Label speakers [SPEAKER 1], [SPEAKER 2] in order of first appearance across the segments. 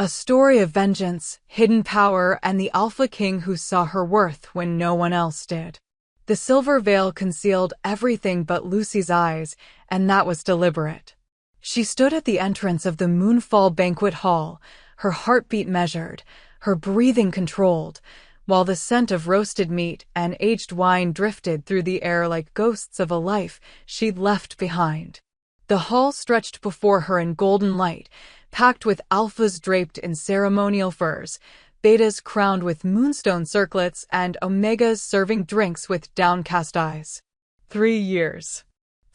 [SPEAKER 1] A story of vengeance, hidden power, and the Alpha King who saw her worth when no one else did. The silver veil concealed everything but Lucy's eyes, and that was deliberate. She stood at the entrance of the Moonfall Banquet Hall, her heartbeat measured, her breathing controlled, while the scent of roasted meat and aged wine drifted through the air like ghosts of a life she'd left behind. The hall stretched before her in golden light, packed with alphas draped in ceremonial furs, betas crowned with moonstone circlets, and omegas serving drinks with downcast eyes. 3 years.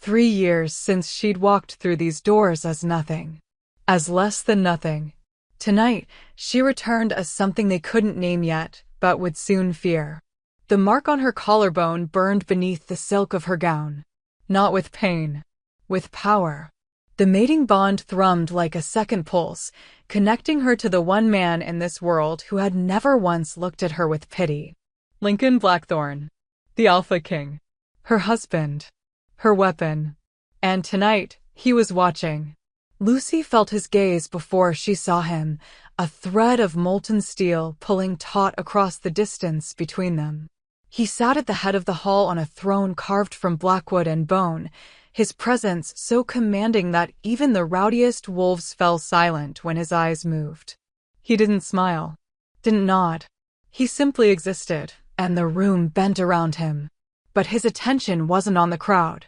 [SPEAKER 1] 3 years since she'd walked through these doors as nothing. As less than nothing. Tonight, she returned as something they couldn't name yet, but would soon fear. The mark on her collarbone burned beneath the silk of her gown. Not with pain. With power. The mating bond thrummed like a second pulse, connecting her to the one man in this world who had never once looked at her with pity. Lycan Blackthorn. The Alpha King. Her husband. Her weapon. And tonight, he was watching. Lucy felt his gaze before she saw him, a thread of molten steel pulling taut across the distance between them. He sat at the head of the hall on a throne carved from blackwood and bone, his presence so commanding that even the rowdiest wolves fell silent when his eyes moved. He didn't smile, didn't nod. He simply existed, and the room bent around him. But his attention wasn't on the crowd.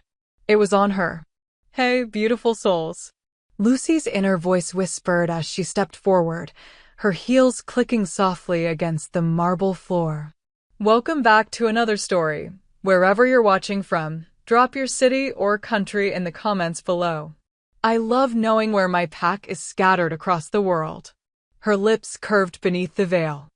[SPEAKER 1] It was on her. "Hey, beautiful souls." Lucy's inner voice whispered as she stepped forward, her heels clicking softly against the marble floor. Welcome back to another story. Wherever you're watching from, drop your city or country in the comments below. I love knowing where my pack is scattered across the world. Her lips curved beneath the veil.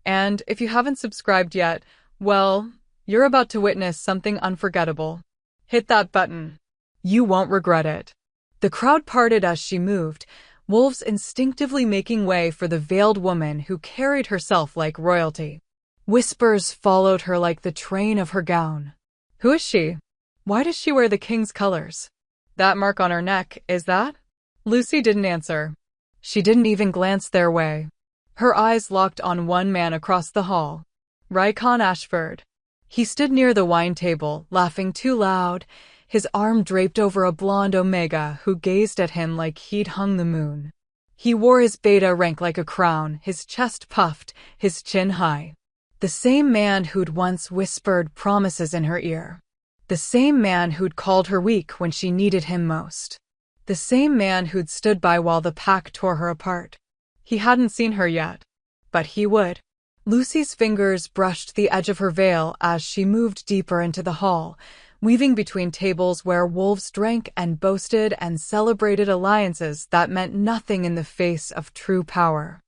[SPEAKER 1] And if you haven't subscribed yet, well, you're about to witness something unforgettable. Hit that button. You won't regret it. The crowd parted as she moved, wolves instinctively making way for the veiled woman who carried herself like royalty. Whispers followed her like the train of her gown. Who is she? Why does she wear the king's colors? That mark on her neck, is that? Lucy didn't answer. She didn't even glance their way. Her eyes locked on one man across the hall. Lycan Ashford. He stood near the wine table, laughing too loud, his arm draped over a blonde omega who gazed at him like he'd hung the moon. He wore his beta rank like a crown, his chest puffed, his chin high. The same man who'd once whispered promises in her ear. The same man who'd called her weak when she needed him most. The same man who'd stood by while the pack tore her apart. He hadn't seen her yet. But he would. Lucy's fingers brushed the edge of her veil as she moved deeper into the hall, weaving between tables where wolves drank and boasted and celebrated alliances that meant nothing in the face of true power.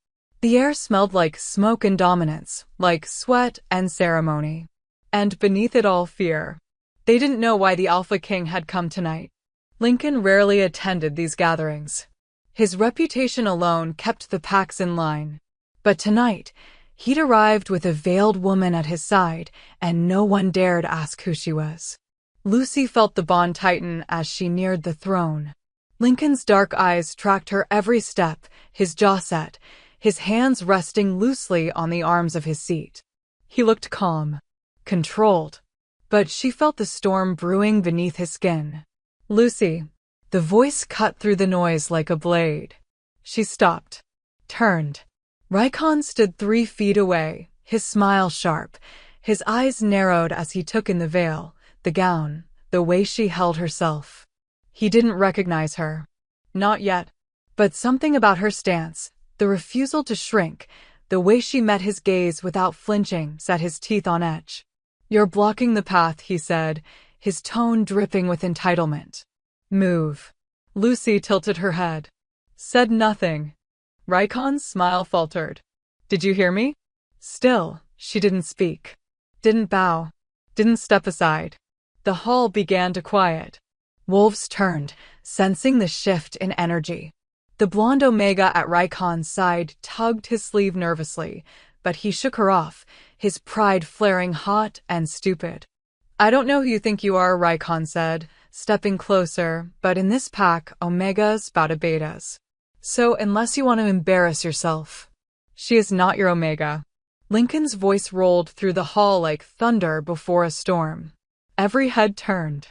[SPEAKER 1] The air smelled like smoke and dominance, like sweat and ceremony. And beneath it all, fear. They didn't know why the Alpha King had come tonight. Lycan rarely attended these gatherings. His reputation alone kept the packs in line. But tonight, he'd arrived with a veiled woman at his side, and no one dared ask who she was. Lucy felt the bond tighten as she neared the throne. Lycan's dark eyes tracked her every step, his jaw set, his hands resting loosely on the arms of his seat. He looked calm, controlled, but she felt the storm brewing beneath his skin. "Lucy." The voice cut through the noise like a blade. She stopped, turned. Lycan stood 3 feet away, his smile sharp, his eyes narrowed as he took in the veil, the gown, the way she held herself. He didn't recognize her. Not yet. But something about her stance, the refusal to shrink, the way she met his gaze without flinching, set his teeth on edge. "You're blocking the path," he said, his tone dripping with entitlement. "Move." Lucy tilted her head. Said nothing. Lycan's smile faltered. "Did you hear me?" Still, she didn't speak. Didn't bow. Didn't step aside. The hall began to quiet. Wolves turned, sensing the shift in energy. The blonde omega at Lycan's side tugged his sleeve nervously, but he shook her off, his pride flaring hot and stupid. "I don't know who you think you are," Lycan said, stepping closer, "but in this pack, omegas bow to betas. So unless you want to embarrass yourself, she is not your Omega. Lincoln's voice rolled through the hall like thunder before a storm. Every head turned.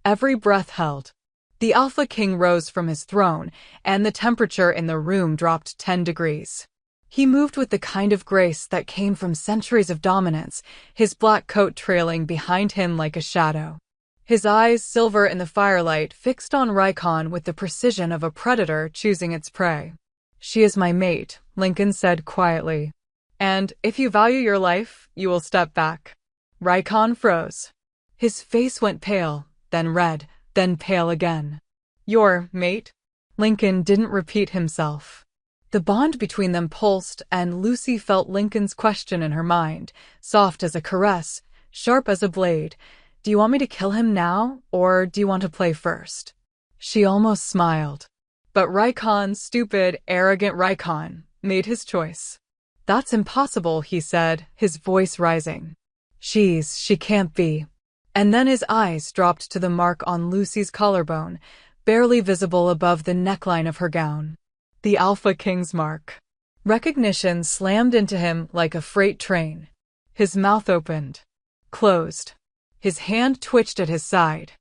[SPEAKER 1] Every breath held. The Alpha King rose from his throne, and the temperature in the room dropped 10 degrees. He moved with the kind of grace that came from centuries of dominance, his black coat trailing behind him like a shadow. His eyes, silver in the firelight, fixed on Lycan with the precision of a predator choosing its prey. "She is my mate," Lycan said quietly. "And if you value your life, you will step back." Lycan froze. His face went pale, then red, then pale again. "Your mate?" Lycan didn't repeat himself. The bond between them pulsed, and Lucy felt Lincoln's question in her mind, soft as a caress, sharp as a blade. "Do you want me to kill him now, or do you want to play first?" She almost smiled. But Lycan, stupid, arrogant Lycan, made his choice. "That's impossible," he said, his voice rising. She can't be." And then his eyes dropped to the mark on Lucy's collarbone, barely visible above the neckline of her gown. The Alpha King's mark. Recognition slammed into him like a freight train. His mouth opened, closed. His hand twitched at his side.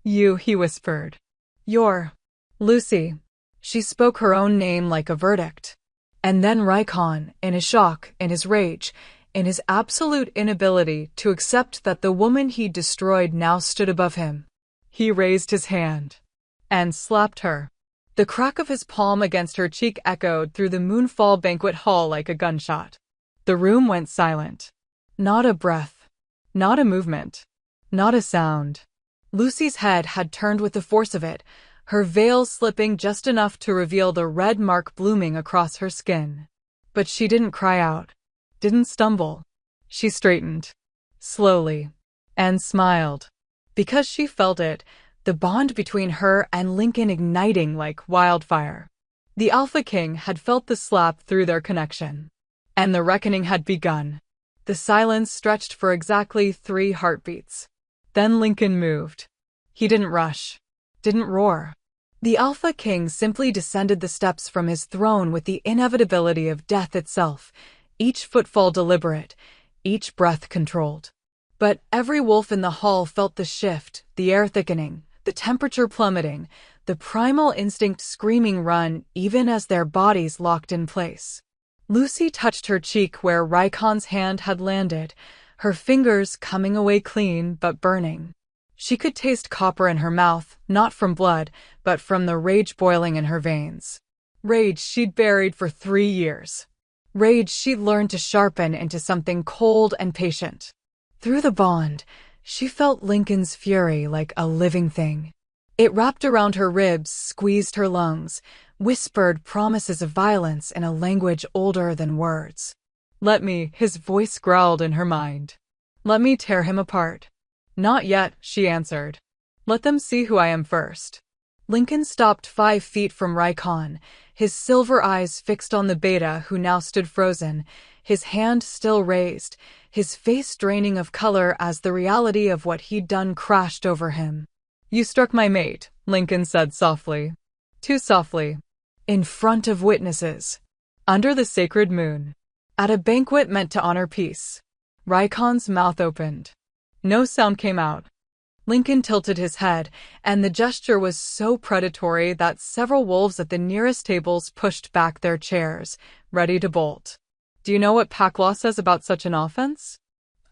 [SPEAKER 1] "You," he whispered. "You're Lucy." She spoke her own name like a verdict. And then Lycan, in his shock, in his rage, in his absolute inability to accept that the woman he destroyed now stood above him, he raised his hand and slapped her. The crack of his palm against her cheek echoed through the Moonfall banquet hall like a gunshot. The room went silent. Not a breath. Not a movement. Not a sound. Lucy's head had turned with the force of it, her veil slipping just enough to reveal the red mark blooming across her skin. But she didn't cry out. Didn't stumble. She straightened. Slowly. And smiled. Because she felt it, the bond between her and Lycan igniting like wildfire. The Alpha King had felt the slap through their connection. And the reckoning had begun. The silence stretched for exactly 3 heartbeats. Then Lycan moved. He didn't rush. Didn't roar. The Alpha King simply descended the steps from his throne with the inevitability of death itself, each footfall deliberate, each breath controlled. But every wolf in the hall felt the shift, the air thickening, the temperature plummeting, the primal instinct screaming run even as their bodies locked in place. Lucy touched her cheek where Lycan's hand had landed, her fingers coming away clean but burning. She could taste copper in her mouth, not from blood, but from the rage boiling in her veins. Rage she'd buried for 3 years. Rage she'd learned to sharpen into something cold and patient. Through the bond, she felt Lycan's fury like a living thing. It wrapped around her ribs, squeezed her lungs, whispered promises of violence in a language older than words. "Let me," his voice growled in her mind. "Let me tear him apart." "Not yet," she answered. "Let them see who I am first." Lycan stopped 5 feet from Lycan, his silver eyes fixed on the beta who now stood frozen, his hand still raised, his face draining of color as the reality of what he'd done crashed over him. "You struck my mate," Lycan said softly. Too softly. In front of witnesses. Under the sacred moon. At a banquet meant to honor peace. Lycan's mouth opened. No sound came out. Lycan tilted his head, and the gesture was so predatory that several wolves at the nearest tables pushed back their chairs, ready to bolt. "Do you know what pack law says about such an offense?"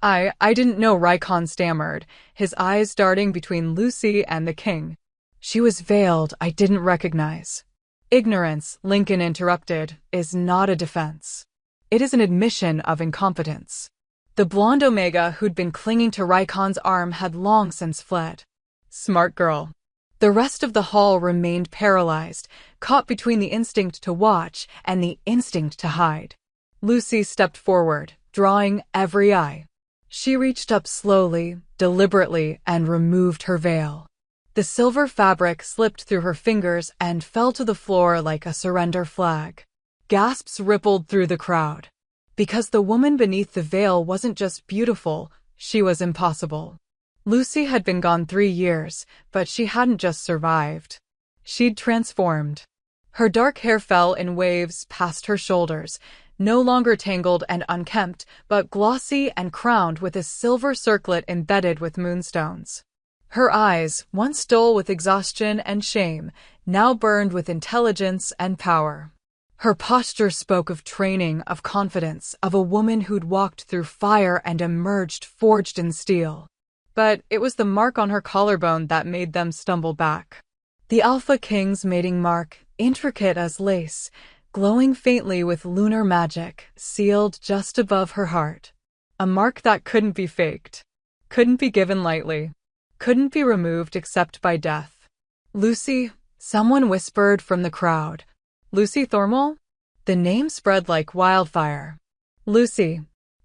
[SPEAKER 1] I didn't know," Lycan stammered, his eyes darting between Lucy and the king. "She was veiled, I didn't recognize." "Ignorance," Lycan interrupted, "is not a defense. It is an admission of incompetence." The blonde Omega who'd been clinging to Lycan's arm had long since fled. Smart girl. The rest of the hall remained paralyzed, caught between the instinct to watch and the instinct to hide. Lucy stepped forward, drawing every eye. She reached up slowly, deliberately, and removed her veil. The silver fabric slipped through her fingers and fell to the floor like a surrender flag. Gasps rippled through the crowd. Because the woman beneath the veil wasn't just beautiful, she was impossible. Lucy had been gone 3 years, but she hadn't just survived. She'd transformed. Her dark hair fell in waves past her shoulders, no longer tangled and unkempt, but glossy and crowned with a silver circlet embedded with moonstones. Her eyes, once dull with exhaustion and shame, now burned with intelligence and power. Her posture spoke of training, of confidence, of a woman who'd walked through fire and emerged forged in steel. But it was the mark on her collarbone that made them stumble back. The Alpha King's mating mark, intricate as lace, glowing faintly with lunar magic, sealed just above her heart. A mark that couldn't be faked, couldn't be given lightly, couldn't be removed except by death. Lucy, someone whispered from the crowd. Lucy Thormal? The name spread like wildfire. Lucy,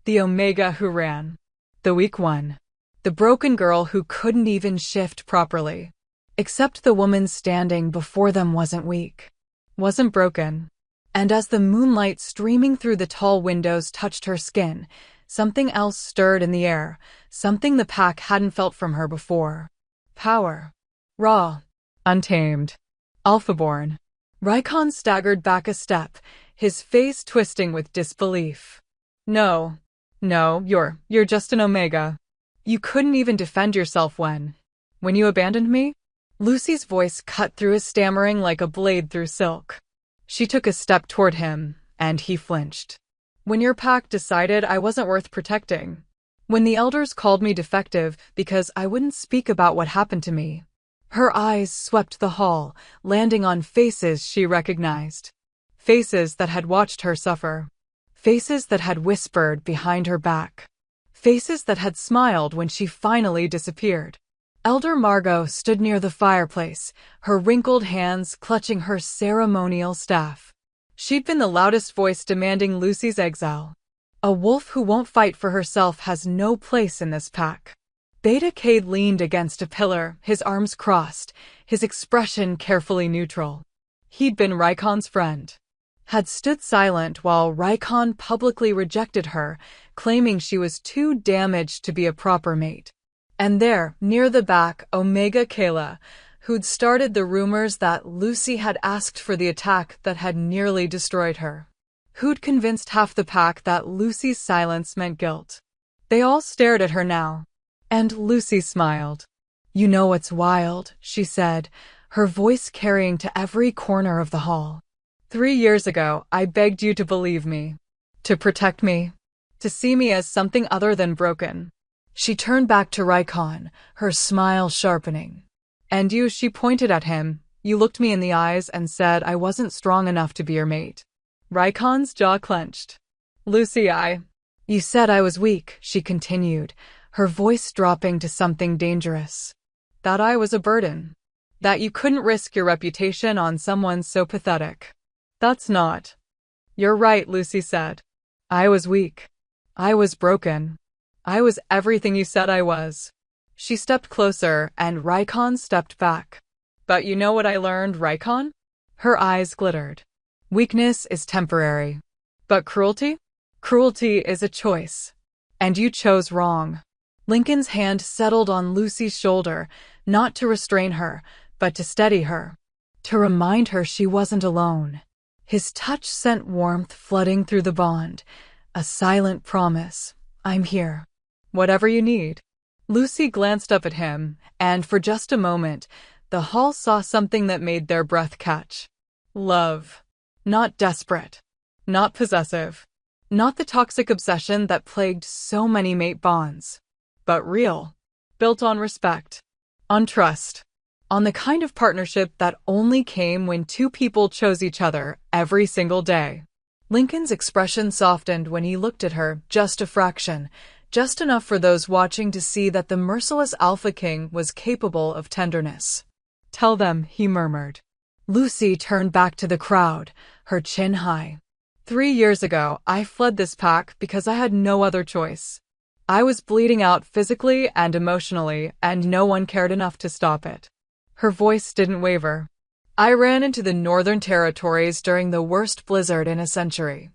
[SPEAKER 1] the Omega who ran. The weak one. The broken girl who couldn't even shift properly. Except the woman standing before them wasn't weak. Wasn't broken. And as the moonlight streaming through the tall windows touched her skin, something else stirred in the air, something the pack hadn't felt from her before. Power. Raw. Untamed. Alpha-born. Lycan staggered back a step, his face twisting with disbelief. No, you're just an Omega. You couldn't even defend yourself when you abandoned me? Lucy's voice cut through his stammering like a blade through silk. She took a step toward him, and he flinched. When your pack decided I wasn't worth protecting. When the elders called me defective because I wouldn't speak about what happened to me. Her eyes swept the hall, landing on faces she recognized. Faces that had watched her suffer. Faces that had whispered behind her back. Faces that had smiled when she finally disappeared. Elder Margot stood near the fireplace, her wrinkled hands clutching her ceremonial staff. She'd been the loudest voice demanding Lucy's exile. A wolf who won't fight for herself has no place in this pack. Beta Cade leaned against a pillar, his arms crossed, his expression carefully neutral. He'd been Lycan's friend. Had stood silent while Lycan publicly rejected her, claiming she was too damaged to be a proper mate. And there, near the back, Omega Kayla, who'd started the rumors that Lucy had asked for the attack that had nearly destroyed her. Who'd convinced half the pack that Lucy's silence meant guilt. They all stared at her now. And Lucy smiled. You know what's wild, she said, her voice carrying to every corner of the hall. 3 years ago, I begged you to believe me. To protect me. To see me as something other than broken. She turned back to Lycan, her smile sharpening. And you, she pointed at him, you looked me in the eyes and said I wasn't strong enough to be your mate. Lycan's jaw clenched. Lucy, You said I was weak, she continued, her voice dropping to something dangerous. That I was a burden. That you couldn't risk your reputation on someone so pathetic. That's not. You're right, Lucy said. I was weak. I was broken. I was everything you said I was. She stepped closer, and Lycan stepped back. But you know what I learned, Lycan? Her eyes glittered. Weakness is temporary. But cruelty? Cruelty is a choice. And you chose wrong. Lycan's hand settled on Lucy's shoulder, not to restrain her, but to steady her. To remind her she wasn't alone. His touch sent warmth flooding through the bond. A silent promise. I'm here. Whatever you need. Lucy glanced up at him, and for just a moment, the hall saw something that made their breath catch. Love. Not desperate. Not possessive. Not the toxic obsession that plagued so many mate bonds. But real. Built on respect. On trust. On the kind of partnership that only came when two people chose each other every single day. Lycan's expression softened when he looked at her, just a fraction, just enough for those watching to see that the merciless Alpha King was capable of tenderness. Tell them, he murmured. Lucy turned back to the crowd, her chin high. 3 years ago, I fled this pack because I had no other choice. I was bleeding out physically and emotionally, and no one cared enough to stop it. Her voice didn't waver. I ran into the Northern Territories during the worst blizzard in a century.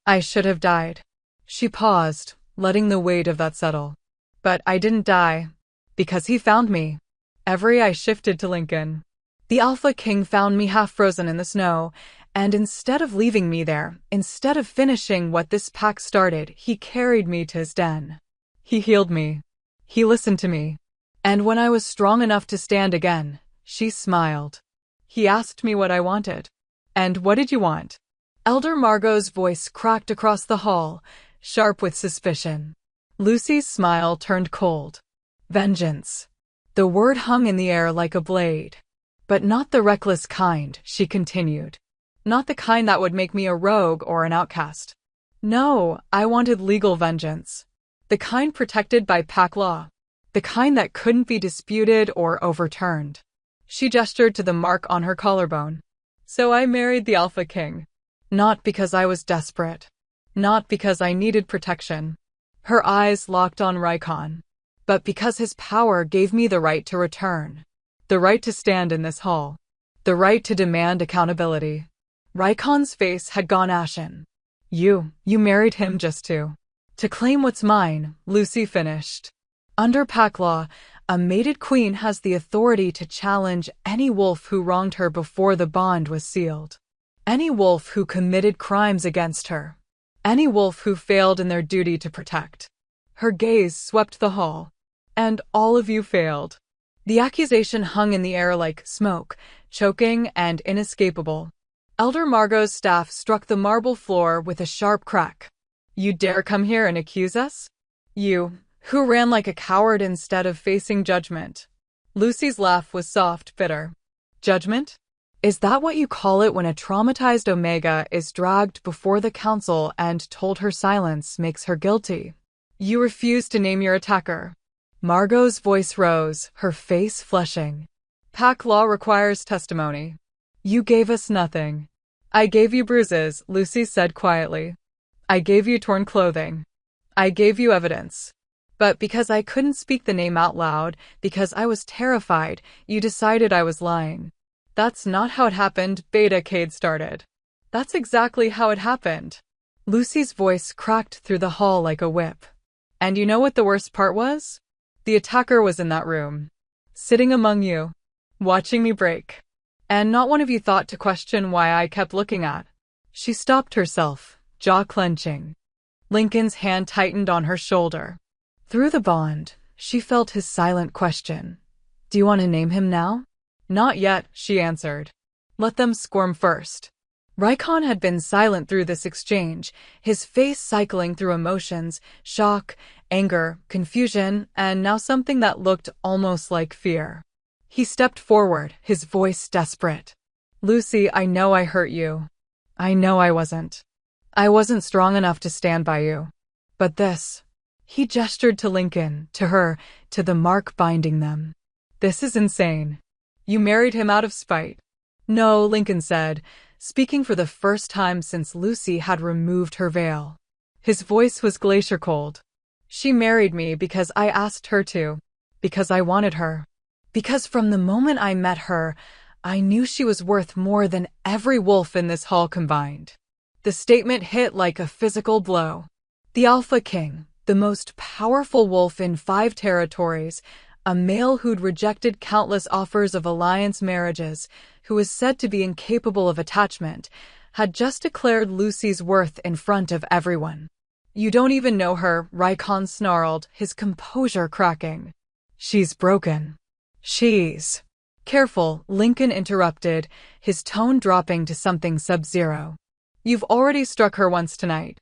[SPEAKER 1] I should have died. She paused, letting the weight of that settle. But I didn't die. Because he found me. Every eye shifted to Lycan. The Alpha King found me half frozen in the snow, and instead of leaving me there, instead of finishing what this pack started, he carried me to his den. He healed me. He listened to me. And when I was strong enough to stand again, she smiled. He asked me what I wanted. And what did you want? Elder Margot's voice cracked across the hall, sharp with suspicion. Lucy's smile turned cold. Vengeance. The word hung in the air like a blade. But not the reckless kind, she continued. Not the kind that would make me a rogue or an outcast. No, I wanted legal vengeance. The kind protected by pack law. The kind that couldn't be disputed or overturned. She gestured to the mark on her collarbone. So I married the Alpha King. Not because I was desperate. Not because I needed protection. Her eyes locked on Lycan. But because his power gave me the right to return. The right to stand in this hall. The right to demand accountability. Lycan's face had gone ashen. You married him just to claim what's mine, Lucy finished. Under pack law, a mated queen has the authority to challenge any wolf who wronged her before the bond was sealed. Any wolf who committed crimes against her. Any wolf who failed in their duty to protect. Her gaze swept the hall. And all of you failed. The accusation hung in the air like smoke, choking and inescapable. Elder Margot's staff struck the marble floor with a sharp crack. You dare come here and accuse us? You, who ran like a coward instead of facing judgment. Lucy's laugh was soft, bitter. Judgment? Is that what you call it when a traumatized Omega is dragged before the council and told her silence makes her guilty? You refuse to name your attacker. Margot's voice rose, her face flushing. Pack law requires testimony. You gave us nothing. I gave you bruises, Lucy said quietly. I gave you torn clothing. I gave you evidence. But because I couldn't speak the name out loud, because I was terrified, you decided I was lying. That's not how it happened, Beta Cade started. That's exactly how it happened. Lucy's voice cracked through the hall like a whip. And you know what the worst part was? The attacker was in that room. Sitting among you. Watching me break. And not one of you thought to question why I kept looking at. She stopped herself, jaw clenching. Lycan's hand tightened on her shoulder. Through the bond, she felt his silent question. Do you want to name him now? Not yet, she answered. Let them squirm first. Lycan had been silent through this exchange, his face cycling through emotions, shock, anger, confusion, and now something that looked almost like fear. He stepped forward, his voice desperate. Lucy, I know I hurt you. I know I wasn't. I wasn't strong enough to stand by you. But this. He gestured to Lycan, to her, to the mark binding them. This is insane. You married him out of spite. No, Lycan said, speaking for the first time since Lucy had removed her veil. His voice was glacier cold. She married me because I asked her to. Because I wanted her. Because from the moment I met her, I knew she was worth more than every wolf in this hall combined. The statement hit like a physical blow. The Alpha King, the most powerful wolf in 5 territories, a male who'd rejected countless offers of alliance marriages, who was said to be incapable of attachment, had just declared Lucy's worth in front of everyone. You don't even know her, Lycan snarled, his composure cracking. She's broken. She's... Careful, Lycan interrupted, his tone dropping to something sub-zero. You've already struck her once tonight.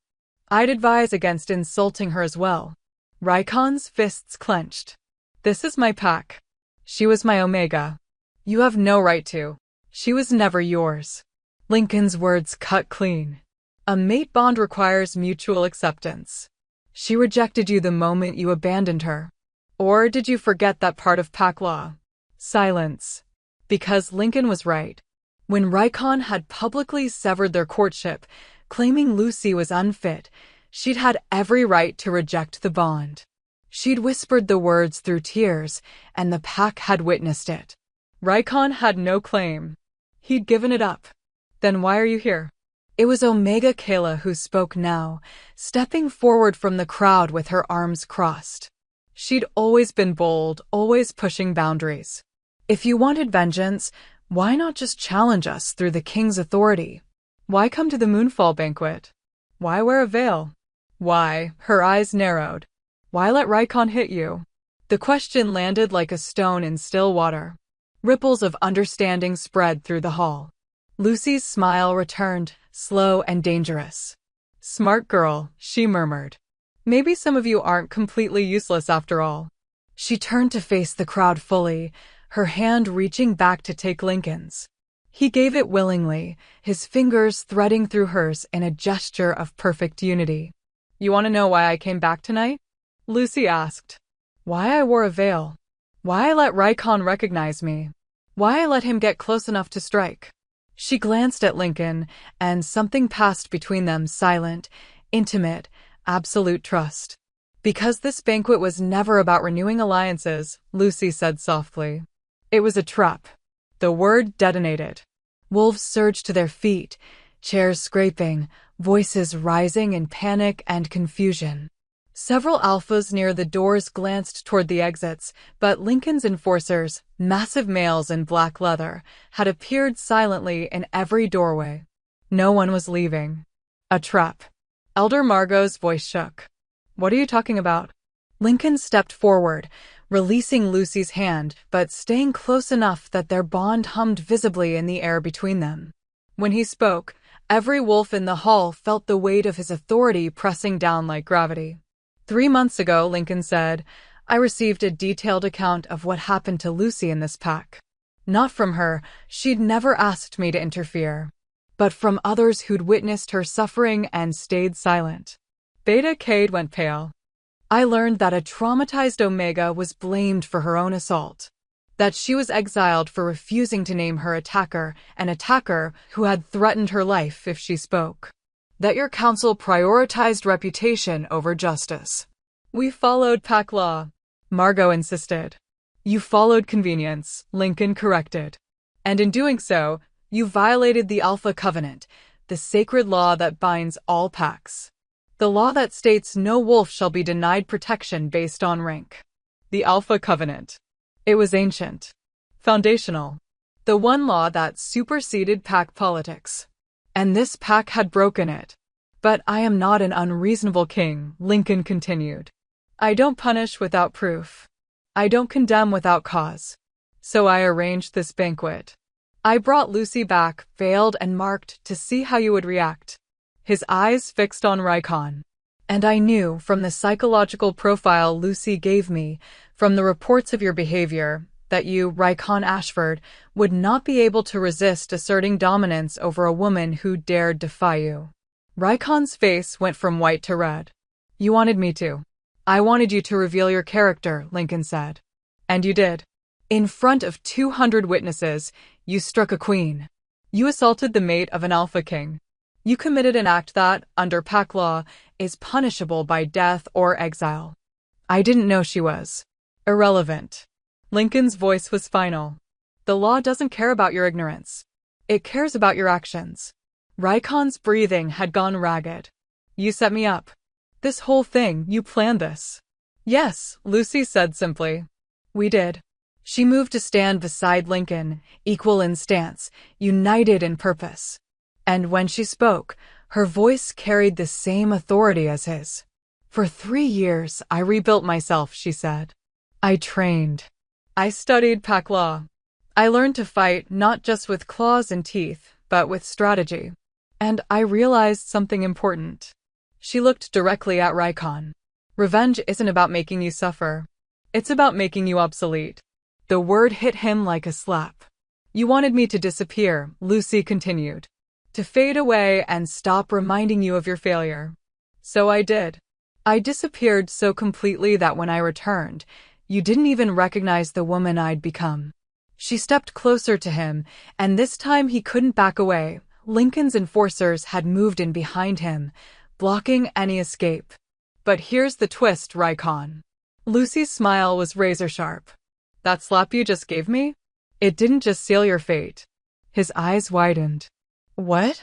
[SPEAKER 1] I'd advise against insulting her as well. Lycan's fists clenched. This is my pack. She was my Omega. You have no right to. She was never yours. Lycan's words cut clean. A mate bond requires mutual acceptance. She rejected you the moment you abandoned her. Or did you forget that part of pack law? Silence. Because Lycan was right. When Lycan had publicly severed their courtship, claiming Lucy was unfit, she'd had every right to reject the bond. She'd whispered the words through tears, and the pack had witnessed it. Lycan had no claim. He'd given it up. Then why are you here? It was Omega Kayla who spoke now, stepping forward from the crowd with her arms crossed. She'd always been bold, always pushing boundaries. If you wanted vengeance, Why not just challenge us through the king's authority? Why come to the moonfall banquet? Why wear a veil? Why? Her eyes narrowed. Why let Lycan hit you? The question landed like a stone in still water. Ripples of understanding spread through the hall. Lucy's smile returned, slow and dangerous. Smart girl, she murmured. Maybe some of you aren't completely useless after all. She turned to face the crowd fully, her hand reaching back to take Lycan's. He gave it willingly, his fingers threading through hers in a gesture of perfect unity. You want to know why I came back tonight? Lucy asked. Why I wore a veil. Why I let Lycan recognize me. Why I let him get close enough to strike. She glanced at Lycan, and something passed between them, silent, intimate, absolute trust. Because this banquet was never about renewing alliances, Lucy said softly. It was a trap. The word detonated. Wolves surged to their feet, chairs scraping, voices rising in panic and confusion. Several alphas near the doors glanced toward the exits, but Lycan's enforcers, massive males in black leather, had appeared silently in every doorway. No one was leaving. A trap. Elder Margot's voice shook. What are you talking about? Lycan stepped forward, releasing Lucy's hand, but staying close enough that their bond hummed visibly in the air between them. When he spoke, every wolf in the hall felt the weight of his authority pressing down like gravity. 3 months ago, Lycan said, I received a detailed account of what happened to Lucy in this pack. Not from her, she'd never asked me to interfere. But from others who'd witnessed her suffering and stayed silent. Beta Cade went pale. I learned that a traumatized Omega was blamed for her own assault. That she was exiled for refusing to name her attacker, an attacker who had threatened her life if she spoke. That your council prioritized reputation over justice. We followed pack law, Margot insisted. You followed convenience, Lycan corrected. And in doing so, you violated the Alpha Covenant, the sacred law that binds all packs. The law that states no wolf shall be denied protection based on rank. The Alpha Covenant. It was ancient. Foundational. The one law that superseded pack politics. And this pack had broken it. But I am not an unreasonable king, Lycan continued. I don't punish without proof. I don't condemn without cause. So I arranged this banquet. I brought Lucy back, veiled and marked, to see how you would react. His eyes fixed on Lycan. And I knew, from the psychological profile Lucy gave me, from the reports of your behavior, that you, Lycan Ashford, would not be able to resist asserting dominance over a woman who dared defy you. Lycan's face went from white to red. You wanted me to. I wanted you to reveal your character, Lycan said. And you did. In front of 200 witnesses, you struck a queen. You assaulted the mate of an Alpha King. You committed an act that, under pack law, is punishable by death or exile. I didn't know she was irrelevant. Lycan's voice was final. The law doesn't care about your ignorance. It cares about your actions. Lycan's breathing had gone ragged. You set me up. This whole thing, you planned this. Yes, Lucy said simply. We did. She moved to stand beside Lycan, equal in stance, united in purpose. And when she spoke, her voice carried the same authority as his. For 3 years, I rebuilt myself, she said. I trained. I studied pack law. I learned to fight not just with claws and teeth, but with strategy. And I realized something important. She looked directly at Lycan. Revenge isn't about making you suffer. It's about making you obsolete. The word hit him like a slap. You wanted me to disappear, Lucy continued. To fade away and stop reminding you of your failure. So I did. I disappeared so completely that when I returned, you didn't even recognize the woman I'd become. She stepped closer to him, and this time he couldn't back away. Lycan's enforcers had moved in behind him, blocking any escape. But here's the twist, Lycan. Lucy's smile was razor-sharp. That slap you just gave me? It didn't just seal your fate. His eyes widened. What?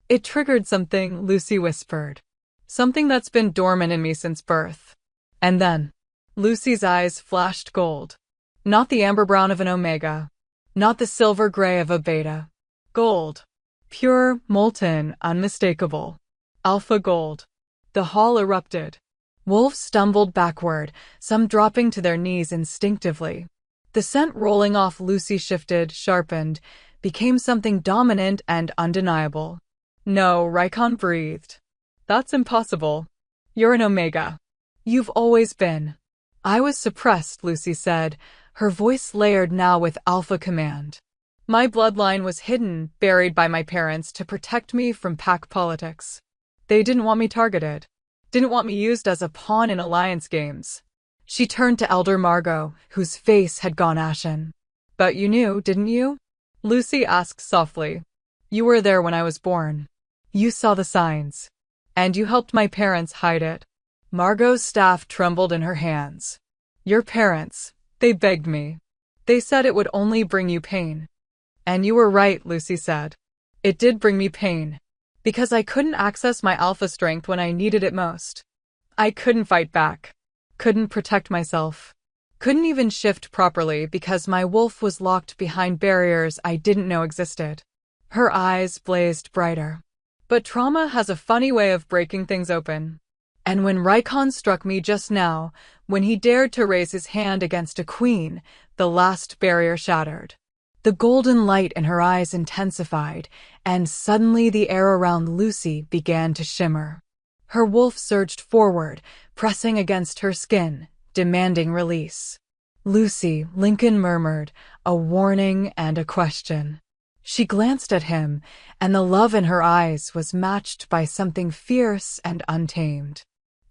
[SPEAKER 1] It triggered something, Lucy whispered. Something that's been dormant in me since birth. And then, Lucy's eyes flashed gold. Not the amber brown of an Omega. Not the silver gray of a beta. Gold. Pure, molten, unmistakable. Alpha gold. The hall erupted. Wolves stumbled backward, some dropping to their knees instinctively. The scent rolling off Lucy shifted, sharpened, became something dominant and undeniable. No, Lycan breathed. That's impossible. You're an Omega. You've always been. I was suppressed, Lucy said, her voice layered now with alpha command. My bloodline was hidden, buried by my parents to protect me from pack politics. They didn't want me targeted. Didn't want me used as a pawn in alliance games. She turned to Elder Margot, whose face had gone ashen. But you knew, didn't you? Lucy asked softly. You were there when I was born. You saw the signs. And you helped my parents hide it. Margot's staff trembled in her hands. Your parents, they begged me. They said it would only bring you pain. And you were right, Lucy said. It did bring me pain. Because I couldn't access my alpha strength when I needed it most. I couldn't fight back. Couldn't protect myself. Couldn't even shift properly because my wolf was locked behind barriers I didn't know existed. Her eyes blazed brighter. But trauma has a funny way of breaking things open. And when Lycan struck me just now, when he dared to raise his hand against a queen, the last barrier shattered. The golden light in her eyes intensified, and suddenly the air around Lucy began to shimmer. Her wolf surged forward, pressing against her skin, demanding release. Lucy, Lycan murmured, a warning and a question. She glanced at him, and the love in her eyes was matched by something fierce and untamed.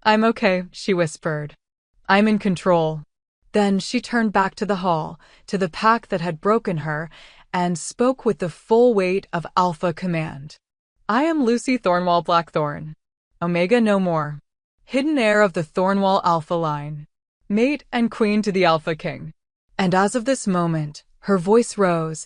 [SPEAKER 1] I'm okay, she whispered. I'm in control. Then she turned back to the hall, to the pack that had broken her, and spoke with the full weight of alpha command. I am Lucy Thornwall Blackthorn. Omega no more. Hidden heir of the Thornwall Alpha line. Mate and queen to the Alpha King. And as of this moment, her voice rose,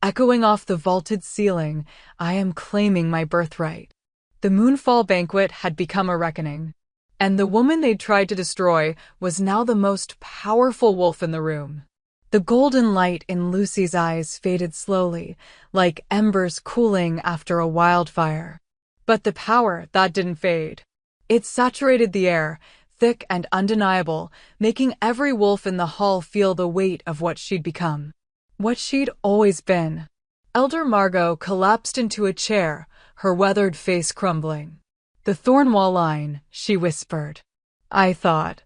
[SPEAKER 1] echoing off the vaulted ceiling, I am claiming my birthright. The Moonfall Banquet had become a reckoning. And the woman they'd tried to destroy was now the most powerful wolf in the room. The golden light in Lucy's eyes faded slowly, like embers cooling after a wildfire. But the power, that didn't fade. It saturated the air, thick and undeniable, making every wolf in the hall feel the weight of what she'd become. What she'd always been. Elder Margot collapsed into a chair, her weathered face crumbling. The Thornwall line, she whispered. I thought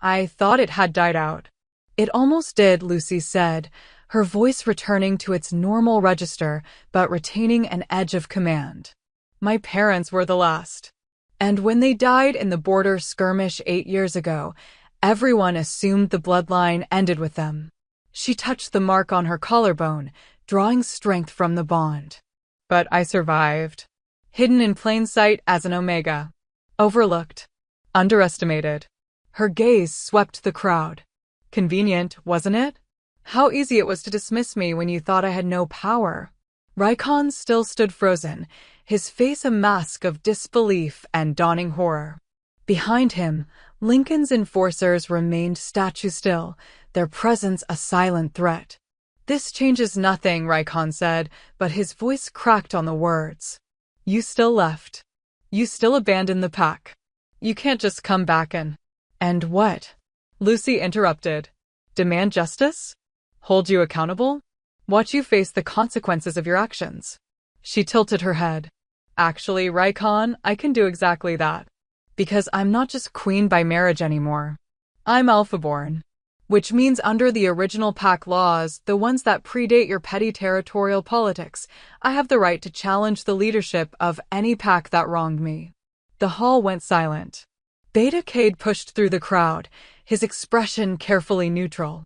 [SPEAKER 1] it had died out. It almost did, Lucy said, her voice returning to its normal register, but retaining an edge of command. My parents were the last. And when they died in the border skirmish 8 years ago, everyone assumed the bloodline ended with them. She touched the mark on her collarbone, drawing strength from the bond. But I survived. Hidden in plain sight as an Omega. Overlooked. Underestimated. Her gaze swept the crowd. Convenient, wasn't it? How easy it was to dismiss me when you thought I had no power. Lycan still stood frozen, his face a mask of disbelief and dawning horror. Behind him, Lycan's enforcers remained statue still, their presence a silent threat. This changes nothing, Lycan said, but his voice cracked on the words. You still left. You still abandoned the pack. You can't just come back and what? Lucy interrupted. Demand justice? Hold you accountable? Watch you face the consequences of your actions. She tilted her head. Actually, Lycan, I can do exactly that. Because I'm not just queen by marriage anymore. I'm Alpha-born. Which means under the original pack laws, the ones that predate your petty territorial politics, I have the right to challenge the leadership of any pack that wronged me. The hall went silent. Beta Cade pushed through the crowd, his expression carefully neutral.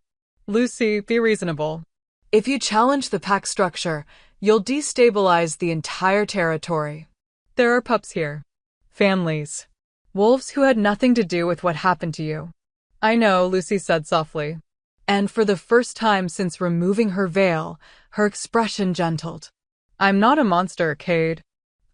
[SPEAKER 1] Lucy, be reasonable. If you challenge the pack structure, you'll destabilize the entire territory. There are pups here. Families. Wolves who had nothing to do with what happened to you. I know, Lucy said softly. And for the first time since removing her veil, her expression gentled. I'm not a monster, Cade.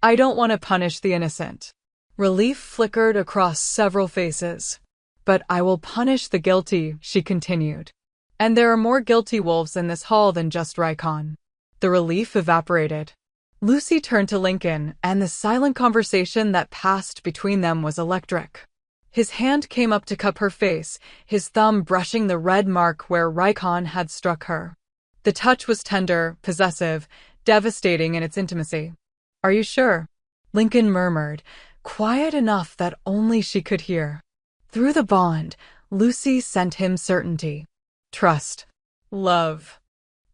[SPEAKER 1] I don't want to punish the innocent. Relief flickered across several faces. But I will punish the guilty, she continued. And there are more guilty wolves in this hall than just Lycan. The relief evaporated. Lucy turned to Lycan, and the silent conversation that passed between them was electric. His hand came up to cup her face, his thumb brushing the red mark where Lycan had struck her. The touch was tender, possessive, devastating in its intimacy. "Are you sure?" Lycan murmured, quiet enough that only she could hear. Through the bond, Lucy sent him certainty. Trust. Love.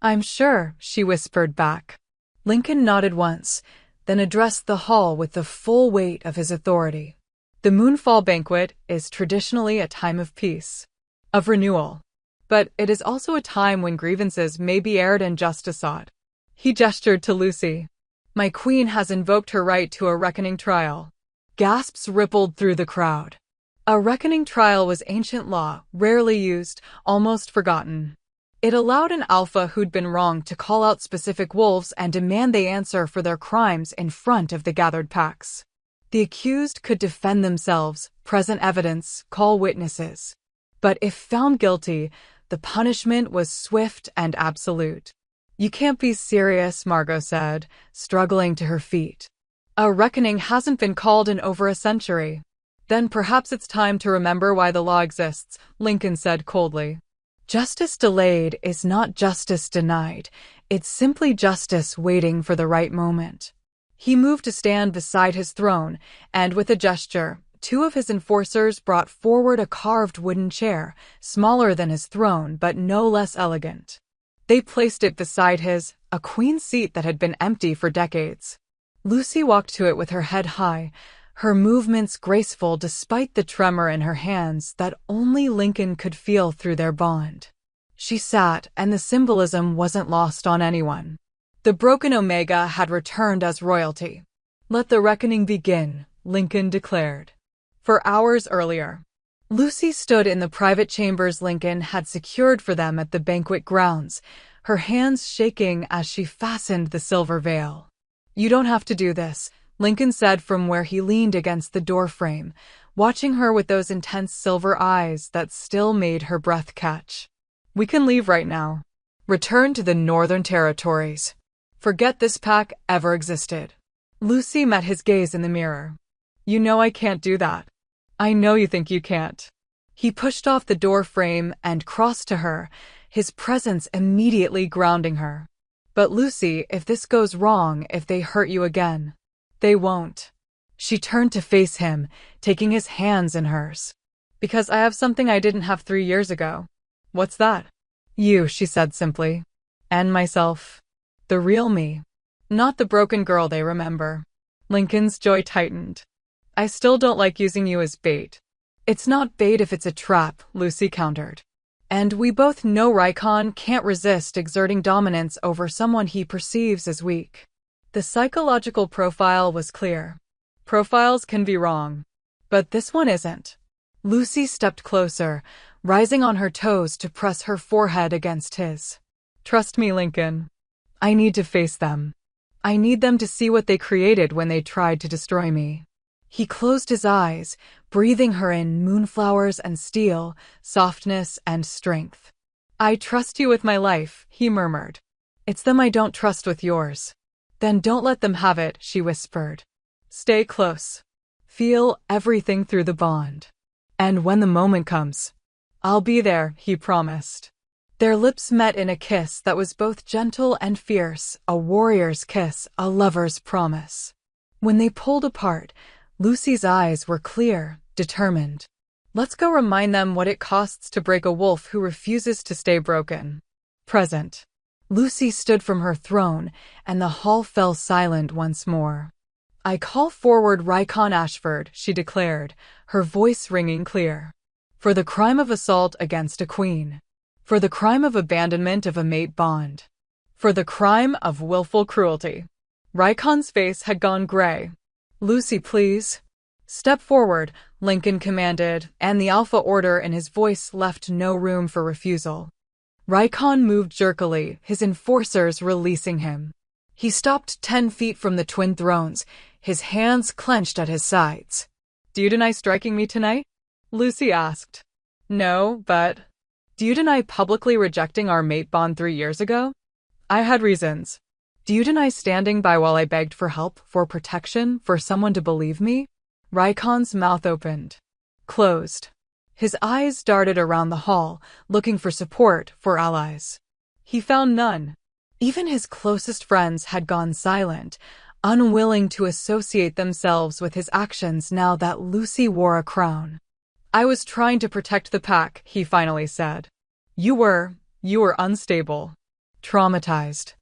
[SPEAKER 1] "I'm sure," she whispered back. Lycan nodded once, then addressed the hall with the full weight of his authority. The Moonfall Banquet is traditionally a time of peace, of renewal. But it is also a time when grievances may be aired and justice sought. He gestured to Lucy. "My queen has invoked her right to a reckoning trial." Gasps rippled through the crowd. A reckoning trial was ancient law, rarely used, almost forgotten. It allowed an alpha who'd been wronged to call out specific wolves and demand they answer for their crimes in front of the gathered packs. The accused could defend themselves, present evidence, call witnesses. But if found guilty, the punishment was swift and absolute. "You can't be serious," Margot said, struggling to her feet. "A reckoning hasn't been called in over a century." "Then perhaps it's time to remember why the law exists," Lycan said coldly. "Justice delayed is not justice denied. It's simply justice waiting for the right moment." He moved to stand beside his throne, and with a gesture, two of his enforcers brought forward a carved wooden chair, smaller than his throne but no less elegant. They placed it beside his, a queen seat that had been empty for decades. Lucy walked to it with her head high, her movements graceful despite the tremor in her hands that only Lycan could feel through their bond. She sat, and the symbolism wasn't lost on anyone. The broken Omega had returned as royalty. "Let the reckoning begin," Lycan declared. For hours earlier, Lucy stood in the private chambers Lycan had secured for them at the banquet grounds, her hands shaking as she fastened the silver veil. "You don't have to do this," Lycan said from where he leaned against the doorframe, watching her with those intense silver eyes that still made her breath catch. "We can leave right now. Return to the Northern Territories. Forget this pack ever existed." Lucy met his gaze in the mirror. "You know I can't do that." "I know you think you can't." He pushed off the door frame and crossed to her, his presence immediately grounding her. "But Lucy, if this goes wrong, if they hurt you again." "They won't." She turned to face him, taking his hands in hers. "Because I have something I didn't have 3 years ago." "What's that?" "You," she said simply. "And myself. The real me. Not the broken girl they remember." Lycan's jaw tightened. "I still don't like using you as bait." "It's not bait if it's a trap," Lucy countered. "And we both know Lycan can't resist exerting dominance over someone he perceives as weak." The psychological profile was clear. Profiles can be wrong. But this one isn't. Lucy stepped closer, rising on her toes to press her forehead against his. "Trust me, Lycan. I need to face them. I need them to see what they created when they tried to destroy me." He closed his eyes, breathing her in moonflowers and steel, softness and strength. "I trust you with my life," he murmured. "It's them I don't trust with yours." "Then don't let them have it," she whispered. "Stay close. Feel everything through the bond. And when the moment comes, I'll be there," he promised. Their lips met in a kiss that was both gentle and fierce, a warrior's kiss, a lover's promise. When they pulled apart, Lucy's eyes were clear, determined. "Let's go remind them what it costs to break a wolf who refuses to stay broken." Present. Lucy stood from her throne, and the hall fell silent once more. "I call forward Lycan Ashford," she declared, her voice ringing clear. "For the crime of assault against a queen. For the crime of abandonment of a mate bond. For the crime of willful cruelty." Lycan's face had gone gray. "Lucy, please." "Step forward," Lycan commanded, and the alpha order in his voice left no room for refusal. Lycan moved jerkily, his enforcers releasing him. He stopped 10 feet from the twin thrones, his hands clenched at his sides. "Do you deny striking me tonight?" Lucy asked. "No, but..." Do you deny publicly rejecting our mate bond 3 years ago? I had reasons. Do you deny standing by while I begged for help, for protection, for someone to believe me? Rykon's mouth opened, closed. His eyes darted around the hall, looking for support, for allies. He found none. Even his closest friends had gone silent, unwilling to associate themselves with his actions now that Lucy wore a crown. I was trying to protect the pack, he finally said. You were unstable, traumatized.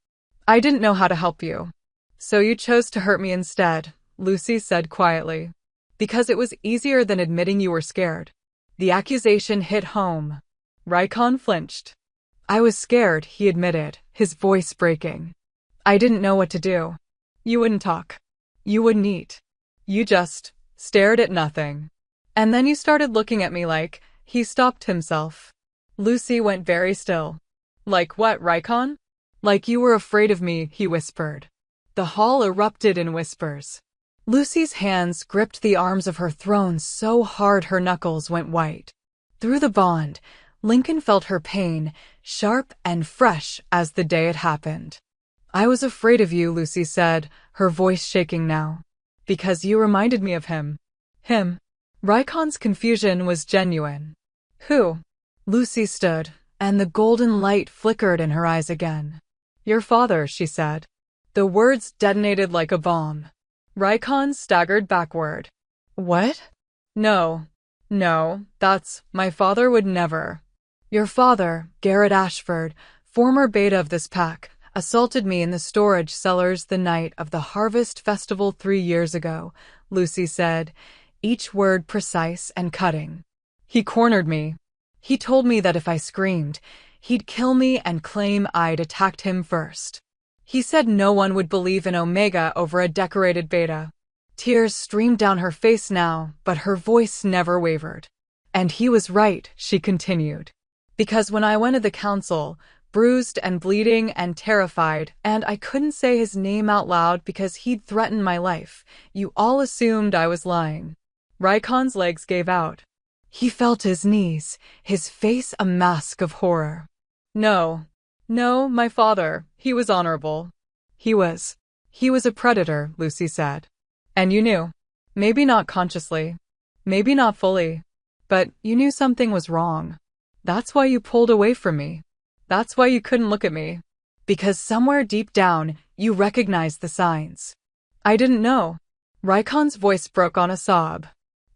[SPEAKER 1] I didn't know how to help you. So you chose to hurt me instead, Lucy said quietly. Because it was easier than admitting you were scared. The accusation hit home. Rykon flinched. I was scared, he admitted, his voice breaking. I didn't know what to do. You wouldn't talk. You wouldn't eat. You just stared at nothing. And then you started looking at me like, he stopped himself. Lucy went very still. Like what, Rykon? Like you were afraid of me, he whispered. The hall erupted in whispers. Lucy's hands gripped the arms of her throne so hard her knuckles went white. Through the bond, Lycan felt her pain, sharp and fresh as the day it happened. I was afraid of you, Lucy said, her voice shaking now. Because you reminded me of him. Him. Rykon's confusion was genuine. Who? Lucy stood, and the golden light flickered in her eyes again. Your father, she said. The words detonated like a bomb. Rykon staggered backward. What? No, that's, my father would never. Your father, Garrett Ashford, former beta of this pack, assaulted me in the storage cellars the night of the Harvest Festival 3 years ago, Lucy said, each word precise and cutting. He cornered me. He told me that if I screamed, he'd kill me and claim I'd attacked him first. He said no one would believe in Omega over a decorated beta. Tears streamed down her face now, but her voice never wavered. And he was right, she continued. Because when I went to the council, bruised and bleeding and terrified, and I couldn't say his name out loud because he'd threatened my life, you all assumed I was lying. Rykon's legs gave out. He felt his knees, his face a mask of horror. No, my father, he was honorable. He was a predator, Lucy said. And you knew. Maybe not consciously. Maybe not fully. But you knew something was wrong. That's why you pulled away from me. That's why you couldn't look at me. Because somewhere deep down, you recognized the signs. I didn't know. Rykon's voice broke on a sob.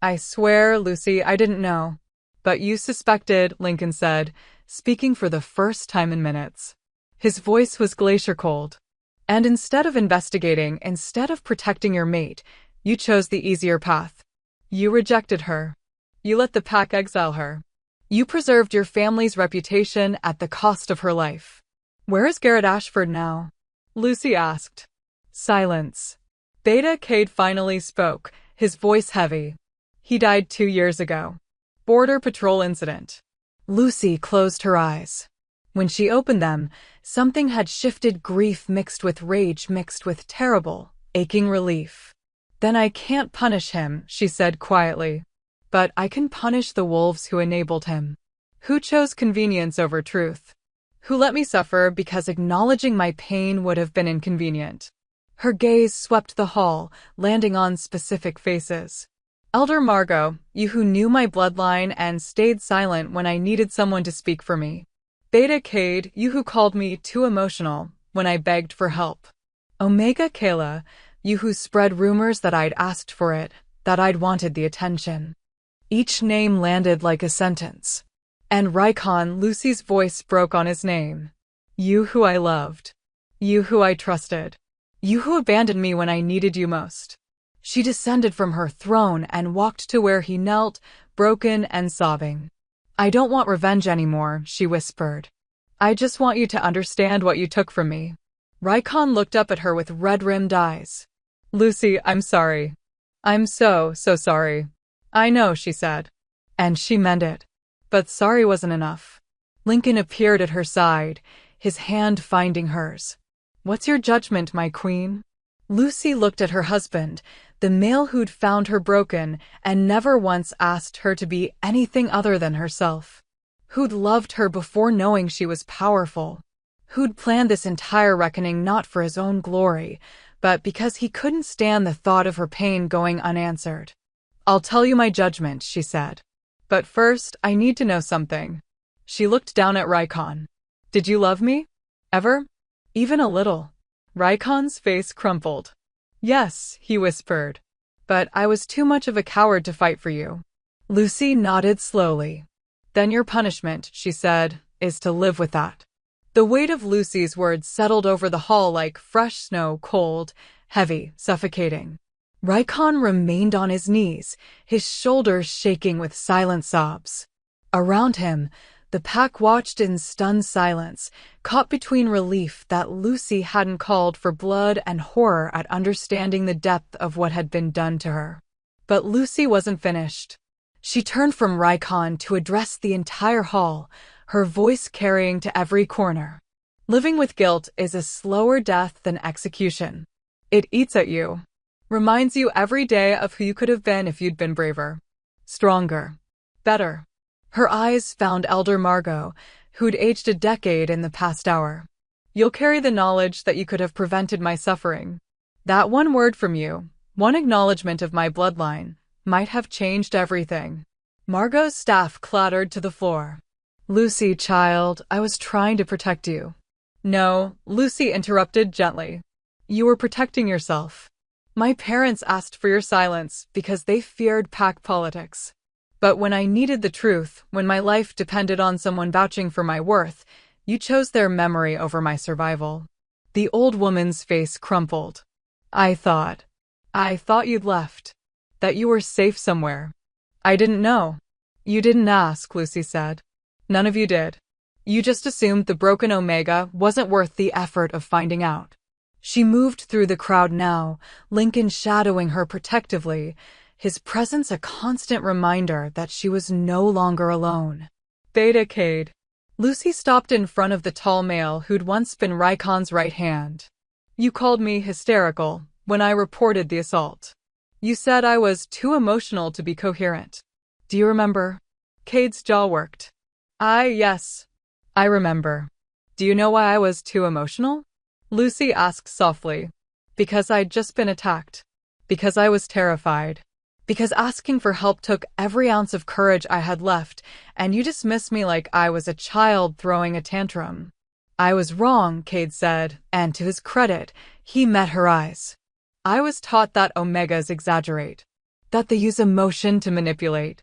[SPEAKER 1] I swear, Lucy, I didn't know. But you suspected, Lycan said, speaking for the first time in minutes. His voice was glacier cold. And instead of investigating, instead of protecting your mate, you chose the easier path. You rejected her. You let the pack exile her. You preserved your family's reputation at the cost of her life. Where is Garrett Ashford now? Lucy asked. Silence. Beta Cade finally spoke, his voice heavy. He died 2 years ago. Border Patrol incident. Lucy closed her eyes. When she opened them, something had shifted, grief mixed with rage mixed with terrible, aching relief. Then I can't punish him, she said quietly. But I can punish the wolves who enabled him. Who chose convenience over truth. Who let me suffer because acknowledging my pain would have been inconvenient. Her gaze swept the hall, landing on specific faces. Elder Margot, you who knew my bloodline and stayed silent when I needed someone to speak for me. Beta Cade, you who called me too emotional when I begged for help. Omega Kayla, you who spread rumors that I'd asked for it, that I'd wanted the attention. Each name landed like a sentence. And Rykon, Lucy's voice broke on his name. You who I loved. You who I trusted. You who abandoned me when I needed you most. She descended from her throne and walked to where he knelt, broken and sobbing. I don't want revenge anymore, she whispered. I just want you to understand what you took from me. Rykon looked up at her with red-rimmed eyes. Lucy, I'm sorry. I'm so sorry. I know, she said. And she meant it. But sorry wasn't enough. Lycan appeared at her side, his hand finding hers. What's your judgment, my queen? Lucy looked at her husband, the male who'd found her broken and never once asked her to be anything other than herself. Who'd loved her before knowing she was powerful? Who'd planned this entire reckoning not for his own glory, but because he couldn't stand the thought of her pain going unanswered? "I'll tell you my judgment," she said. "But first, I need to know something." She looked down at Lycan. "Did you love me? Ever? Even a little?" Lycan's face crumpled. "Yes," he whispered. "But I was too much of a coward to fight for you." Lucy nodded slowly. "Then your punishment," she said, "is to live with that." The weight of Lucy's words settled over the hall like fresh snow, cold, heavy, suffocating. Lycan remained on his knees, his shoulders shaking with silent sobs. Around him, the pack watched in stunned silence, caught between relief that Lucy hadn't called for blood and horror at understanding the depth of what had been done to her. But Lucy wasn't finished. She turned from Lycan to address the entire hall, her voice carrying to every corner. "Living with guilt is a slower death than execution. It eats at you. Reminds you every day of who you could have been if you'd been braver, stronger, better." Her eyes found Elder Margot, who'd aged a decade in the past hour. "You'll carry the knowledge that you could have prevented my suffering. That one word from you, one acknowledgement of my bloodline, might have changed everything." Margot's staff clattered to the floor. "Lucy, child, I was trying to protect you." "No," Lucy interrupted gently. "You were protecting yourself. My parents asked for your silence because they feared pack politics. But when I needed the truth, when my life depended on someone vouching for my worth, you chose their memory over my survival." The old woman's face crumpled. I thought you'd left. That you were safe somewhere." "I didn't know." "You didn't ask," Lucy said. "None of you did. You just assumed the broken Omega wasn't worth the effort of finding out." She moved through the crowd now, Lycan shadowing her protectively, his presence a constant reminder that she was no longer alone. "Beta Cade." Lucy stopped in front of the tall male who'd once been Lycan's right hand. "You called me hysterical when I reported the assault. You said I was too emotional to be coherent. Do you remember?" Cade's jaw worked. Yes, I remember. Do you know why I was too emotional?" Lucy asked softly. "Because I'd just been attacked. Because I was terrified. Because asking for help took every ounce of courage I had left, and you dismissed me like I was a child throwing a tantrum." "I was wrong," Cade said, and to his credit, he met her eyes. "I was taught that Omegas exaggerate, that they use emotion to manipulate.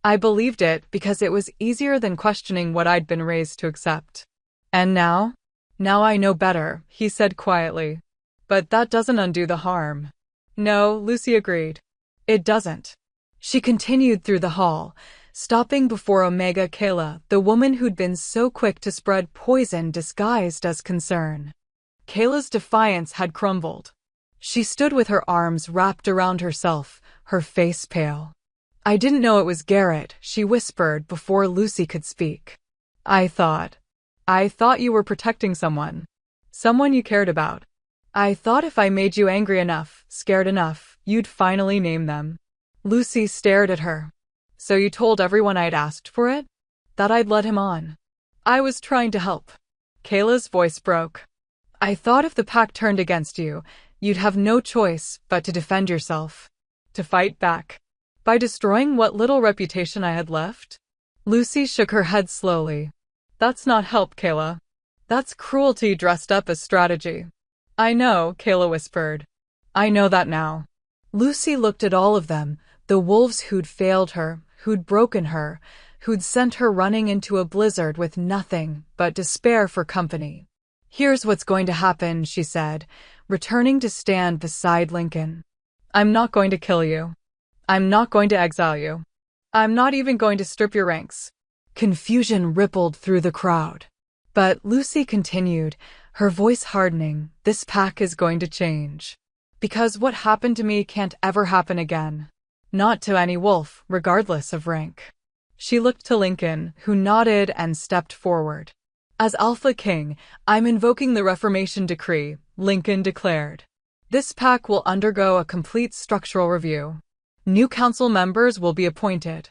[SPEAKER 1] I believed it because it was easier than questioning what I'd been raised to accept. And now I know better," he said quietly. "But that doesn't undo the harm." "No," Lucy agreed. "It doesn't." She continued through the hall, stopping before Omega Kayla, the woman who'd been so quick to spread poison disguised as concern. Kayla's defiance had crumbled. She stood with her arms wrapped around herself, her face pale. "I didn't know it was Garrett," she whispered before Lucy could speak. I thought you were protecting someone. Someone you cared about. I thought if I made you angry enough, scared enough, you'd finally name them." Lucy stared at her. "So you told everyone I'd asked for it? That I'd led him on?" "I was trying to help." Kayla's voice broke. "I thought if the pack turned against you, you'd have no choice but to defend yourself. To fight back. By destroying what little reputation I had left?" Lucy shook her head slowly. "That's not help, Kayla. That's cruelty dressed up as strategy." "I know," Kayla whispered. "I know that now." Lucy looked at all of them, the wolves who'd failed her, who'd broken her, who'd sent her running into a blizzard with nothing but despair for company. "Here's what's going to happen," she said, returning to stand beside Lycan. "I'm not going to kill you. I'm not going to exile you. I'm not even going to strip your ranks." Confusion rippled through the crowd. But Lucy continued, her voice hardening, "This pack is going to change. Because what happened to me can't ever happen again. Not to any wolf, regardless of rank." She looked to Lycan, who nodded and stepped forward. "As Alpha King, I'm invoking the Reformation Decree," Lycan declared. "This pack will undergo a complete structural review. New council members will be appointed.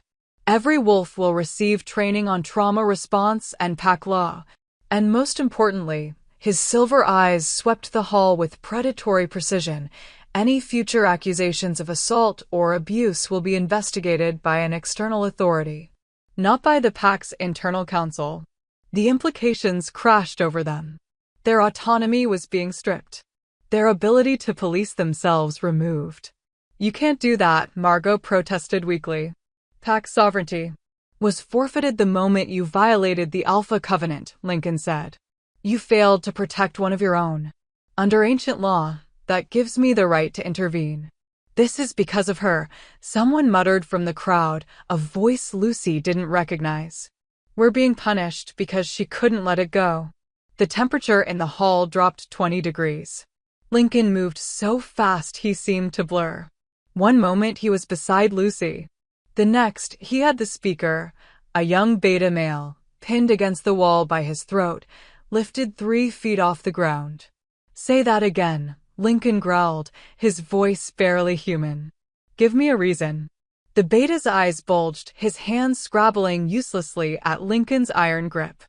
[SPEAKER 1] Every wolf will receive training on trauma response and pack law. And most importantly, his silver eyes swept the hall with predatory precision. Any future accusations of assault or abuse will be investigated by an external authority, not by the pack's internal council. The implications crashed over them. Their autonomy was being stripped. Their ability to police themselves removed. You can't do that, Margot protested weakly. Pack sovereignty was forfeited the moment you violated the Alpha Covenant, Lycan said. You failed to protect one of your own. Under ancient law, that gives me the right to intervene. This is because of her, someone muttered from the crowd, a voice Lucy didn't recognize. We're being punished because she couldn't let it go. The temperature in the hall dropped 20 degrees. Lycan moved so fast he seemed to blur. One moment he was beside Lucy. The next, he had the speaker, a young beta male, pinned against the wall by his throat, lifted 3 feet off the ground. Say that again, Lycan growled, his voice barely human. Give me a reason. The beta's eyes bulged, his hands scrabbling uselessly at Lycan's iron grip.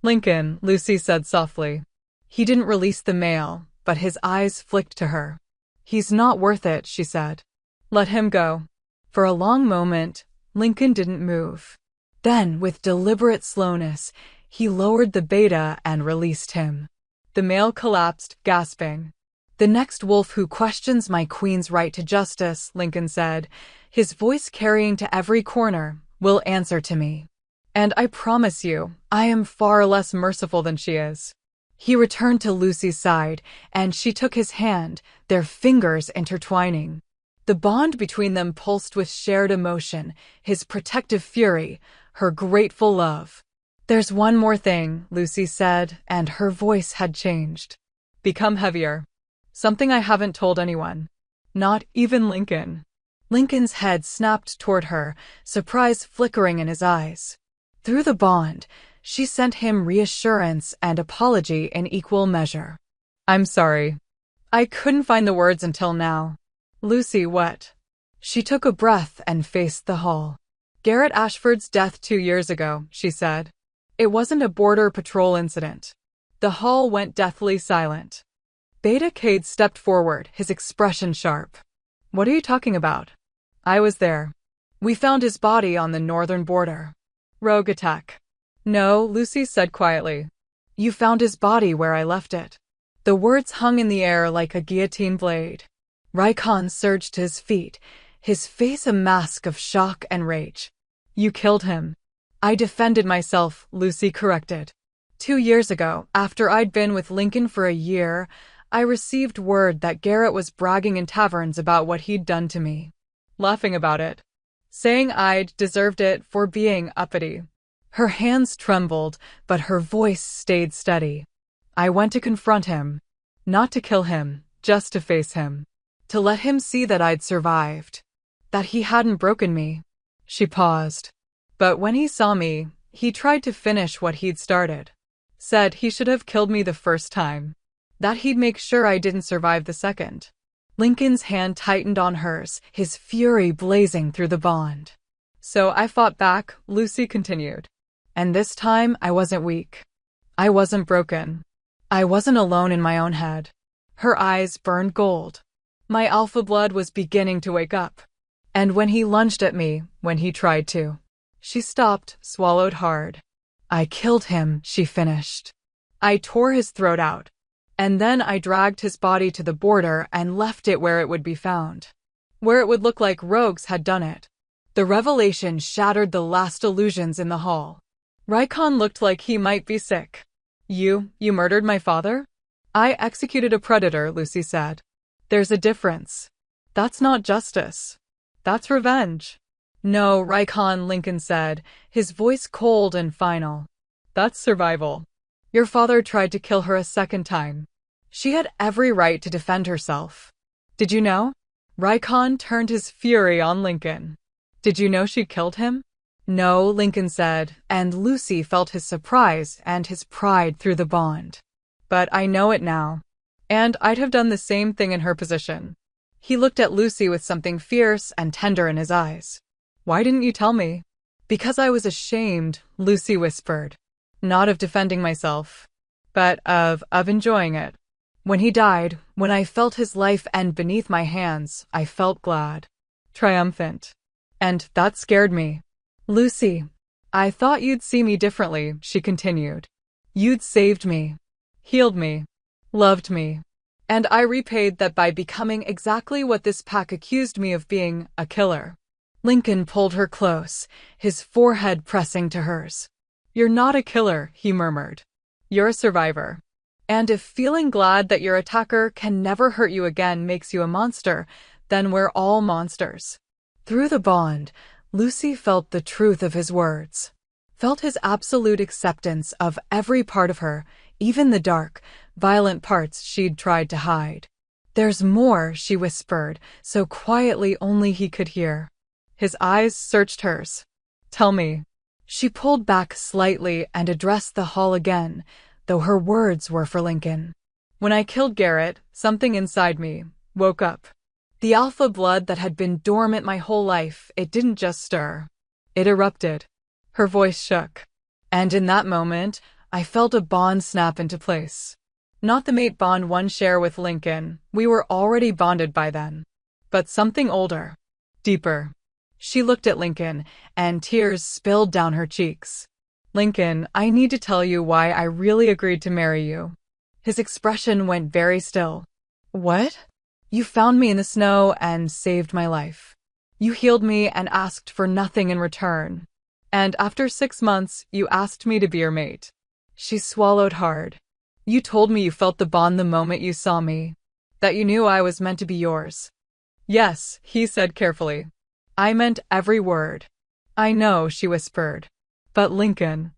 [SPEAKER 1] Lycan, Lucy said softly. He didn't release the male, but his eyes flicked to her. He's not worth it, she said. Let him go. For a long moment, Lycan didn't move. Then, with deliberate slowness, he lowered the beta and released him. The male collapsed, gasping. The next wolf who questions my queen's right to justice, Lycan said, his voice carrying to every corner, will answer to me. And I promise you, I am far less merciful than she is. He returned to Lucy's side, and she took his hand, their fingers intertwining. The bond between them pulsed with shared emotion, his protective fury, her grateful love. There's one more thing, Lucy said, and her voice had changed. Become heavier. Something I haven't told anyone. Not even Lycan. Lycan's head snapped toward her, surprise flickering in his eyes. Through the bond, she sent him reassurance and apology in equal measure. I'm sorry. I couldn't find the words until now. Lucy, what? She took a breath and faced the hall. Garrett Ashford's death 2 years ago, she said. It wasn't a border patrol incident. The hall went deathly silent. Beta Cade stepped forward, his expression sharp. What are you talking about? I was there. We found his body on the northern border. Rogue attack. No, Lucy said quietly. You found his body where I left it. The words hung in the air like a guillotine blade. Lycan surged to his feet, his face a mask of shock and rage. You killed him. I defended myself, Lucy corrected. 2 years ago, after I'd been with Lycan for a year, I received word that Garrett was bragging in taverns about what he'd done to me. Laughing about it. Saying I'd deserved it for being uppity. Her hands trembled, but her voice stayed steady. I went to confront him. Not to kill him, just to face him. To let him see that I'd survived. That he hadn't broken me. She paused. But when he saw me, he tried to finish what he'd started. Said he should have killed me the first time. That he'd make sure I didn't survive the second. Lycan's hand tightened on hers, his fury blazing through the bond. So I fought back, Lucy continued. And this time I wasn't weak. I wasn't broken. I wasn't alone in my own head. Her eyes burned gold. My alpha blood was beginning to wake up. And when he lunged at me, when he tried to. She stopped, swallowed hard. I killed him, she finished. I tore his throat out. And then I dragged his body to the border and left it where it would be found. Where it would look like rogues had done it. The revelation shattered the last illusions in the hall. Lycan looked like he might be sick. You murdered my father? I executed a predator, Lucy said. There's a difference. That's not justice. That's revenge. No, Lycan, Lycan said, his voice cold and final. That's survival. Your father tried to kill her a second time. She had every right to defend herself. Did you know? Lycan turned his fury on Lycan. Did you know she'd killed him? No, Lycan said, and Lucy felt his surprise and his pride through the bond. But I know it now. And I'd have done the same thing in her position. He looked at Lucy with something fierce and tender in his eyes. Why didn't you tell me? Because I was ashamed, Lucy whispered. Not of defending myself, but of enjoying it. When he died, when I felt his life end beneath my hands, I felt glad. Triumphant. And that scared me. Lucy, I thought you'd see me differently, she continued. You'd saved me, healed me, loved me. And I repaid that by becoming exactly what this pack accused me of being, a killer. Lycan pulled her close, his forehead pressing to hers. You're not a killer, he murmured. You're a survivor. And if feeling glad that your attacker can never hurt you again makes you a monster, then we're all monsters. Through the bond, Lucy felt the truth of his words. Felt his absolute acceptance of every part of her, even the dark, violent parts she'd tried to hide. There's more, she whispered, so quietly only he could hear. His eyes searched hers. Tell me. She pulled back slightly and addressed the hall again, though her words were for Lycan. When I killed Garrett, something inside me woke up. The alpha blood that had been dormant my whole life, it didn't just stir. It erupted. Her voice shook. And in that moment, I felt a bond snap into place. Not the mate bond one share with Lycan, we were already bonded by then. But something older. Deeper. She looked at Lycan, and tears spilled down her cheeks. Lycan, I need to tell you why I really agreed to marry you. His expression went very still. What? You found me in the snow and saved my life. You healed me and asked for nothing in return. And after 6 months, you asked me to be your mate. She swallowed hard. You told me you felt the bond the moment you saw me. That you knew I was meant to be yours. Yes, he said carefully. I meant every word. I know, she whispered. But Lycan,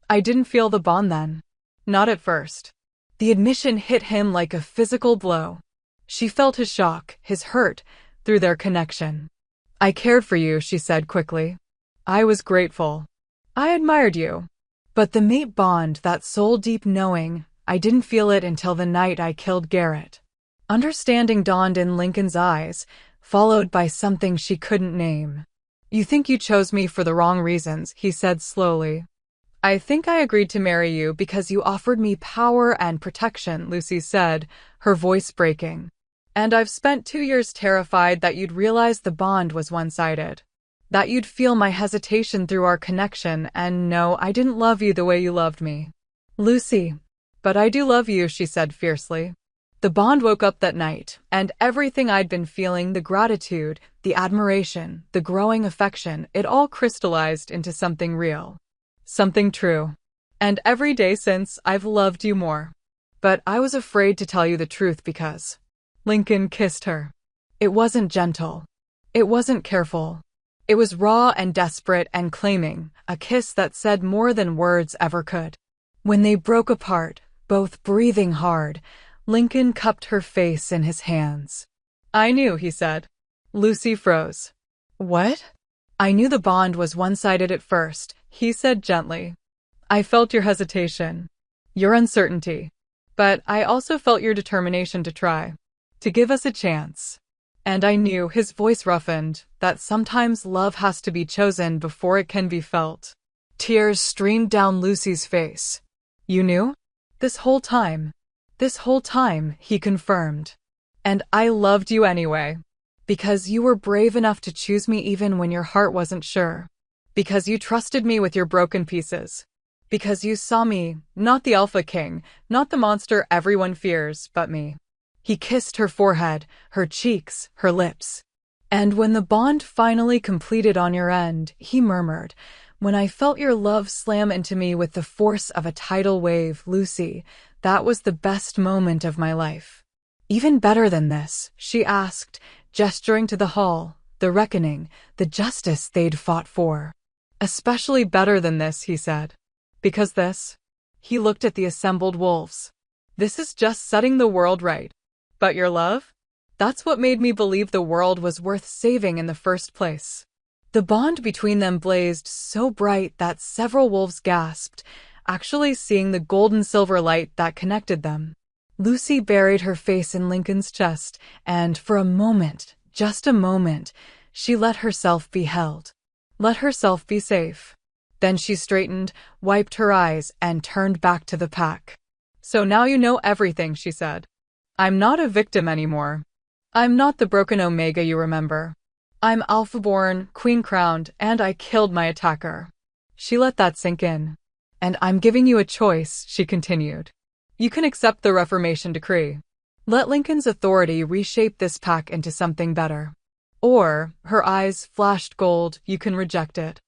[SPEAKER 1] I didn't feel the bond then. Not at first. The admission hit him like a physical blow. She felt his shock, his hurt, through their connection. I cared for you, she said quickly. I was grateful. I admired you. But the mate bond, that soul-deep knowing, I didn't feel it until the night I killed Garrett. Understanding dawned in Lycan's eyes, followed by something she couldn't name. You think you chose me for the wrong reasons, he said slowly. I think I agreed to marry you because you offered me power and protection, Lucy said, her voice breaking. And I've spent 2 years terrified that you'd realize the bond was one-sided. That you'd feel my hesitation through our connection and know I didn't love you the way you loved me. Lucy, but I do love you, she said fiercely. The bond woke up that night, and everything I'd been feeling, the gratitude, the admiration, the growing affection, it all crystallized into something real. Something true. And every day since, I've loved you more. But I was afraid to tell you the truth because... Lycan kissed her. It wasn't gentle. It wasn't careful. It was raw and desperate and claiming, a kiss that said more than words ever could. When they broke apart, both breathing hard, Lycan cupped her face in his hands. I knew, he said. Lucy froze. What? I knew the bond was one-sided at first, he said gently. I felt your hesitation, your uncertainty. But I also felt your determination to try, to give us a chance. And I knew, his voice roughened, that sometimes love has to be chosen before it can be felt. Tears streamed down Lucy's face. You knew? This whole time, he confirmed. And I loved you anyway. Because you were brave enough to choose me even when your heart wasn't sure. Because you trusted me with your broken pieces. Because you saw me, not the Alpha King, not the monster everyone fears, but me. He kissed her forehead, her cheeks, her lips. And when the bond finally completed on your end, he murmured, when I felt your love slam into me with the force of a tidal wave, Lucy, that was the best moment of my life. Even better than this, she asked, gesturing to the hall, the reckoning, the justice they'd fought for. Especially better than this, he said. Because this? He looked at the assembled wolves. This is just setting the world right. But your love? That's what made me believe the world was worth saving in the first place. The bond between them blazed so bright that several wolves gasped, actually seeing the gold-and-silver light that connected them. Lucy buried her face in Lycan's chest, and for a moment, just a moment, she let herself be held. Let herself be safe. Then she straightened, wiped her eyes, and turned back to the pack. So now you know everything, she said. I'm not a victim anymore. I'm not the broken Omega you remember. I'm Alpha-born, queen-crowned, and I killed my attacker. She let that sink in. And I'm giving you a choice, she continued. You can accept the Reformation decree. Let Lycan's authority reshape this pack into something better. Or, her eyes flashed gold, you can reject it.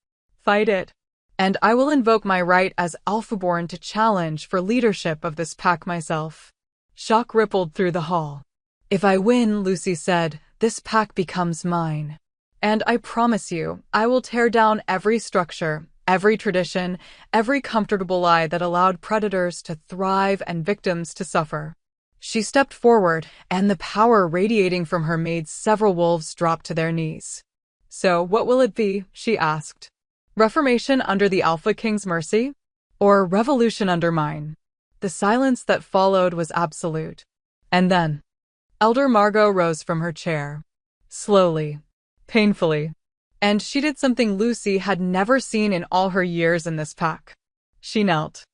[SPEAKER 1] Fight it. And I will invoke my right as Alpha-born to challenge for leadership of this pack myself. Shock rippled through the hall. If I win, Lucy said, this pack becomes mine. And I promise you, I will tear down every structure, every tradition, every comfortable lie that allowed predators to thrive and victims to suffer. She stepped forward, and the power radiating from her made several wolves drop to their knees. So, what will it be? She asked. Reformation under the Alpha King's mercy? Or revolution under mine? The silence that followed was absolute. And then, Elder Margot rose from her chair. Slowly. Painfully. And she did something Lucy had never seen in all her years in this pack. She knelt.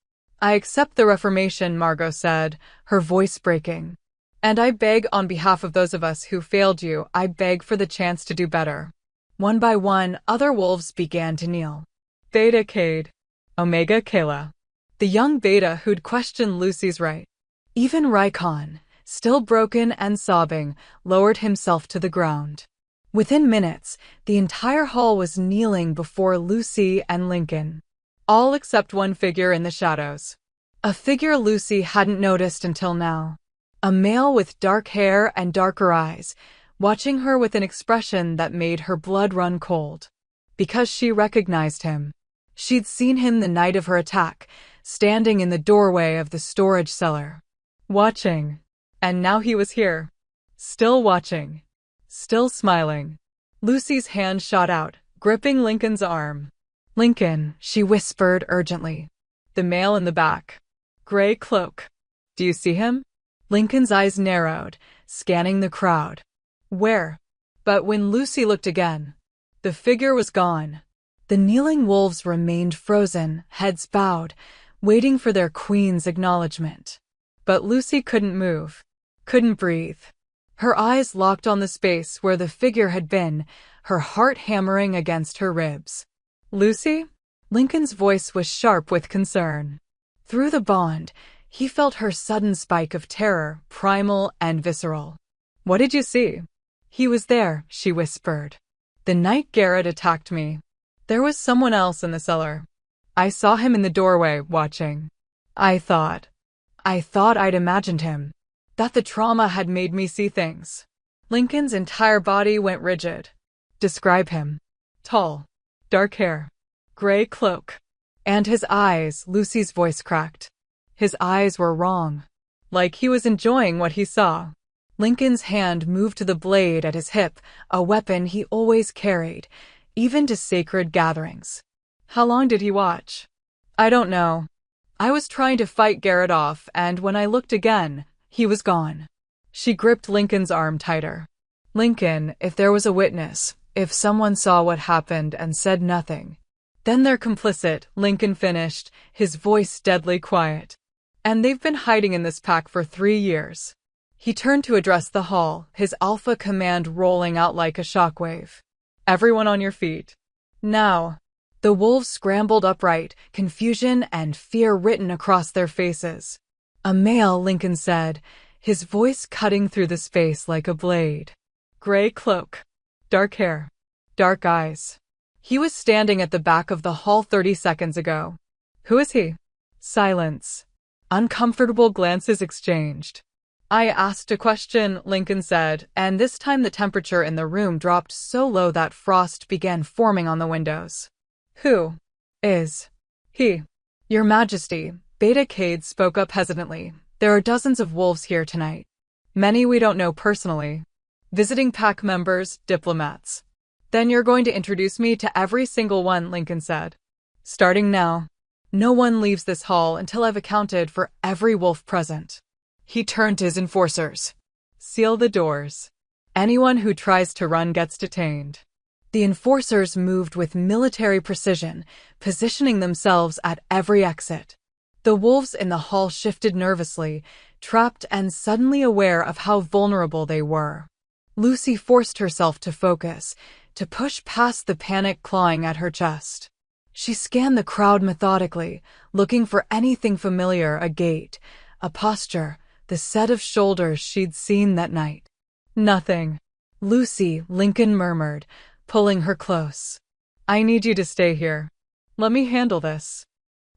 [SPEAKER 1] I accept the Reformation, Margot said, her voice breaking. And I beg on behalf of those of us who failed you, I beg for the chance to do better. One by one, other wolves began to kneel. Beta Cade. Omega Kayla. The young Beta who'd questioned Lucy's right. Even Lycan, still broken and sobbing, lowered himself to the ground. Within minutes, the entire hall was kneeling before Lucy and Lycan. All except one figure in the shadows. A figure Lucy hadn't noticed until now. A male with dark hair and darker eyes, watching her with an expression that made her blood run cold. Because she recognized him. She'd seen him the night of her attack, standing in the doorway of the storage cellar. Watching. And now he was here. Still watching. Still smiling. Lucy's hand shot out, gripping Lycan's arm. Lycan, she whispered urgently. The male in the back. Gray cloak. Do you see him? Lycan's eyes narrowed, scanning the crowd. Where? But when Lucy looked again, the figure was gone. The kneeling wolves remained frozen, heads bowed, waiting for their queen's acknowledgement. But Lucy couldn't move. Couldn't breathe. Her eyes locked on the space where the figure had been, her heart hammering against her ribs. Lucy? Lycan's voice was sharp with concern. Through the bond, he felt her sudden spike of terror, primal and visceral. What did you see? He was there, she whispered. The night Garrett attacked me. There was someone else in the cellar. I saw him in the doorway, watching. I thought I'd imagined him. That the trauma had made me see things. Lycan's entire body went rigid. Describe him. Tall. Dark hair. Gray cloak. And his eyes, Lucy's voice cracked. His eyes were wrong. Like he was enjoying what he saw. Lycan's hand moved to the blade at his hip, a weapon he always carried, even to sacred gatherings. How long did he watch? I don't know. I was trying to fight Garrett off, and when I looked again, he was gone. She gripped Lycan's arm tighter. Lycan, if there was a witness, if someone saw what happened and said nothing, then they're complicit, Lycan finished, his voice deadly quiet. And they've been hiding in this pack for 3 years. He turned to address the hall, his alpha command rolling out like a shockwave. Everyone on your feet. Now. The wolves scrambled upright, confusion and fear written across their faces. A male, Lycan said, his voice cutting through the space like a blade. Gray cloak. Dark hair. Dark eyes. He was standing at the back of the hall 30 seconds ago. Who is he? Silence. Uncomfortable glances exchanged. I asked a question, Lycan said, and this time the temperature in the room dropped so low that frost began forming on the windows. Who is he? Your Majesty, Beta Cade spoke up hesitantly. There are dozens of wolves here tonight. Many we don't know personally. Visiting pack members, diplomats. Then you're going to introduce me to every single one, Lycan said. Starting now. No one leaves this hall until I've accounted for every wolf present. He turned to his enforcers. Seal the doors. Anyone who tries to run gets detained. The enforcers moved with military precision, positioning themselves at every exit. The wolves in the hall shifted nervously, trapped and suddenly aware of how vulnerable they were. Lucy forced herself to focus, to push past the panic clawing at her chest. She scanned the crowd methodically, looking for anything familiar, a gait, a posture, the set of shoulders she'd seen that night. Nothing. Lucy, Lycan murmured, pulling her close. I need you to stay here. Let me handle this.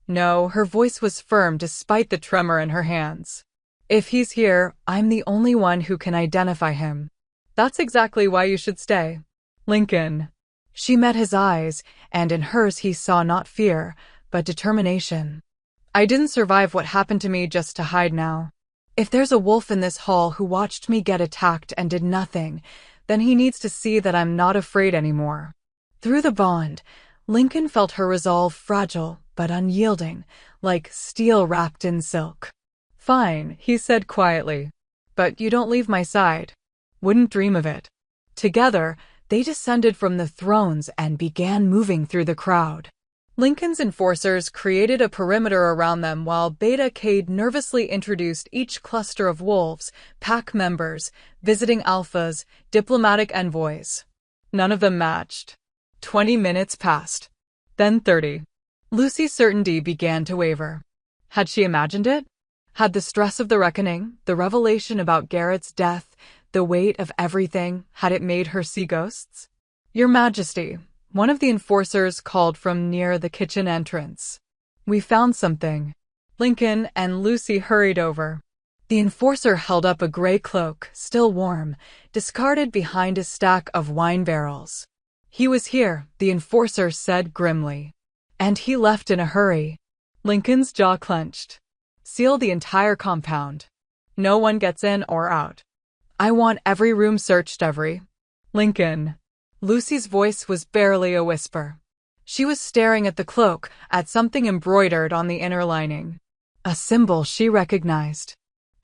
[SPEAKER 1] No, her voice was firm despite the tremor in her hands. If he's here, I'm the only one who can identify him. That's exactly why you should stay. Lycan. She met his eyes, and in hers he saw not fear, but determination. I didn't survive what happened to me just to hide now. If there's a wolf in this hall who watched me get attacked and did nothing, then he needs to see that I'm not afraid anymore. Through the bond, Lycan felt her resolve fragile but unyielding, like steel wrapped in silk. Fine, he said quietly. But you don't leave my side. Wouldn't dream of it. Together, they descended from the thrones and began moving through the crowd. Lycan's enforcers created a perimeter around them while Beta Cade nervously introduced each cluster of wolves, pack members, visiting alphas, diplomatic envoys. None of them matched. 20 minutes passed. Then 30. Lucy's certainty began to waver. Had she imagined it? Had the stress of the reckoning, the revelation about Garrett's death, the weight of everything, had it made her see ghosts? Your Majesty, one of the enforcers called from near the kitchen entrance. We found something. Lycan and Lucy hurried over. The enforcer held up a gray cloak, still warm, discarded behind a stack of wine barrels. He was here, the enforcer said grimly. And he left in a hurry. Lycan's jaw clenched. Seal the entire compound. No one gets in or out. I want every room searched. Lycan. Lucy's voice was barely a whisper. She was staring at the cloak, at something embroidered on the inner lining. A symbol she recognized.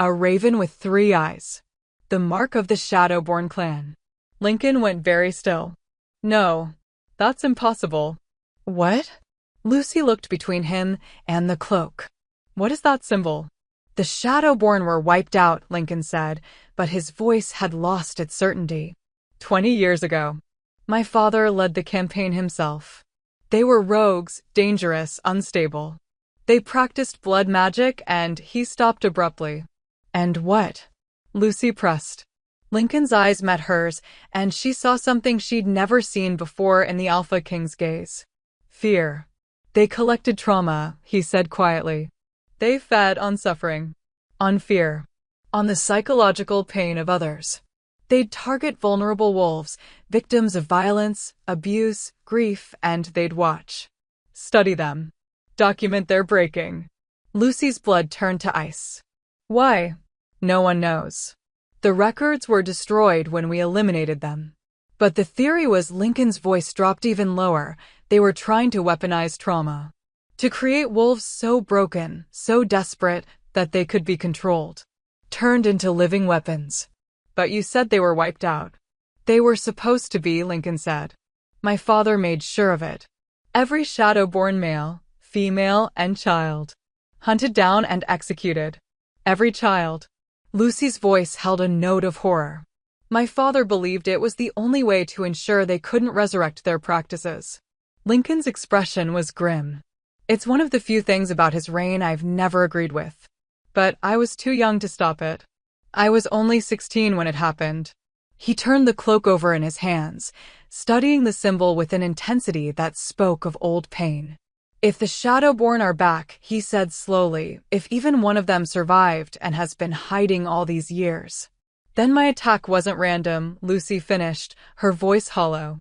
[SPEAKER 1] A raven with 3 eyes. The mark of the Shadowborn clan. Lycan went very still. No, that's impossible. What? Lucy looked between him and the cloak. What is that symbol? The Shadowborn were wiped out, Lycan said, but his voice had lost its certainty. 20 years ago. My father led the campaign himself. They were rogues, dangerous, unstable. They practiced blood magic, and he stopped abruptly. And what? Lucy pressed. Lycan's eyes met hers, and she saw something she'd never seen before in the Alpha King's gaze. Fear. They collected trauma, he said quietly. They fed on suffering. On fear. On the psychological pain of others. They'd target vulnerable wolves, victims of violence, abuse, grief, and they'd watch. Study them. Document their breaking. Lucy's blood turned to ice. Why? No one knows. The records were destroyed when we eliminated them. But the theory was Lycan's voice dropped even lower. They were trying to weaponize trauma. To create wolves so broken, so desperate, that they could be controlled. Turned into living weapons. But you said they were wiped out. They were supposed to be, Lycan said. My father made sure of it. Every Shadowborn male, female, and child. Hunted down and executed. Every child. Lucy's voice held a note of horror. My father believed it was the only way to ensure they couldn't resurrect their practices. Lycan's expression was grim. It's one of the few things about his reign I've never agreed with. But I was too young to stop it. I was only 16 when it happened. He turned the cloak over in his hands, studying the symbol with an intensity that spoke of old pain. If the Shadowborn are back, he said slowly, if even one of them survived and has been hiding all these years. Then my attack wasn't random, Lucy finished, her voice hollow.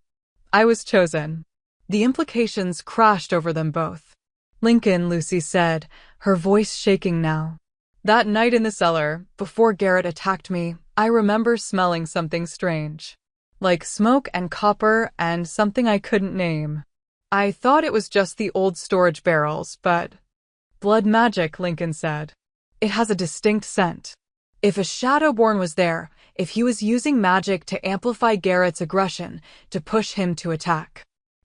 [SPEAKER 1] I was chosen. The implications crashed over them both. Lycan, Lucy said, her voice shaking now. That night in the cellar, before Garrett attacked me, I remember smelling something strange. Like smoke and copper and something I couldn't name. I thought it was just the old storage barrels, but... Blood magic, Lycan said. It has a distinct scent. If a Shadowborn was there, if he was using magic to amplify Garrett's aggression, to push him to attack.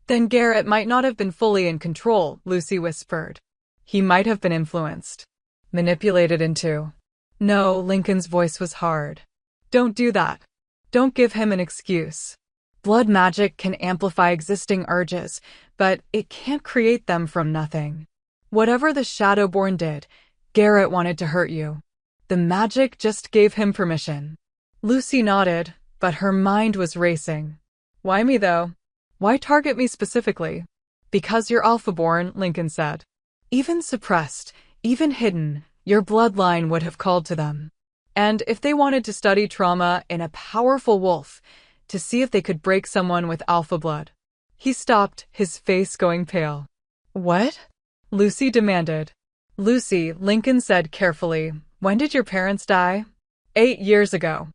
[SPEAKER 1] Then Garrett might not have been fully in control, Lucy whispered. He might have been influenced. Manipulated into. No, Lincoln's voice was hard. Don't do that. Don't give him an excuse. Blood magic can amplify existing urges, but it can't create them from nothing. Whatever the Shadowborn did, Garrett wanted to hurt you. The magic just gave him permission. Lucy nodded, but her mind was racing. Why me, though? Why target me specifically? Because you're Alphaborn, Lincoln said. Even suppressed, even hidden, your bloodline would have called to them. And if they wanted to study trauma in a powerful wolf, to see if they could break someone with alpha blood. He stopped, his face going pale. What? Lucy demanded. Lucy, Lincoln said carefully, when did your parents die? 8 years ago.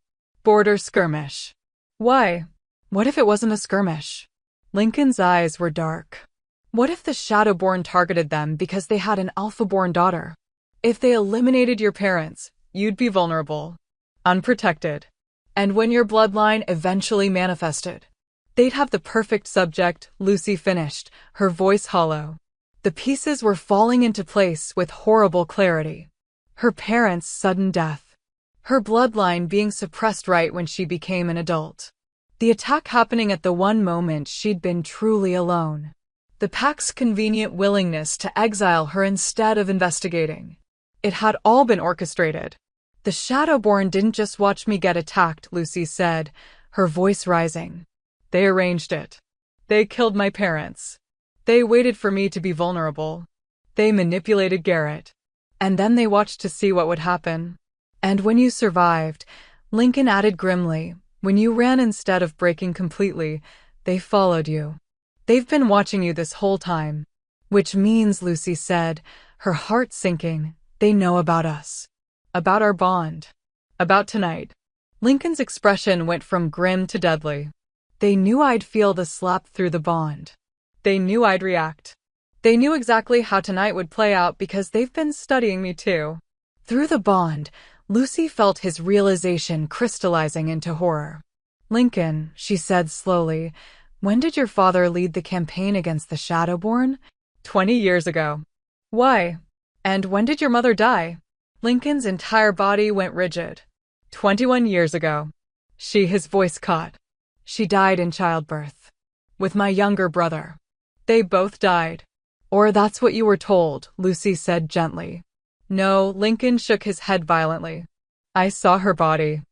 [SPEAKER 1] Border skirmish. Why? What if it wasn't a skirmish? Lincoln's eyes were dark. What if the Shadowborn targeted them because they had an Alphaborn daughter? If they eliminated your parents, you'd be vulnerable. Unprotected. And when your bloodline eventually manifested, they'd have the perfect subject, Lucy finished, her voice hollow. The pieces were falling into place with horrible clarity. Her parents' sudden death. Her bloodline being suppressed right when she became an adult. The attack happening at the one moment she'd been truly alone. The pack's convenient willingness to exile her instead of investigating. It had all been orchestrated. The Shadowborn didn't just watch me get attacked, Lucy said, her voice rising. They arranged it. They killed my parents. They waited for me to be vulnerable. They manipulated Garrett. And then they watched to see what would happen. And when you survived, Lincoln added grimly, when you ran instead of breaking completely, they followed you. They've been watching you this whole time. Which means, Lucy said, her heart sinking, they know about us. About our bond. About tonight. Lincoln's expression went from grim to deadly. They knew I'd feel the slap through the bond. They knew I'd react. They knew exactly how tonight would play out because they've been studying me too. Through the bond, Lucy felt his realization crystallizing into horror. Lincoln, she said slowly, when did your father lead the campaign against the Shadowborn? 20 years ago. Why? And when did your mother die? Lincoln's entire body went rigid. 21 years ago. His voice caught. She died in childbirth. With my younger brother. They both died. Or that's what you were told, Lucy said gently. No, Lincoln shook his head violently. I saw her body.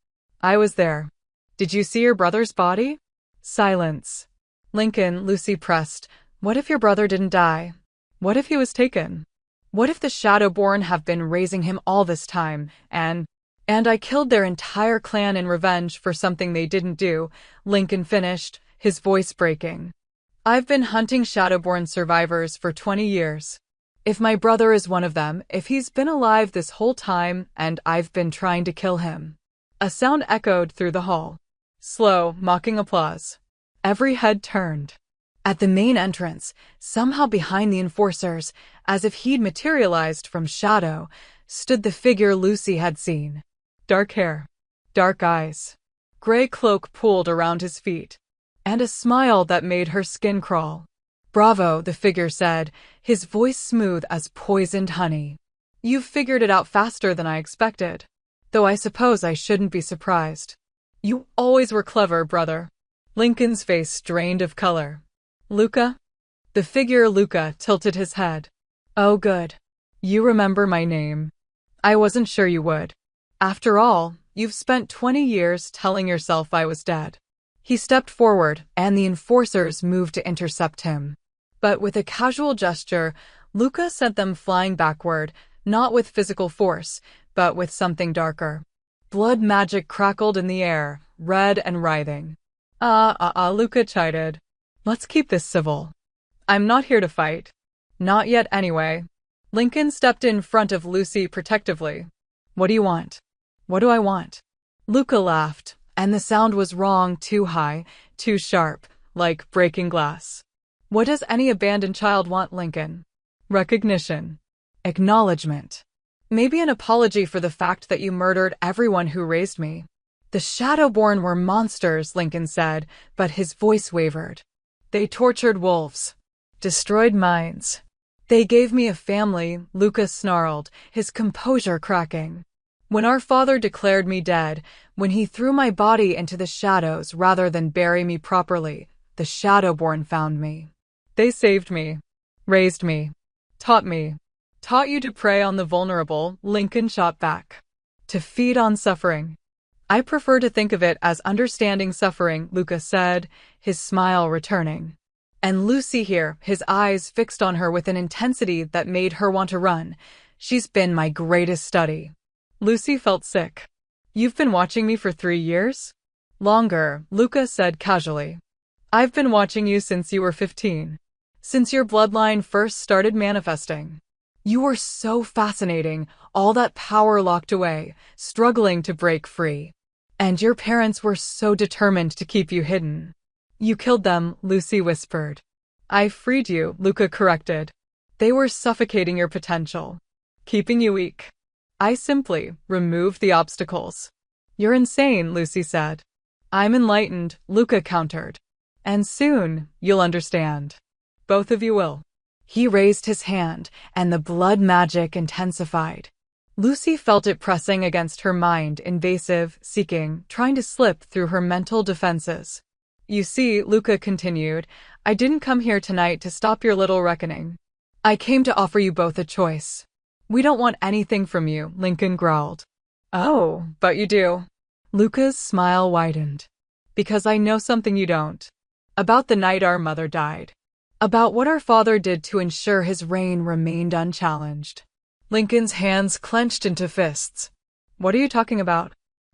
[SPEAKER 1] I was there. Did you see your brother's body? Silence. Lincoln, Lucy pressed. What if your brother didn't die? What if he was taken? What if the Shadowborn have been raising him all this time, and I killed their entire clan in revenge for something they didn't do, Lincoln finished, his voice breaking. I've been hunting Shadowborn survivors for 20 years. If my brother is one of them, if he's been alive this whole time, and I've been trying to kill him. A sound echoed through the hall. Slow, mocking applause. Every head turned. At the main entrance, somehow behind the enforcers, as if he'd materialized from shadow, stood the figure Lucy had seen. Dark hair. Dark eyes. Gray cloak pulled around his feet. And a smile that made her skin crawl. Bravo, the figure said, his voice smooth as poisoned honey. You've figured it out faster than I expected. Though I suppose I shouldn't be surprised. You always were clever, brother. Lincoln's face drained of color. Luca? The figure Luca tilted his head. Oh good. You remember my name. I wasn't sure you would. After all, you've spent 20 years telling yourself I was dead. He stepped forward, and the enforcers moved to intercept him. But with a casual gesture, Luca sent them flying backward, not with physical force, but with something darker. Blood magic crackled in the air, red and writhing. Luca chided. Let's keep this civil. I'm not here to fight. Not yet anyway. Lincoln stepped in front of Lucy protectively. What do you want? What do I want? Luca laughed, and the sound was wrong, too high, too sharp, like breaking glass. What does any abandoned child want, Lincoln? Recognition. Acknowledgement. Maybe an apology for the fact that you murdered everyone who raised me. The Shadowborn were monsters, Lycan said, but his voice wavered. They tortured wolves, destroyed minds. They gave me a family, Lucas snarled, his composure cracking. When our father declared me dead, when he threw my body into the shadows rather than bury me properly, the Shadowborn found me. They saved me, raised me, taught me. Taught you to prey on the vulnerable, Lycan shot back. To feed on suffering. I prefer to think of it as understanding suffering, Lucas said, his smile returning. And Lucy here, his eyes fixed on her with an intensity that made her want to run. She's been my greatest study. Lucy felt sick. You've been watching me for 3 years? Longer, Lucas said casually. I've been watching you since you were 15. Since your bloodline first started manifesting. You were so fascinating, all that power locked away, struggling to break free. And your parents were so determined to keep you hidden. You killed them, Lucy whispered. I freed you, Luca corrected. They were suffocating your potential, keeping you weak. I simply removed the obstacles. You're insane, Lucy said. I'm enlightened, Luca countered. And soon, you'll understand. Both of you will. He raised his hand, and the blood magic intensified. Lucy felt it pressing against her mind, invasive, seeking, trying to slip through her mental defenses. You see, Luca continued, I didn't come here tonight to stop your little reckoning. I came to offer you both a choice. We don't want anything from you, Lycan growled. Oh, but you do. Luca's smile widened. Because I know something you don't. About the night our mother died. About what our father did to ensure his reign remained unchallenged. Lycan's hands clenched into fists. What are you talking about?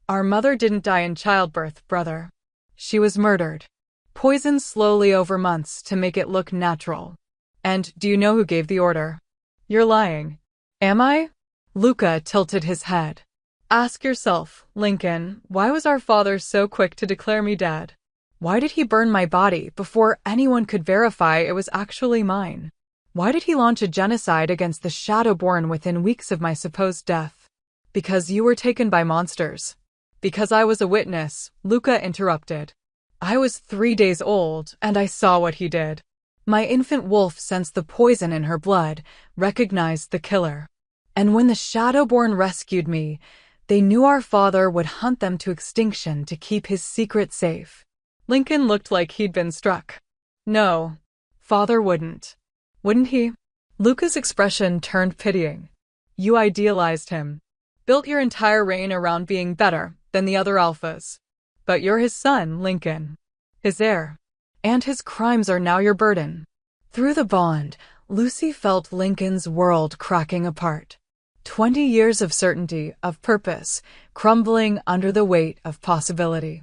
[SPEAKER 1] Our mother didn't die in childbirth, brother. She was murdered. Poisoned slowly over months to make it look natural. And do you know who gave the order? You're lying. Am I? Luca tilted his head. Ask yourself, Lycan, why was our father so quick to declare me dead? Why did he burn my body before anyone could verify it was actually mine? Why did he launch a genocide against the Shadowborn within weeks of my supposed death? Because you were taken by monsters. Because I was a witness, Luca interrupted. I was 3 days old, and I saw what he did. My infant wolf sensed the poison in her blood, recognized the killer. And when the Shadowborn rescued me, they knew our father would hunt them to extinction to keep his secret safe. Lycan looked like he'd been struck. No, father wouldn't. Wouldn't he? Luca's expression turned pitying. You idealized him. Built your entire reign around being better than the other alphas. But you're his son, Lycan. His heir. And his crimes are now your burden. Through the bond, Lucy felt Lycan's world cracking apart. 20 years of certainty, of purpose, crumbling under the weight of possibility.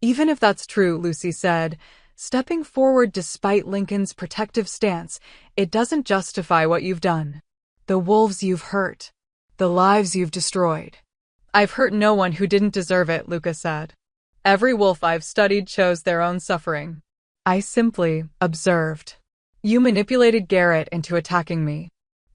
[SPEAKER 1] Even if that's true, Lucy said, stepping forward despite Lycan's protective stance, it doesn't justify what you've done. The wolves you've hurt. The lives you've destroyed. I've hurt no one who didn't deserve it, Luca said. Every wolf I've studied chose their own suffering. I simply observed. You manipulated Garrett into attacking me.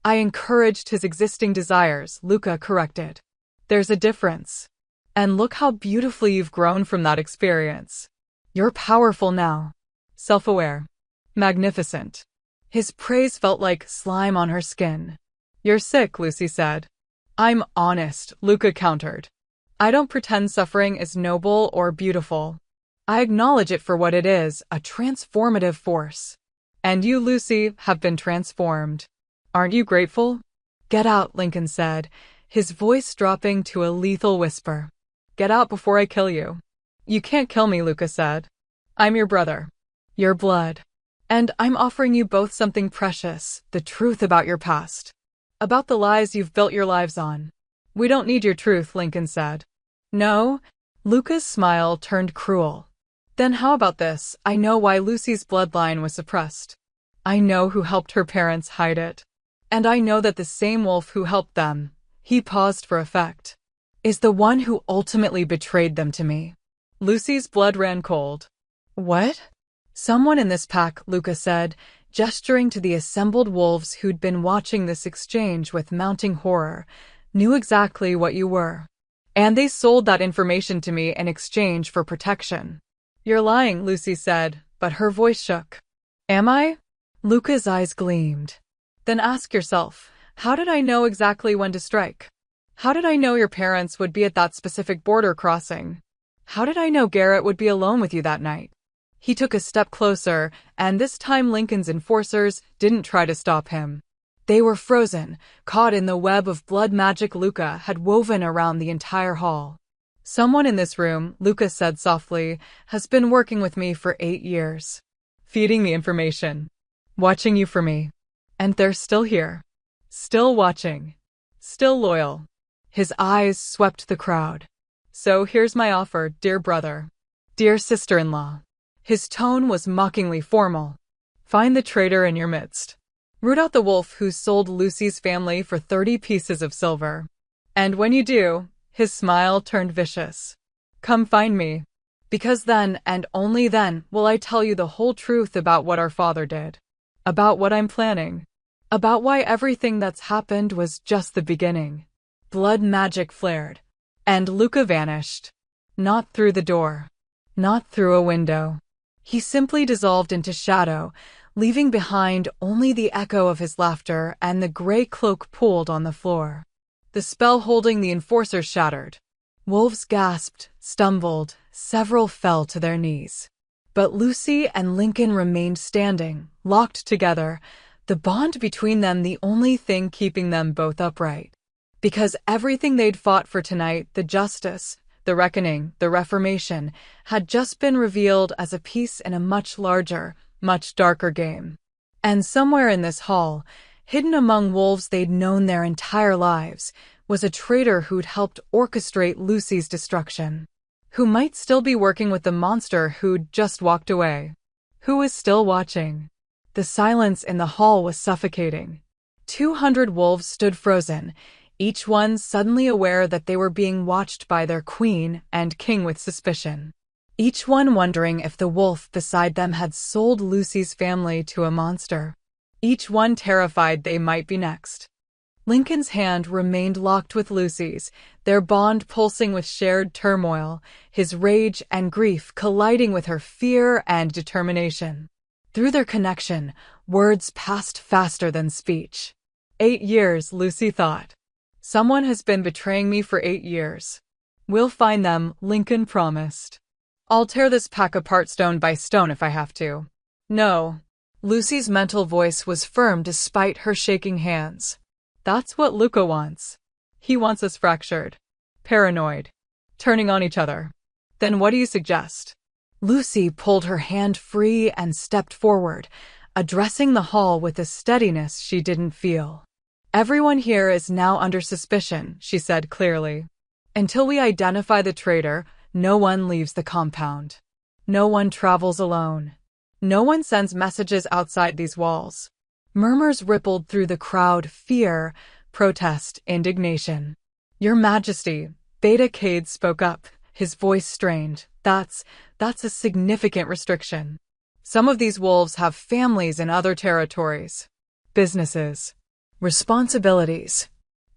[SPEAKER 1] I encouraged his existing desires, Luca corrected. There's a difference. And look how beautifully you've grown from that experience. You're powerful now. Self-aware. Magnificent. His praise felt like slime on her skin. You're sick, Lucy said. I'm honest, Luca countered. I don't pretend suffering is noble or beautiful. I acknowledge it for what it is, a transformative force. And you, Lucy, have been transformed. Aren't you grateful? Get out, Lycan said, his voice dropping to a lethal whisper. Get out before I kill you. You can't kill me, Luca said. I'm your brother. Your blood. And I'm offering you both something precious, the truth about your past. About the lies you've built your lives on. We don't need your truth, Lycan said. No? Luca's smile turned cruel. Then how about this? I know why Lucy's bloodline was suppressed. I know who helped her parents hide it. And I know that the same wolf who helped them, he paused for effect, is the one who ultimately betrayed them to me. Lucy's blood ran cold. What? Someone in this pack, Luca said, gesturing to the assembled wolves who'd been watching this exchange with mounting horror, knew exactly what you were. And they sold that information to me in exchange for protection. You're lying, Lucy said, but her voice shook. Am I? Luca's eyes gleamed. Then ask yourself, how did I know exactly when to strike? How did I know your parents would be at that specific border crossing? How did I know Garrett would be alone with you that night? He took a step closer, and this time Lycan's enforcers didn't try to stop him. They were frozen, caught in the web of blood magic Luca had woven around the entire hall. Someone in this room, Luca said softly, has been working with me for 8 years. Feeding me information. Watching you for me. And they're still here. Still watching. Still loyal. His eyes swept the crowd. So here's my offer, dear brother. Dear sister-in-law. His tone was mockingly formal. Find the traitor in your midst. Root out the wolf who sold Lucy's family for 30 pieces of silver. And when you do, his smile turned vicious. Come find me. Because then, and only then, will I tell you the whole truth about what our father did. About what I'm planning. About why everything that's happened was just the beginning. Blood magic flared. And Luca vanished. Not through the door. Not through a window. He simply dissolved into shadow, leaving behind only the echo of his laughter and the gray cloak pooled on the floor. The spell holding the enforcers shattered. Wolves gasped, stumbled, several fell to their knees. But Lucy and Lycan remained standing, locked together, the bond between them the only thing keeping them both upright. Because everything they'd fought for tonight, the justice, the reckoning, the reformation, had just been revealed as a piece in a much larger, much darker game. And somewhere in this hall, hidden among wolves they'd known their entire lives, was a traitor who'd helped orchestrate Lucy's destruction. Who might still be working with the monster who'd just walked away. Who was still watching. The silence in the hall was suffocating. 200 wolves stood frozen, each one suddenly aware that they were being watched by their queen and king with suspicion. Each one wondering if the wolf beside them had sold Lucy's family to a monster. Each one terrified they might be next. Lycan's hand remained locked with Lucy's, their bond pulsing with shared turmoil, his rage and grief colliding with her fear and determination. Through their connection, words passed faster than speech. 8 years, Lucy thought. Someone has been betraying me for 8 years. We'll find them, Lycan promised. I'll tear this pack apart stone by stone if I have to. No. Lucy's mental voice was firm despite her shaking hands. That's what Luca wants. He wants us fractured. Paranoid. Turning on each other. Then what do you suggest? Lucy pulled her hand free and stepped forward, addressing the hall with a steadiness she didn't feel. Everyone here is now under suspicion, she said clearly. Until we identify the traitor, no one leaves the compound. No one travels alone. No one sends messages outside these walls. Murmurs rippled through the crowd, fear, protest, indignation. Your Majesty, Beta Cade spoke up, his voice strained. That's a significant restriction. Some of these wolves have families in other territories. Businesses. Responsibilities.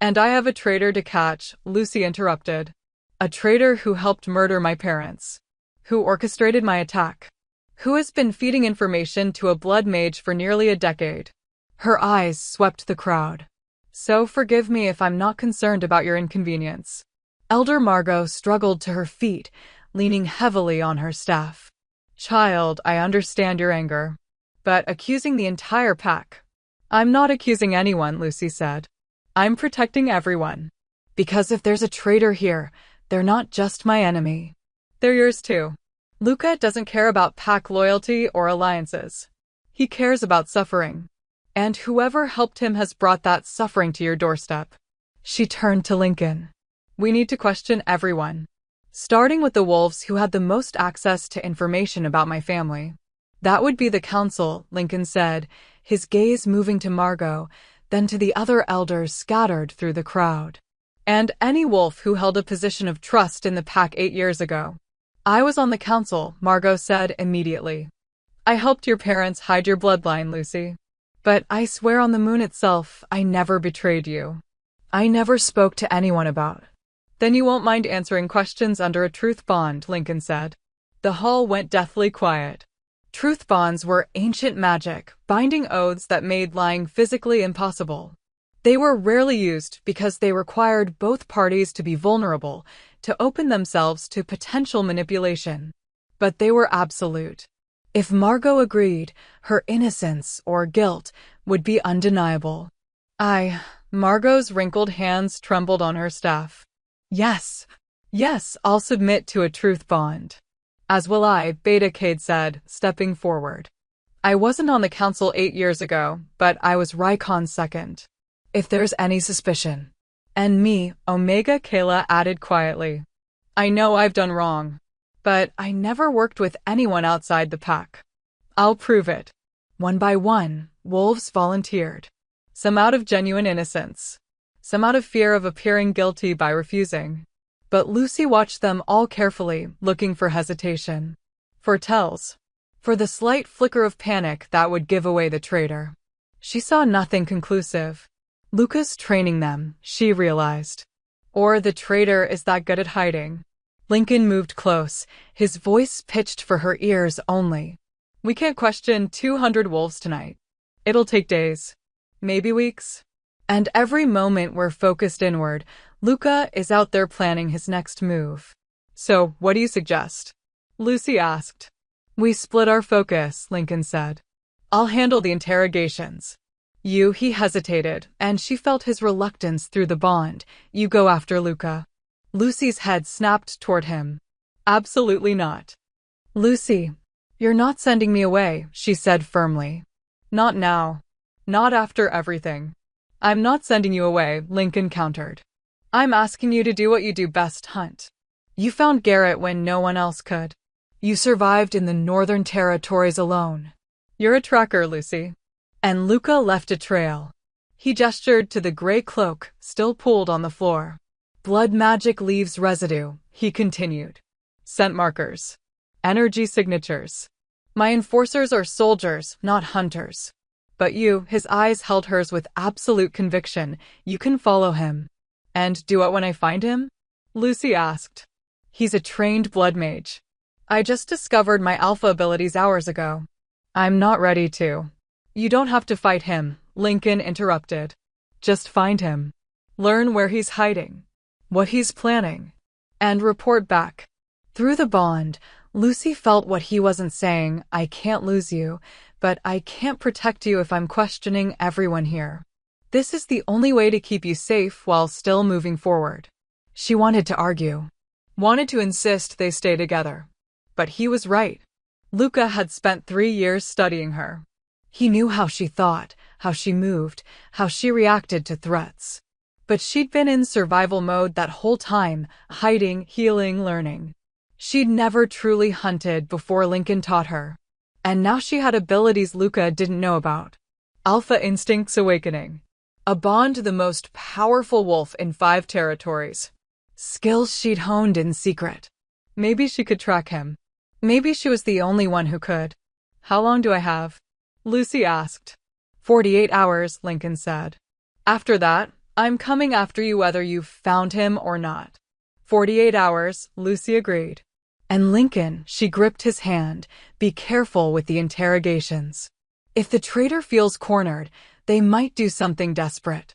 [SPEAKER 1] And I have a traitor to catch, Lucy interrupted. A traitor who helped murder my parents. Who orchestrated my attack. Who has been feeding information to a blood mage for nearly a decade. Her eyes swept the crowd. So forgive me if I'm not concerned about your inconvenience. Elder Margot struggled to her feet, leaning heavily on her staff. Child, I understand your anger. But accusing the entire pack. I'm not accusing anyone, Lucy said. I'm protecting everyone. Because if there's a traitor here, they're not just my enemy. They're yours too. Luca doesn't care about pack loyalty or alliances. He cares about suffering. And whoever helped him has brought that suffering to your doorstep. She turned to Lycan. We need to question everyone. Starting with the wolves who had the most access to information about my family. That would be the council, Lycan said, his gaze moving to Margot, then to the other elders scattered through the crowd. And any wolf who held a position of trust in the pack 8 years ago. I was on the council, Margot said immediately. I helped your parents hide your bloodline, Lucy. But I swear on the moon itself, I never betrayed you. I never spoke to anyone about Then you won't mind answering questions under a truth bond, Lycan said. The hall went deathly quiet. Truth bonds were ancient magic, binding oaths that made lying physically impossible. They were rarely used because they required both parties to be vulnerable, to open themselves to potential manipulation. But they were absolute. If Margot agreed, her innocence or guilt would be undeniable. Margot's wrinkled hands trembled on her staff. Yes, I'll submit to a truth bond. As will I, Beta Cade said, stepping forward. I wasn't on the council 8 years ago, but I was Rycon's second. If there's any suspicion. And me, Omega Kayla added quietly. I know I've done wrong, but I never worked with anyone outside the pack. I'll prove it. One by one, wolves volunteered. Some out of genuine innocence. Some out of fear of appearing guilty by refusing. But Lucy watched them all carefully, looking for hesitation. For tells. For the slight flicker of panic that would give away the traitor. She saw nothing conclusive. Luca's training them, she realized. Or the traitor is that good at hiding. Lycan moved close, his voice pitched for her ears only. We can't question 200 wolves tonight. It'll take days. Maybe weeks. And every moment we're focused inward, Luca is out there planning his next move. So, what do you suggest? Lucy asked. We split our focus, Lycan said. I'll handle the interrogations. He hesitated, and she felt his reluctance through the bond. You go after Luca. Lucy's head snapped toward him. Absolutely not. Lucy, you're not sending me away, she said firmly. Not now. Not after everything. I'm not sending you away, Lycan countered. I'm asking you to do what you do best, hunt. You found Garrett when no one else could. You survived in the Northern Territories alone. You're a tracker, Lucy. And Luca left a trail. He gestured to the gray cloak, still pooled on the floor. Blood magic leaves residue, he continued. Scent markers. Energy signatures. My enforcers are soldiers, not hunters. But you, his eyes held hers with absolute conviction, you can follow him. And do what when I find him? Lucy asked. He's a trained blood mage. I just discovered my alpha abilities hours ago. I'm not ready to. You don't have to fight him, Lycan interrupted. Just find him. Learn where he's hiding. What he's planning. And report back. Through the bond, Lucy felt what he wasn't saying. I can't lose you, but I can't protect you if I'm questioning everyone here. This is the only way to keep you safe while still moving forward. She wanted to argue. Wanted to insist they stay together. But he was right. Luca had spent 3 years studying her. He knew how she thought, how she moved, how she reacted to threats. But she'd been in survival mode that whole time, hiding, healing, learning. She'd never truly hunted before Lycan taught her. And now she had abilities Luca didn't know about. Alpha instincts awakening. A bond to the most powerful wolf in 5 territories. Skills she'd honed in secret. Maybe she could track him. Maybe she was the only one who could. How long do I have? Lucy asked. 48 hours, Lycan said. After that, I'm coming after you whether you've found him or not. 48 hours, Lucy agreed. And Lycan, she gripped his hand, be careful with the interrogations. If the traitor feels cornered, they might do something desperate.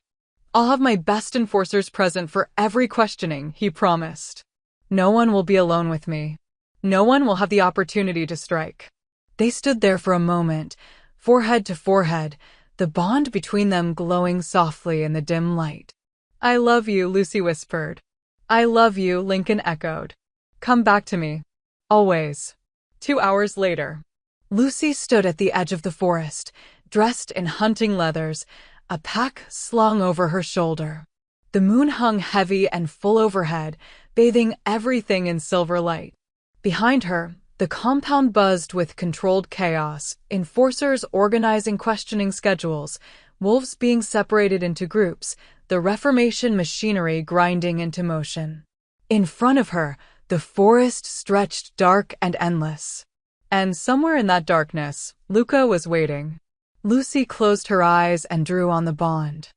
[SPEAKER 1] I'll have my best enforcers present for every questioning, he promised. No one will be alone with me. No one will have the opportunity to strike. They stood there for a moment, forehead to forehead, the bond between them glowing softly in the dim light. I love you, Lucy whispered. I love you, Lycan echoed. Come back to me. Always. 2 hours later. Lucy stood at the edge of the forest, dressed in hunting leathers, a pack slung over her shoulder. The moon hung heavy and full overhead, bathing everything in silver light. Behind her, the compound buzzed with controlled chaos, enforcers organizing questioning schedules, wolves being separated into groups, the Reformation machinery grinding into motion. In front of her, the forest stretched dark and endless. And somewhere in that darkness, Luca was waiting. Lucy closed her eyes and drew on the bond.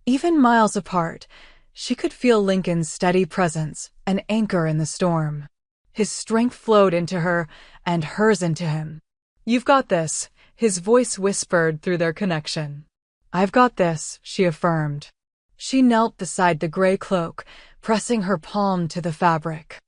[SPEAKER 1] Even miles apart, She could feel Lincoln's steady presence, an anchor in the storm. His strength flowed into her, and hers into him. "You've got this," his voice whispered through their connection. "I've got this," she affirmed. She knelt beside the gray cloak, pressing her palm to the fabric.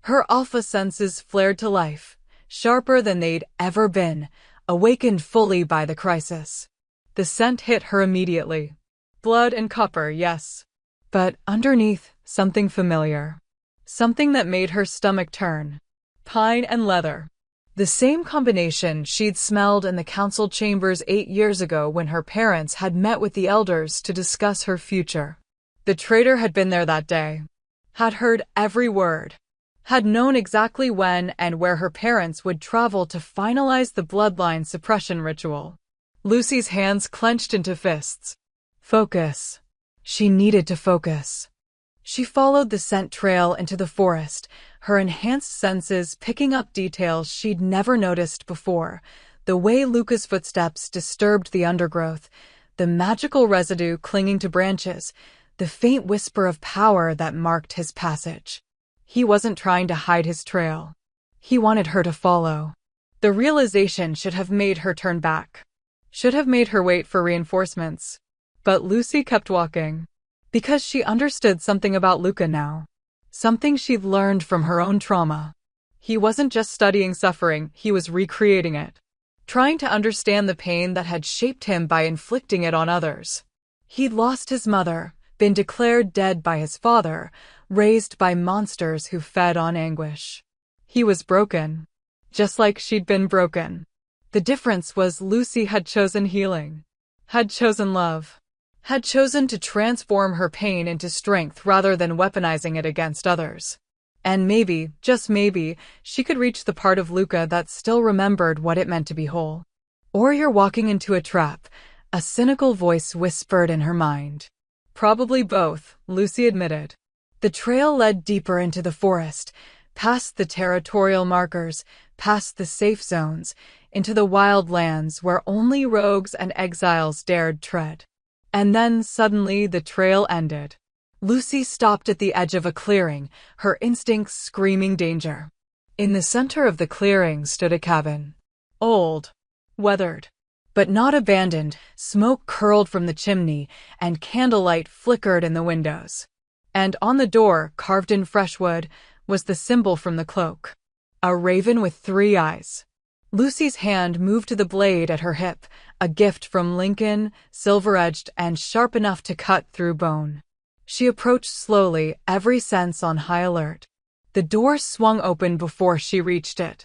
[SPEAKER 1] Her alpha senses flared to life, sharper than they'd ever been, awakened fully by the crisis. The scent hit her immediately. Blood and copper, yes. But underneath, something familiar. Something that made her stomach turn. Pine and leather. The same combination she'd smelled in the council chambers 8 years ago when her parents had met with the elders to discuss her future. The traitor had been there that day. Had heard every word. Had known exactly when and where her parents would travel to finalize the bloodline suppression ritual. Lucy's hands clenched into fists. Focus. She needed to focus. She followed the scent trail into the forest, her enhanced senses picking up details she'd never noticed before. The way Luca's footsteps disturbed the undergrowth, the magical residue clinging to branches, the faint whisper of power that marked his passage. He wasn't trying to hide his trail. He wanted her to follow. The realization should have made her turn back. Should have made her wait for reinforcements. But Lucy kept walking. Because she understood something about Luca now. Something she'd learned from her own trauma. He wasn't just studying suffering, he was recreating it. Trying to understand the pain that had shaped him by inflicting it on others. He'd lost his mother, been declared dead by his father, raised by monsters who fed on anguish. He was broken. Just like she'd been broken. The difference was Lucy had chosen healing. Had chosen love. Had chosen to transform her pain into strength rather than weaponizing it against others. And maybe, just maybe, she could reach the part of Luca that still remembered what it meant to be whole. "Or you're walking into a trap," a cynical voice whispered in her mind. Probably both, Lucy admitted. The trail led deeper into the forest, past the territorial markers, past the safe zones, into the wild lands where only rogues and exiles dared tread. And then, suddenly, the trail ended. Lucy stopped at the edge of a clearing, her instincts screaming danger. In the center of the clearing stood a cabin. Old. Weathered. But not abandoned. Smoke curled from the chimney, and candlelight flickered in the windows. And on the door, carved in fresh wood, was the symbol from the cloak. A raven with 3 eyes. Lucy's hand moved to the blade at her hip, a gift from Lycan, silver-edged and sharp enough to cut through bone. She approached slowly, every sense on high alert. The door swung open before she reached it.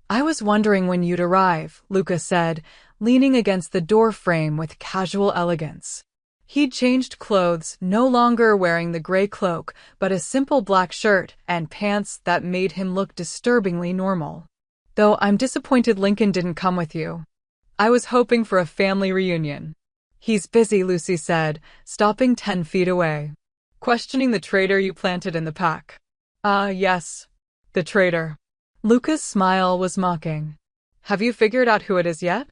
[SPEAKER 1] "I was wondering when you'd arrive," Luca said, leaning against the door frame with casual elegance. He'd changed clothes, no longer wearing the gray cloak, but a simple black shirt and pants that made him look disturbingly normal. "Though I'm disappointed Lycan didn't come with you. I was hoping for a family reunion." "He's busy," Lucy said, stopping 10 feet away. "Questioning the traitor you planted in the pack." "Ah, yes. The traitor." Luca's smile was mocking. "Have you figured out who it is yet?"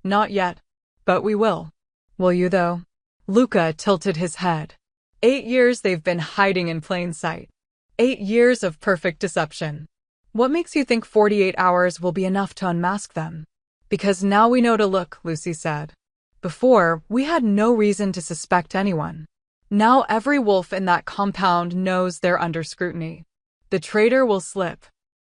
[SPEAKER 1] "Not yet. But we will." "Will you, though?" Luca tilted his head. 8 years they've been hiding in plain sight. 8 years of perfect deception. What makes you think 48 hours will be enough to unmask them? "Because now we know to look," Lucy said. "Before, we had no reason to suspect anyone. Now every wolf in that compound knows they're under scrutiny. The traitor will slip.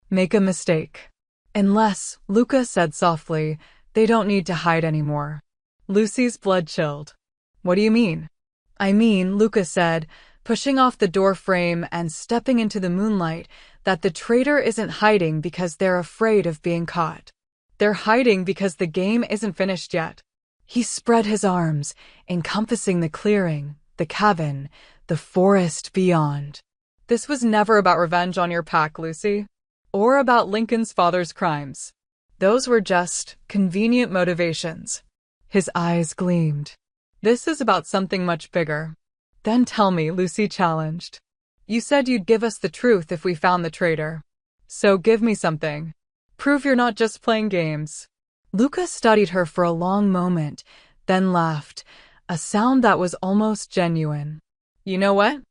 [SPEAKER 1] Make a mistake. Unless," Luca said softly, "they don't need to hide anymore." Lucy's blood chilled. "What do you mean?" "I mean," Luca said, pushing off the door frame and stepping into the moonlight, "that the traitor isn't hiding because they're afraid of being caught. They're hiding because the game isn't finished yet." He spread his arms, encompassing the clearing, the cabin, the forest beyond. "This was never about revenge on your pack, Lucy. Or about Lincoln's father's crimes. Those were just convenient motivations." His eyes gleamed. "This is about something much bigger." "Then tell me," Lucy challenged. "You said you'd give us the truth if we found the traitor. So give me something. Prove you're not just playing games." Luca studied her for a long moment, then laughed, a sound that was almost genuine. "You know what?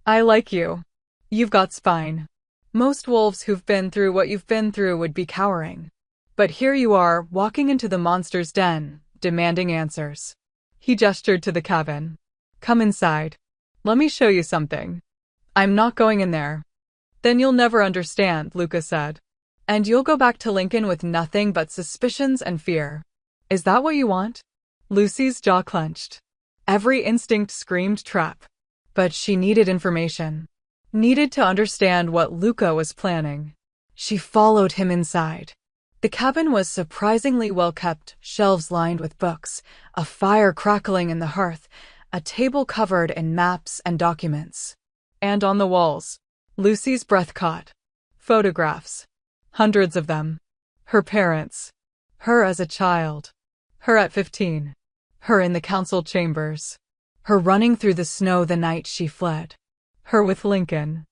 [SPEAKER 1] I like you. You've got spine. Most wolves who've been through what you've been through would be cowering. But here you are, walking into the monster's den, demanding answers. He gestured to the cabin. Come inside. Let me show you something. I'm not going in there. Then you'll never understand, Luca said. And you'll go back to Lycan with nothing but suspicions and fear. Is that what you want? Lucy's jaw clenched. Every instinct screamed trap. But she needed information. Needed to understand what Luca was planning. She followed him inside. The cabin was surprisingly well kept, shelves lined with books, a fire crackling in the hearth, a table covered in maps and documents. And on the walls, Lucy's breath caught. Photographs. Hundreds of them. Her parents. Her as a child. Her at 15. Her in the council chambers. Her running through the snow the night she fled. Her with Lycan.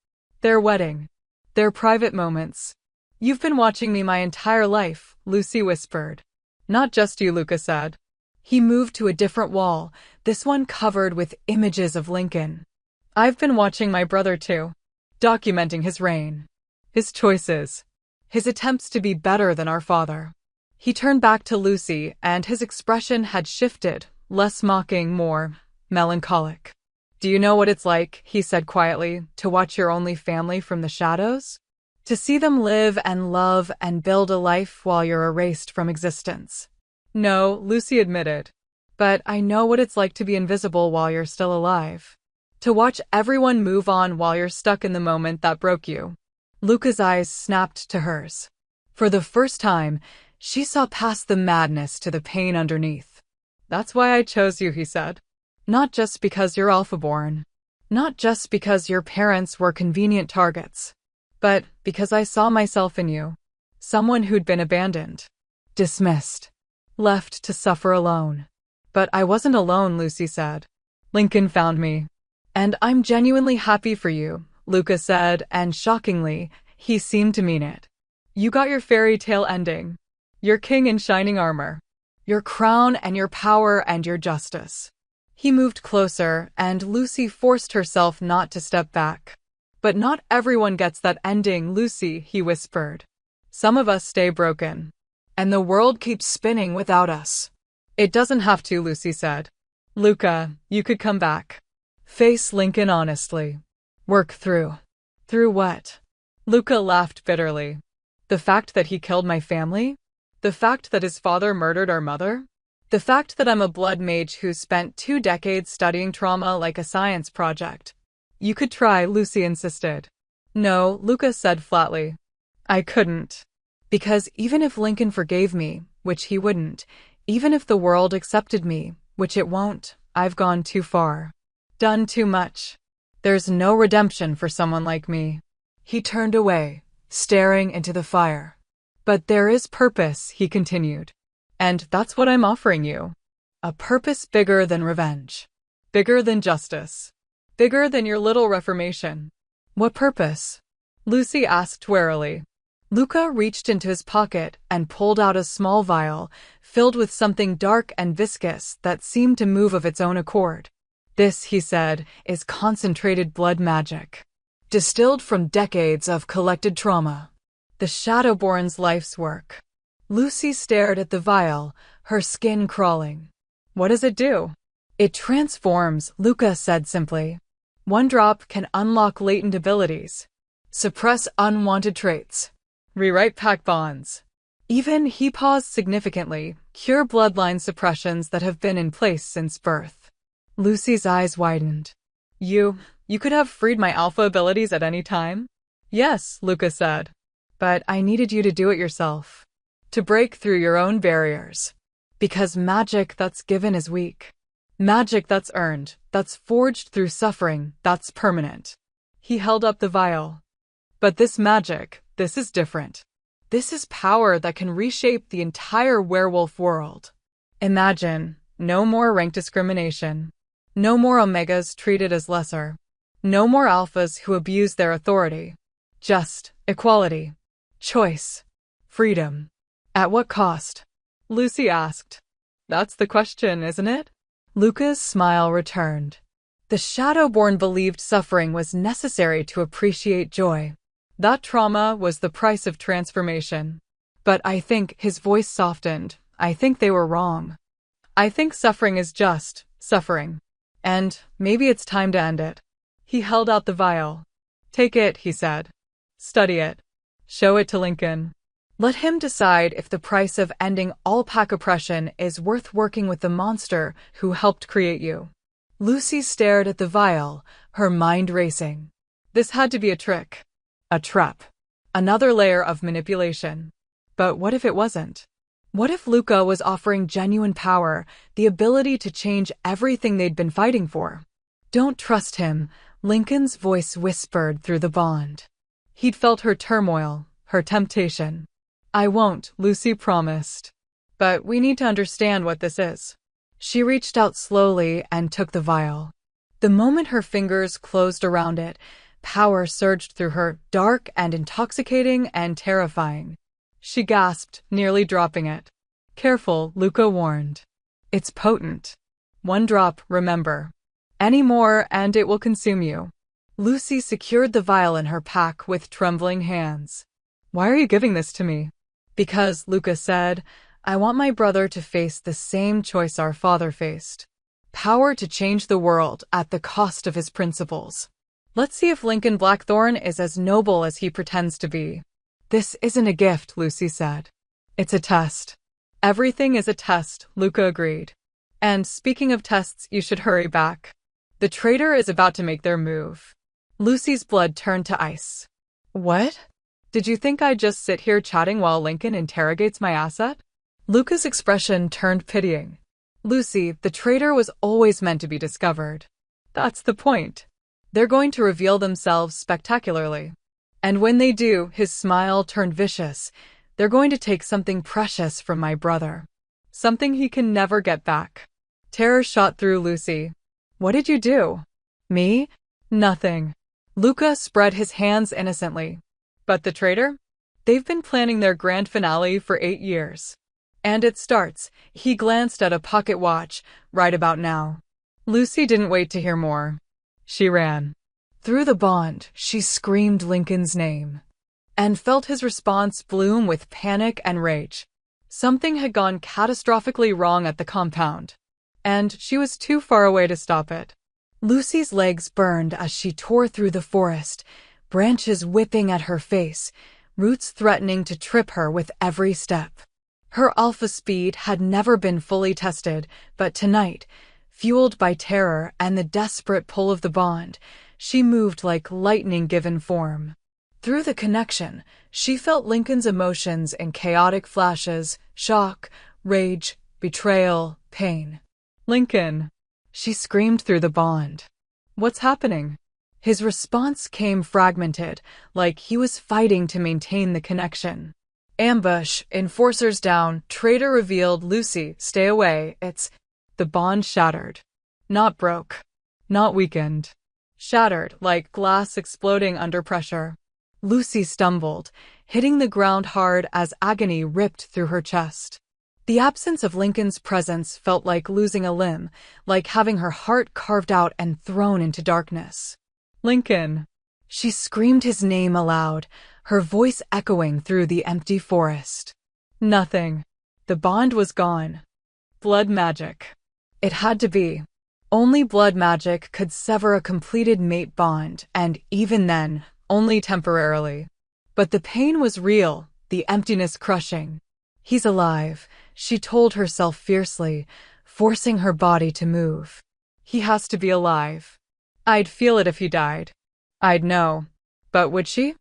[SPEAKER 1] Their wedding. Their private moments. You've been watching me my entire life, Lucy whispered. Not just you, Luca said. He moved to a different wall, this one covered with images of Lycan. I've been watching my brother too. Documenting his reign. His choices. His attempts to be better than our father. He turned back to Lucy, and his expression had shifted, less mocking, more melancholic. Do you know what it's like, he said quietly, to watch your only family from the shadows? To see them live and love and build a life while you're erased from existence. No, Lucy admitted. But I know what it's like to be invisible while you're still alive. To watch everyone move on while you're stuck in the moment that broke you. Luca's eyes snapped to hers. For the first time, she saw past the madness to the pain underneath. That's why I chose you, he said. Not just because you're alpha-born. Not just because your parents were convenient targets. But because I saw myself in you. Someone who'd been abandoned. Dismissed. Left to suffer alone. But I wasn't alone, Lucy said. Lycan found me. And I'm genuinely happy for you, Luca said, and shockingly, he seemed to mean it. You got your fairy tale ending. Your king in shining armor. Your crown and your power and your justice. He moved closer, and Lucy forced herself not to step back. But not everyone gets that ending, Lucy, he whispered. Some of us stay broken. And the world keeps spinning without us. It doesn't have to, Lucy said. Luca, you could come back. Face Lycan honestly. Work through. Through what? Luca laughed bitterly. The fact that he killed my family? The fact that his father murdered our mother? The fact that I'm a blood mage who spent 2 decades studying trauma like a science project. You could try, Lucy insisted. No, Luca said flatly. I couldn't. Because even if Lycan forgave me, which he wouldn't, even if the world accepted me, which it won't, I've gone too far. Done too much. There's no redemption for someone like me. He turned away, staring into the fire. But there is purpose, he continued. And that's what I'm offering you. A purpose bigger than revenge. Bigger than justice. Bigger than your little reformation. What purpose? Lucy asked warily. Luca reached into his pocket and pulled out a small vial, filled with something dark and viscous that seemed to move of its own accord. This, he said, is concentrated blood magic. Distilled from decades of collected trauma. The Shadowborn's life's work. Lucy stared at the vial, her skin crawling. What does it do? It transforms, Luca said simply. One drop can unlock latent abilities. Suppress unwanted traits. Rewrite pact bonds. Even, he paused significantly, cure bloodline suppressions that have been in place since birth. Lucy's eyes widened. You could have freed my alpha abilities at any time? Yes, Luca said. But I needed you to do it yourself. To break through your own barriers. Because magic that's given is weak. Magic that's earned, that's forged through suffering, that's permanent. He held up the vial. But this magic, this is different. This is power that can reshape the entire werewolf world. Imagine, no more rank discrimination. No more omegas treated as lesser. No more alphas who abuse their authority. Just equality. Choice. Freedom. At what cost? Lucy asked. That's the question, isn't it? Luca's smile returned. The Shadowborn believed suffering was necessary to appreciate joy. That trauma was the price of transformation. But I think, his voice softened, I think they were wrong. I think suffering is just suffering. And maybe it's time to end it. He held out the vial. Take it, he said. Study it. Show it to Lycan. Let him decide if the price of ending all pack oppression is worth working with the monster who helped create you. Lucy stared at the vial, her mind racing. This had to be a trick. A trap. Another layer of manipulation. But what if it wasn't? What if Luca was offering genuine power, the ability to change everything they'd been fighting for? Don't trust him, Lycan's voice whispered through the bond. He'd felt her turmoil, her temptation. I won't, Lucy promised. But we need to understand what this is. She reached out slowly and took the vial. The moment her fingers closed around it, power surged through her, dark and intoxicating and terrifying. She gasped, nearly dropping it. Careful, Luca warned. It's potent. One drop, remember. Any more and it will consume you. Lucy secured the vial in her pack with trembling hands. Why are you giving this to me? Because, Luca said, I want my brother to face the same choice our father faced. Power to change the world at the cost of his principles. Let's see if Lycan Blackthorn is as noble as he pretends to be. This isn't a gift, Lucy said. It's a test. Everything is a test, Luca agreed. And speaking of tests, you should hurry back. The traitor is about to make their move. Lucy's blood turned to ice. What? Did you think I'd just sit here chatting while Lycan interrogates my asset? Luca's expression turned pitying. Lucy, the traitor was always meant to be discovered. That's the point. They're going to reveal themselves spectacularly. And when they do, his smile turned vicious. They're going to take something precious from my brother. Something he can never get back. Terror shot through Lucy. What did you do? Me? Nothing. Luca spread his hands innocently. But the traitor? They've been planning their grand finale for 8 years. And it starts, he glanced at a pocket watch, right about now. Lucy didn't wait to hear more. She ran. Through the bond, she screamed Lycan's name. And felt his response bloom with panic and rage. Something had gone catastrophically wrong at the compound. And she was too far away to stop it. Lucy's legs burned as she tore through the forest, branches whipping at her face, roots threatening to trip her with every step. Her alpha speed had never been fully tested, but tonight, fueled by terror and the desperate pull of the bond, she moved like lightning given form. Through the connection, she felt Lycan's emotions in chaotic flashes, shock, rage, betrayal, pain. Lycan! She screamed through the bond. What's happening? His response came fragmented, like he was fighting to maintain the connection. Ambush, enforcers down, traitor revealed, Lucy, stay away, it's... The bond shattered. Not broke. Not weakened. Shattered, like glass exploding under pressure. Lucy stumbled, hitting the ground hard as agony ripped through her chest. The absence of Lycan's presence felt like losing a limb, like having her heart carved out and thrown into darkness. Lycan! She screamed his name aloud, her voice echoing through the empty forest. Nothing. The bond was gone. Blood magic. It had to be. Only blood magic could sever a completed mate bond, and even then, only temporarily. But the pain was real, the emptiness crushing. He's alive, she told herself fiercely, forcing her body to move. He has to be alive. I'd feel it if he died. I'd know. But would she?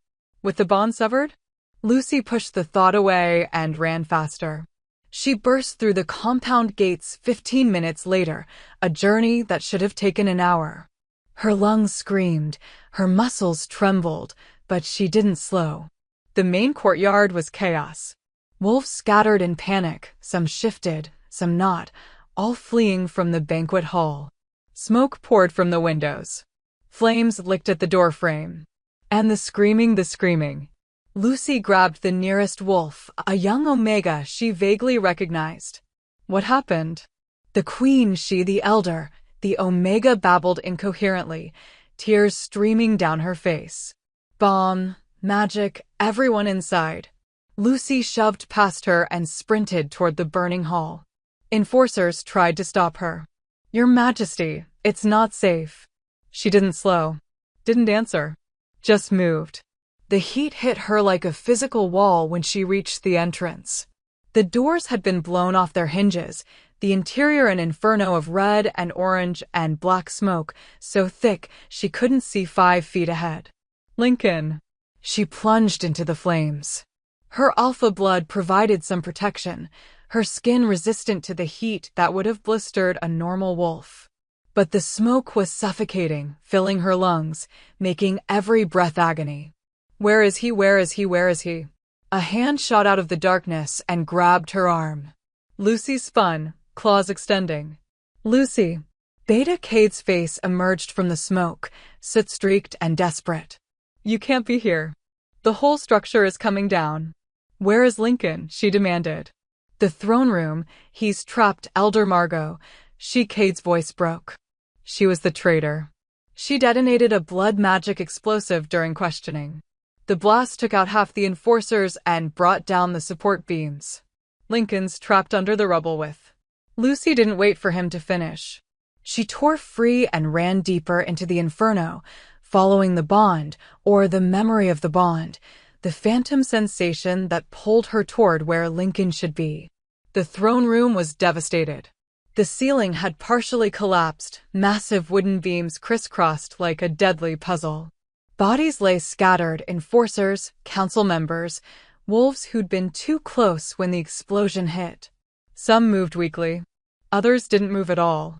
[SPEAKER 1] With the bond severed? Lucy pushed the thought away and ran faster. She burst through the compound gates 15 minutes later, a journey that should have taken an hour. Her lungs screamed, her muscles trembled, but she didn't slow. The main courtyard was chaos. Wolves scattered in panic, some shifted, some not, all fleeing from the banquet hall. Smoke poured from the windows. Flames licked at the doorframe. And the screaming. Lucy grabbed the nearest wolf, a young omega she vaguely recognized. What happened? The queen, she the elder, The Omega babbled incoherently, tears streaming down her face. Bomb, magic, everyone inside. Lucy shoved past her and sprinted toward the burning hall. Enforcers tried to stop her. Your Majesty, it's not safe. She didn't slow. Didn't answer. Just moved. The heat hit her like a physical wall when she reached the entrance. The doors had been blown off their hinges, the interior an inferno of red and orange and black smoke, so thick she couldn't see 5 feet ahead. Lycan. She plunged into the flames. Her alpha blood provided some protection, her skin resistant to the heat that would have blistered a normal wolf. But the smoke was suffocating, filling her lungs, making every breath agony. Where is he? Where is he? Where is he? A hand shot out of the darkness and grabbed her arm. Lucy spun, claws extending. Lucy. Beta Cade's face emerged from the smoke, soot-streaked and desperate. You can't be here. The whole structure is coming down. Where is Lycan? She demanded. The throne room. He's trapped, Elder Margot. Cade's voice broke. She was the traitor. She detonated a blood magic explosive during questioning. The blast took out half the enforcers and brought down the support beams. Lycan's trapped under the rubble with. Lucy didn't wait for him to finish. She tore free and ran deeper into the inferno, following the bond, or the memory of the bond, the phantom sensation that pulled her toward where Lycan should be. The throne room was devastated. The ceiling had partially collapsed, massive wooden beams crisscrossed like a deadly puzzle. Bodies lay scattered, enforcers, council members, wolves who'd been too close when the explosion hit. Some moved weakly. Others didn't move at all.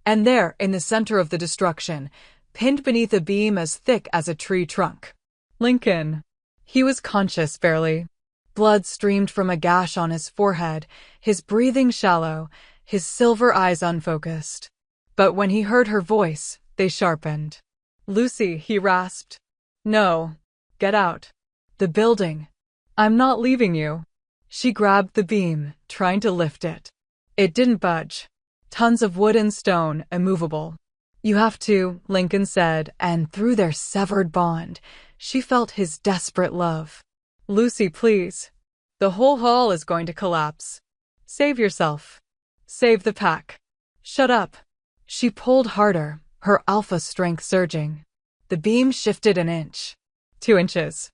[SPEAKER 1] And there, in the center of the destruction, pinned beneath a beam as thick as a tree trunk. Lycan. He was conscious, barely. Blood streamed from a gash on his forehead, his breathing shallow, his silver eyes unfocused. But when he heard her voice, they sharpened. Lucy, he rasped. No. Get out. The building. I'm not leaving you. She grabbed the beam, trying to lift it. It didn't budge. Tons of wood and stone, immovable. You have to, Lycan said, and through their severed bond, she felt his desperate love. Lucy, please. The whole hall is going to collapse. Save yourself. Save the pack. Shut up. She pulled harder, her alpha strength surging. The beam shifted an inch. 2 inches.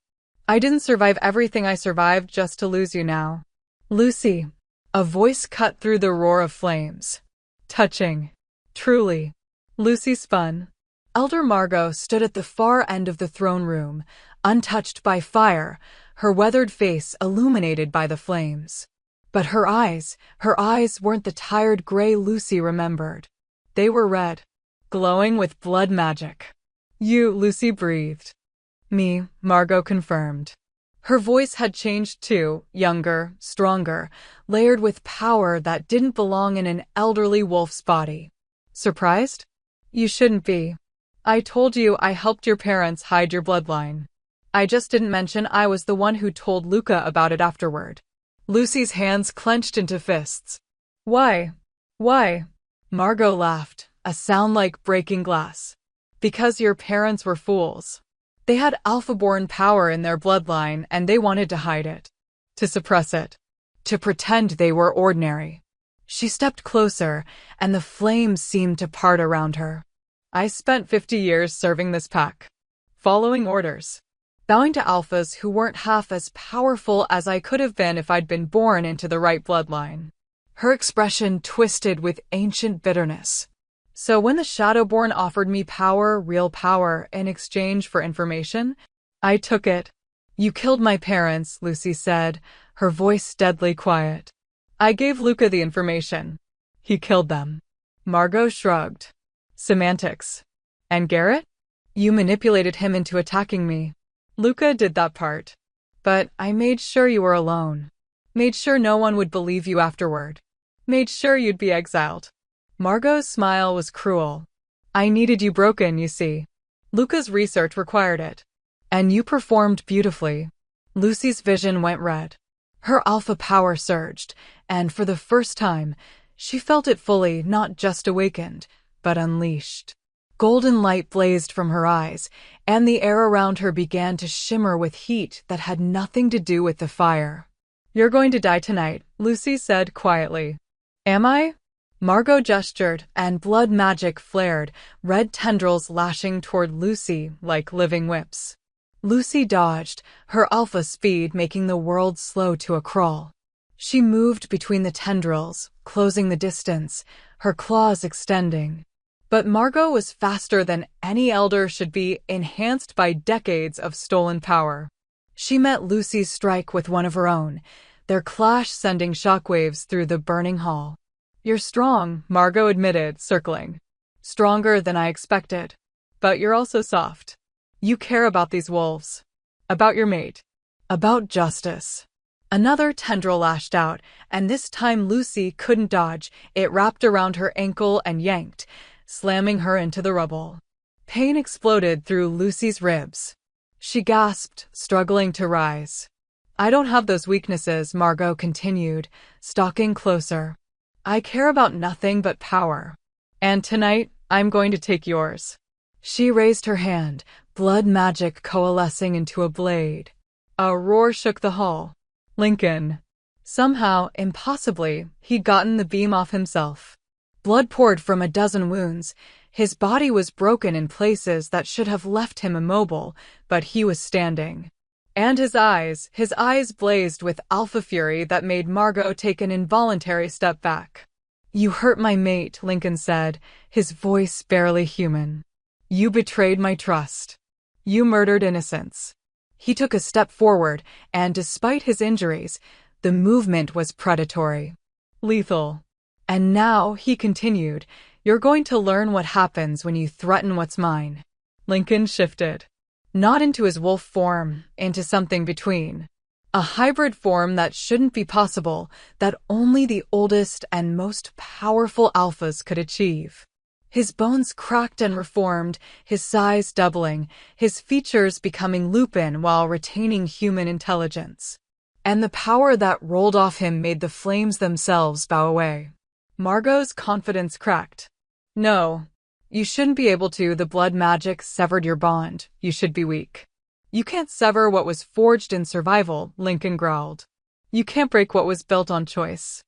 [SPEAKER 1] I didn't survive everything I survived just to lose you now. Lucy. A voice cut through the roar of flames. Touching. Truly. Lucy spun. Elder Margot stood at the far end of the throne room, untouched by fire, her weathered face illuminated by the flames. But her eyes weren't the tired gray Lucy remembered. They were red, glowing with blood magic. You, Lucy breathed. Me, Margot confirmed. Her voice had changed too, younger, stronger, layered with power that didn't belong in an elderly wolf's body. Surprised? You shouldn't be. I told you I helped your parents hide your bloodline. I just didn't mention I was the one who told Luca about it afterward. Lucy's hands clenched into fists. Why? Why? Margot laughed, a sound like breaking glass. Because your parents were fools. They had alpha-born power in their bloodline and they wanted to hide it. To suppress it. To pretend they were ordinary. She stepped closer, and the flames seemed to part around her. I spent 50 years serving this pack. Following orders. Bowing to alphas who weren't half as powerful as I could have been if I'd been born into the right bloodline. Her expression twisted with ancient bitterness. So when the Shadowborn offered me power, real power, in exchange for information, I took it. You killed my parents, Lucy said, her voice deadly quiet. I gave Luca the information. He killed them. Margot shrugged. Semantics. And Garrett? You manipulated him into attacking me. Luca did that part. But I made sure you were alone. Made sure no one would believe you afterward. Made sure you'd be exiled. Margot's smile was cruel. I needed you broken, you see. Luca's research required it. And you performed beautifully. Lucy's vision went red. Her alpha power surged, and for the first time, she felt it fully, not just awakened, but unleashed. Golden light blazed from her eyes, and the air around her began to shimmer with heat that had nothing to do with the fire. "You're going to die tonight," Lucy said quietly. "Am I?" Margot gestured, and blood magic flared, red tendrils lashing toward Lucy like living whips. Lucy dodged, her alpha speed making the world slow to a crawl. She moved between the tendrils, closing the distance, her claws extending. But Margot was faster than any elder should be, enhanced by decades of stolen power. She met Lucy's strike with one of her own, their clash sending shockwaves through the burning hall. "You're strong," Margot admitted, circling. "Stronger than I expected. But you're also soft. You care about these wolves. About your mate. About justice." Another tendril lashed out, and this time Lucy couldn't dodge. It wrapped around her ankle and yanked, slamming her into the rubble. Pain exploded through Lucy's ribs. She gasped, struggling to rise. "I don't have those weaknesses," Margot continued, stalking closer. "I care about nothing but power. And tonight, I'm going to take yours." She raised her hand, blood magic coalescing into a blade. A roar shook the hall. "Lycan." Somehow, impossibly, he'd gotten the beam off himself. Blood poured from a dozen wounds. His body was broken in places that should have left him immobile, but he was standing. And his eyes blazed with alpha fury that made Margot take an involuntary step back. "You hurt my mate," Lycan said, his voice barely human. "You betrayed my trust. You murdered innocents." He took a step forward, and despite his injuries, the movement was predatory. Lethal. "And now," he continued, "you're going to learn what happens when you threaten what's mine." Lycan shifted. Not into his wolf form, into something between. A hybrid form that shouldn't be possible, that only the oldest and most powerful alphas could achieve. His bones cracked and reformed, his size doubling, his features becoming lupin while retaining human intelligence. And the power that rolled off him made the flames themselves bow away. Margot's confidence cracked. "No. You shouldn't be able to. The blood magic severed your bond. You should be weak." "You can't sever what was forged in survival," Lycan growled. "You can't break what was built on choice."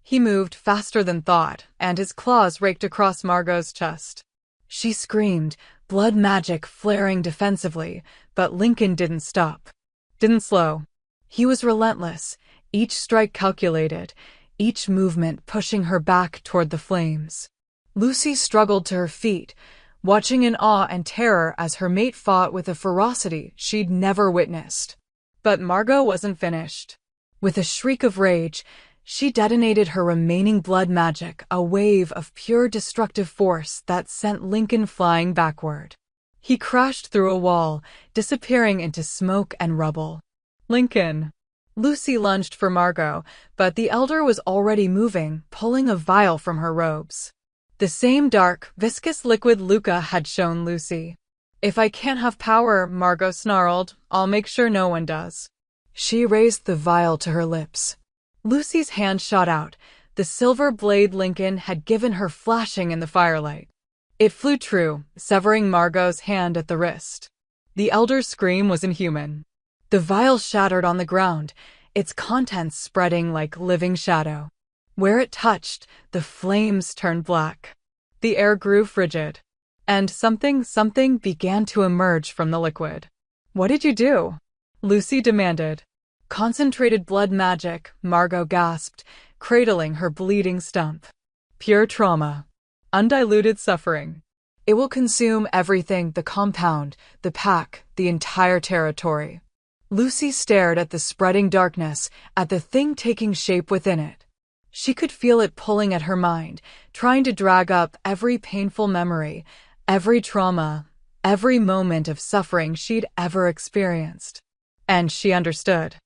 [SPEAKER 1] He moved faster than thought, and his claws raked across Margot's chest. She screamed, blood magic flaring defensively, but Lycan didn't stop. Didn't slow. He was relentless, each strike calculated, each movement pushing her back toward the flames. Lucy struggled to her feet, watching in awe and terror as her mate fought with a ferocity she'd never witnessed. But Margot wasn't finished. With a shriek of rage, she detonated her remaining blood magic, a wave of pure destructive force that sent Lycan flying backward. He crashed through a wall, disappearing into smoke and rubble. "Lycan." Lucy lunged for Margot, but the elder was already moving, pulling a vial from her robes. The same dark, viscous liquid Luca had shown Lucy. "If I can't have power," Margot snarled, "I'll make sure no one does." She raised the vial to her lips. Lucy's hand shot out, the silver blade Lycan had given her flashing in the firelight. It flew true, severing Margot's hand at the wrist. The elder's scream was inhuman. The vial shattered on the ground, its contents spreading like living shadow. Where it touched, the flames turned black. The air grew frigid. And something began to emerge from the liquid. "What did you do?" Lucy demanded. "Concentrated blood magic," Margot gasped, cradling her bleeding stump. "Pure trauma. Undiluted suffering. It will consume everything, the compound, the pack, the entire territory." Lucy stared at the spreading darkness, at the thing taking shape within it. She could feel it pulling at her mind, trying to drag up every painful memory, every trauma, every moment of suffering she'd ever experienced. And she understood.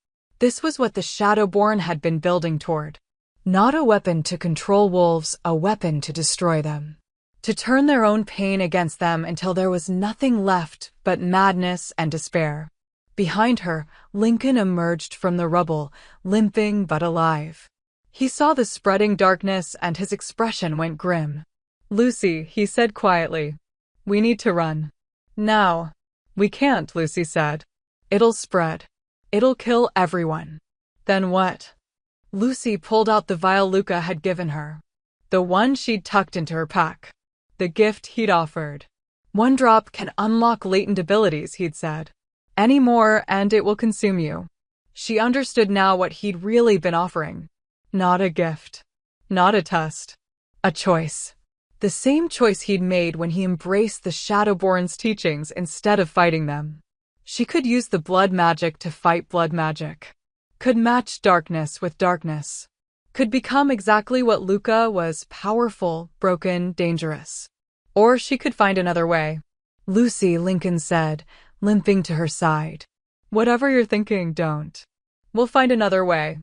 [SPEAKER 1] This was what the Shadowborn had been building toward. Not a weapon to control wolves, a weapon to destroy them. To turn their own pain against them until there was nothing left but madness and despair. Behind her, Lycan emerged from the rubble, limping but alive. He saw the spreading darkness and his expression went grim. Lucy, he said quietly. We need to run. Now. We can't, Lucy said. It'll spread. It'll kill everyone. Then what? Lucy pulled out the vial Luca had given her. The one she'd tucked into her pack. The gift he'd offered. One drop can unlock latent abilities, he'd said. Any more and it will consume you. She understood now what he'd really been offering. Not a gift. Not a test. A choice. The same choice he'd made when he embraced the Shadowborn's teachings instead of fighting them. She could use the blood magic to fight blood magic. Could match darkness with darkness. Could become exactly what Luca was: powerful, broken, dangerous. Or she could find another way. Lucy, Lycan said, limping to her side. Whatever you're thinking, don't. We'll find another way.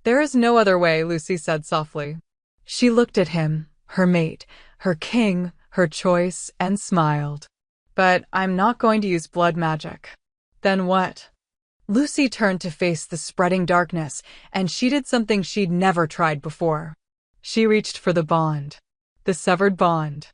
[SPEAKER 1] There is no other way, Lucy said softly. She looked at him, her mate, her king, her choice, and smiled. But I'm not going to use blood magic. Then what? Lucy turned to face the spreading darkness, and she did something she'd never tried before. She reached for the bond. The severed bond.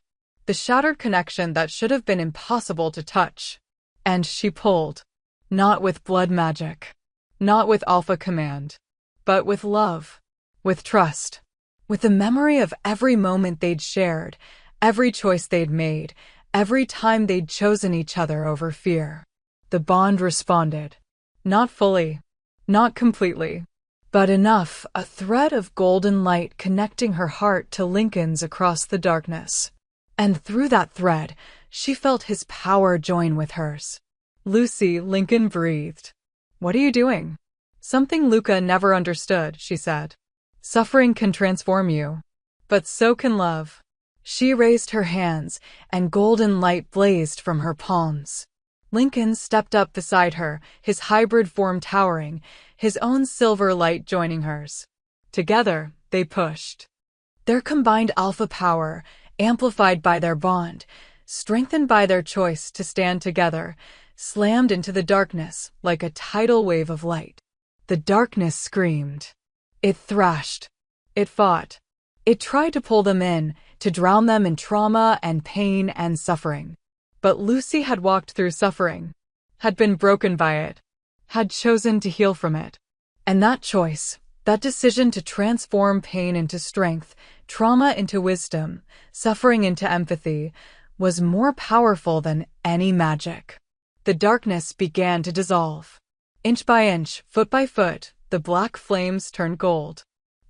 [SPEAKER 1] The shattered connection that should have been impossible to touch. And she pulled. Not with blood magic. Not with Alpha Command. But with love. With trust. With the memory of every moment they'd shared, every choice they'd made, every time they'd chosen each other over fear. The bond responded. Not fully. Not completely. But enough, a thread of golden light connecting her heart to Lycan's across the darkness. And through that thread, she felt his power join with hers. Lucy, Lycan breathed. What are you doing? Something Luca never understood, she said. Suffering can transform you. But so can love. She raised her hands, and golden light blazed from her palms. Lycan stepped up beside her, his hybrid form towering, his own silver light joining hers. Together, they pushed. Their combined alpha power, amplified by their bond, strengthened by their choice to stand together, slammed into the darkness like a tidal wave of light. The darkness screamed. It thrashed. It fought. It tried to pull them in, to drown them in trauma and pain and suffering. But Lucy had walked through suffering, had been broken by it, had chosen to heal from it. And that choice, that decision to transform pain into strength, trauma into wisdom, suffering into empathy, was more powerful than any magic. The darkness began to dissolve. Inch by inch, foot by foot, the black flames turned gold.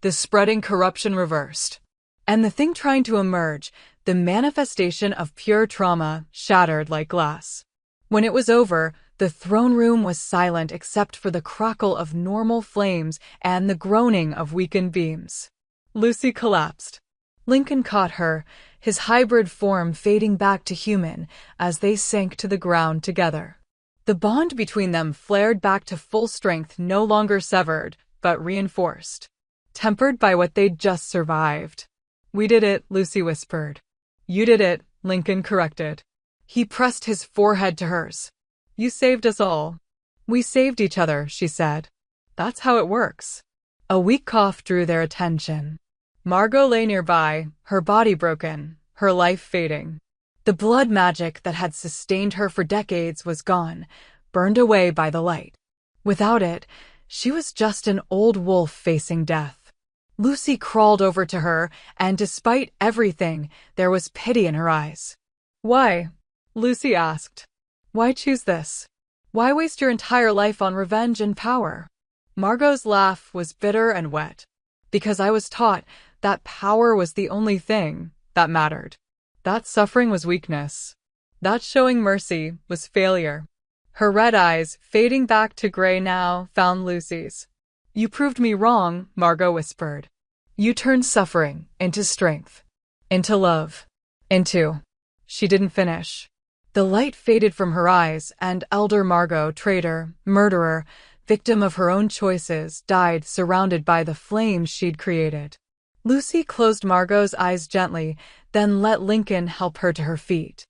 [SPEAKER 1] The spreading corruption reversed. And the thing trying to emerge, the manifestation of pure trauma, shattered like glass. When it was over, the throne room was silent except for the crackle of normal flames and the groaning of weakened beams. Lucy collapsed. Lycan caught her, his hybrid form fading back to human as they sank to the ground together. The bond between them flared back to full strength, no longer severed, but reinforced. Tempered by what they'd just survived. We did it, Lucy whispered. You did it, Lycan corrected. He pressed his forehead to hers. You saved us all. We saved each other, she said. That's how it works. A weak cough drew their attention. Margot lay nearby, her body broken, her life fading. The blood magic that had sustained her for decades was gone, burned away by the light. Without it, she was just an old wolf facing death. Lucy crawled over to her, and despite everything, there was pity in her eyes. Why? Lucy asked. Why choose this? Why waste your entire life on revenge and power? Margot's laugh was bitter and wet. Because I was taught that power was the only thing that mattered. That suffering was weakness. That showing mercy was failure. Her red eyes, fading back to gray now, found Lucy's. You proved me wrong, Margot whispered. You turned suffering into strength. Into love. Into... She didn't finish. The light faded from her eyes, and elder Margot, traitor, murderer, victim of her own choices, died surrounded by the flames she'd created. Lucy closed Margot's eyes gently, then let Lycan help her to her feet.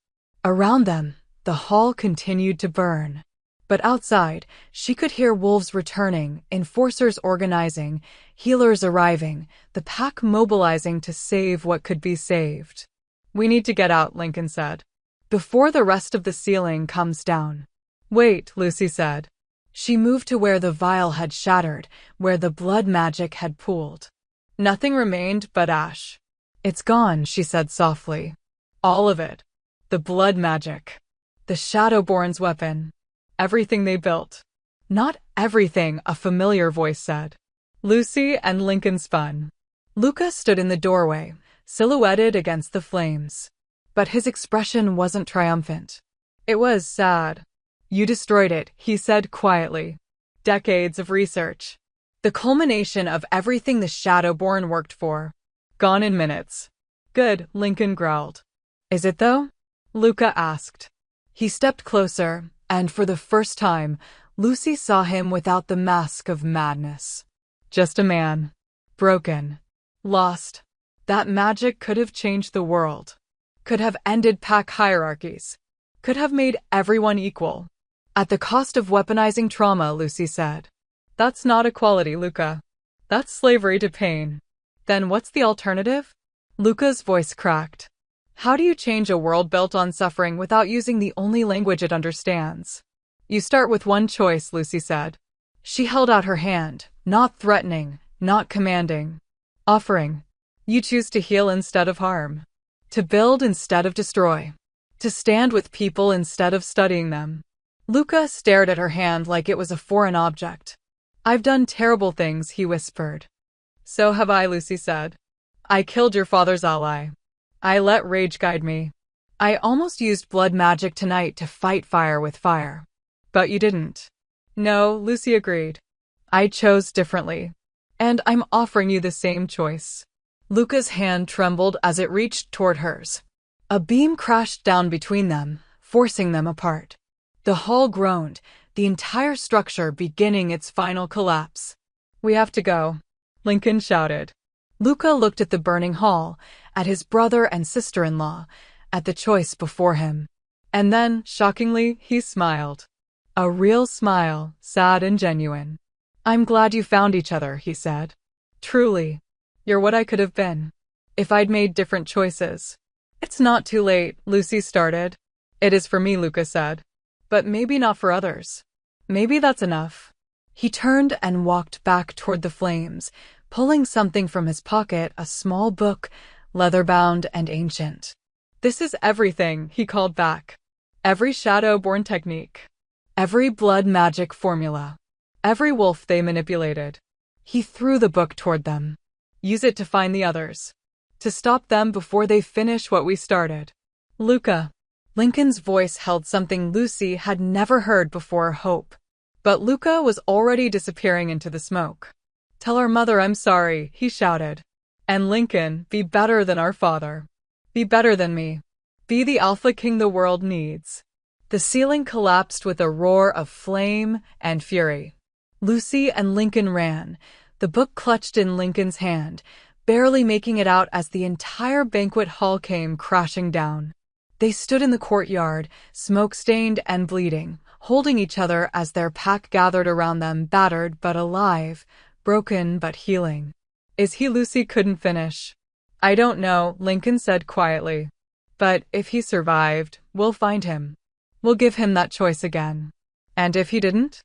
[SPEAKER 1] Around them, the hall continued to burn. But outside, she could hear wolves returning, enforcers organizing, healers arriving, the pack mobilizing to save what could be saved. We need to get out, Lycan said, before the rest of the ceiling comes down. Wait, Lucy said. She moved to where the vial had shattered, where the blood magic had pooled. Nothing remained but ash. It's gone, she said softly. All of it. The blood magic. The Shadowborn's weapon. Everything they built. Not everything, a familiar voice said. Lucy and Lycan spun. Luca stood in the doorway, silhouetted against the flames. But his expression wasn't triumphant. It was sad. You destroyed it, he said quietly. Decades of research. The culmination of everything the Shadowborn worked for. Gone in minutes. Good, Lycan growled. Is it though? Luca asked. He stepped closer, and for the first time, Lucy saw him without the mask of madness. Just a man. Broken. Lost. That magic could have changed the world. Could have ended pack hierarchies. Could have made everyone equal. At the cost of weaponizing trauma, Lucy said. That's not equality, Luca. That's slavery to pain. Then what's the alternative? Luca's voice cracked. How do you change a world built on suffering without using the only language it understands? You start with one choice, Lucy said. She held out her hand, not threatening, not commanding. Offering. You choose to heal instead of harm. To build instead of destroy. To stand with people instead of studying them. Luca stared at her hand like it was a foreign object. I've done terrible things, he whispered. So have I, Lucy said. I killed your father's ally. I let rage guide me. I almost used blood magic tonight to fight fire with fire. But you didn't. No, Lucy agreed. I chose differently. And I'm offering you the same choice. Luca's hand trembled as it reached toward hers. A beam crashed down between them, forcing them apart. The hall groaned, the entire structure beginning its final collapse. We have to go, Lycan shouted. Luca looked at the burning hall, at his brother and sister-in-law, at the choice before him. And then, shockingly, he smiled. A real smile, sad and genuine. I'm glad you found each other, he said. Truly. You're what I could have been. If I'd made different choices. It's not too late, Lucy started. It is for me, Luca said. But maybe not for others. Maybe that's enough. He turned and walked back toward the flames, pulling something from his pocket, a small book, leather-bound and ancient. This is everything, he called back. Every Shadowborn technique. Every blood magic formula. Every wolf they manipulated. He threw the book toward them. Use it to find the others. To stop them before they finish what we started. Luca. Lycan's voice held something Lucy had never heard before, hope. But Luca was already disappearing into the smoke. Tell our mother I'm sorry, he shouted. And Lycan, be better than our father. Be better than me. Be the Alpha King the world needs. The ceiling collapsed with a roar of flame and fury. Lucy and Lycan ran, the book clutched in Lycan's hand, barely making it out as the entire banquet hall came crashing down. They stood in the courtyard, smoke-stained and bleeding, holding each other as their pack gathered around them, battered but alive, broken but healing. Is he? Lucy couldn't finish. I don't know, Lycan said quietly. But if he survived, we'll find him. We'll give him that choice again. And if he didn't?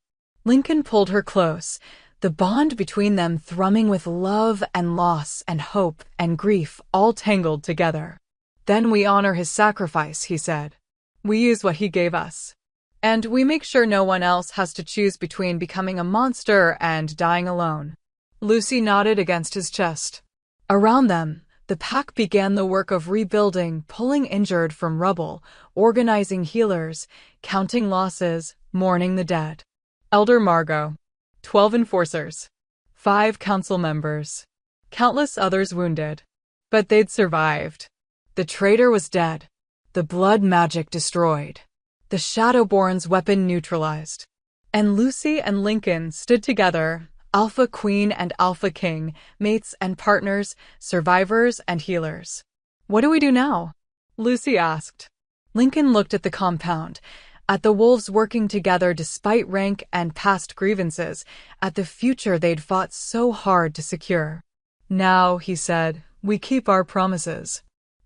[SPEAKER 1] Lycan pulled her close, the bond between them thrumming with love and loss and hope and grief all tangled together. Then we honor his sacrifice, he said. We use what he gave us. And we make sure no one else has to choose between becoming a monster and dying alone. Lucy nodded against his chest. Around them, the pack began the work of rebuilding, pulling injured from rubble, organizing healers, counting losses, mourning the dead. Elder Margot. 12 enforcers. 5 council members. Countless others wounded. But they'd survived. The traitor was dead. The blood magic destroyed. The Shadowborn's weapon neutralized. And Lucy and Lycan stood together, Alpha Queen and Alpha King, mates and partners, survivors and healers. What do we do now? Lucy asked. Lycan looked at the compound, at the wolves working together despite rank and past grievances, at the future they'd fought so hard to secure. Now, he said, we keep our promises.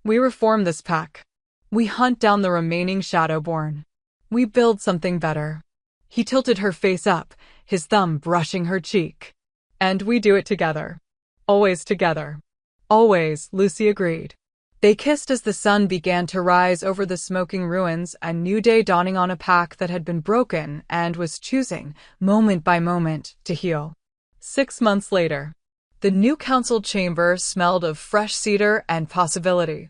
[SPEAKER 1] We reform this pack. We hunt down the remaining Shadowborn. We build something better. He tilted her face up, his thumb brushing her cheek. And we do it together. Always together. Always, Lucy agreed. They kissed as the sun began to rise over the smoking ruins, a new day dawning on a pack that had been broken and was choosing, moment by moment, to heal. 6 months later, the new council chamber smelled of fresh cedar and possibility.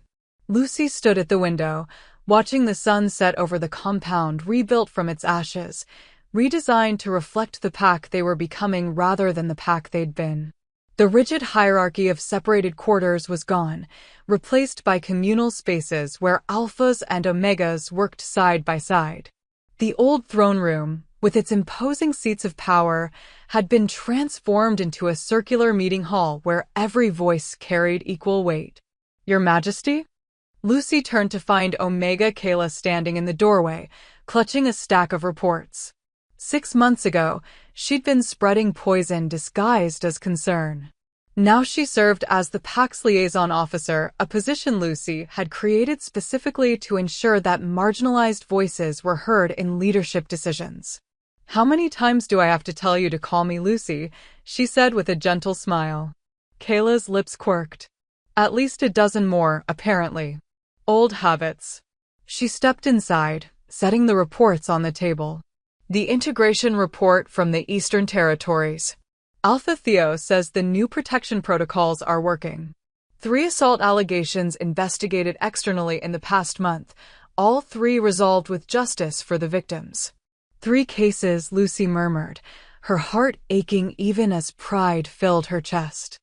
[SPEAKER 1] Lucy stood at the window, watching the sun set over the compound rebuilt from its ashes, redesigned to reflect the pack they were becoming rather than the pack they'd been. The rigid hierarchy of separated quarters was gone, replaced by communal spaces where alphas and omegas worked side by side. The old throne room, with its imposing seats of power, had been transformed into a circular meeting hall where every voice carried equal weight. Your Majesty? Lucy turned to find Omega Kayla standing in the doorway, clutching a stack of reports. 6 months ago, she'd been spreading poison disguised as concern. Now she served as the PAC's liaison officer, a position Lucy had created specifically to ensure that marginalized voices were heard in leadership decisions. How many times do I have to tell you to call me Lucy? She said with a gentle smile. Kayla's lips quirked. At least a dozen more, apparently. Old habits. She stepped inside, setting the reports on the table. The integration report from the Eastern Territories. Alpha Theo says the new protection protocols are working. 3 assault allegations investigated externally in the past month, all 3 resolved with justice for the victims. 3 cases, Lucy murmured, her heart aching even as pride filled her chest.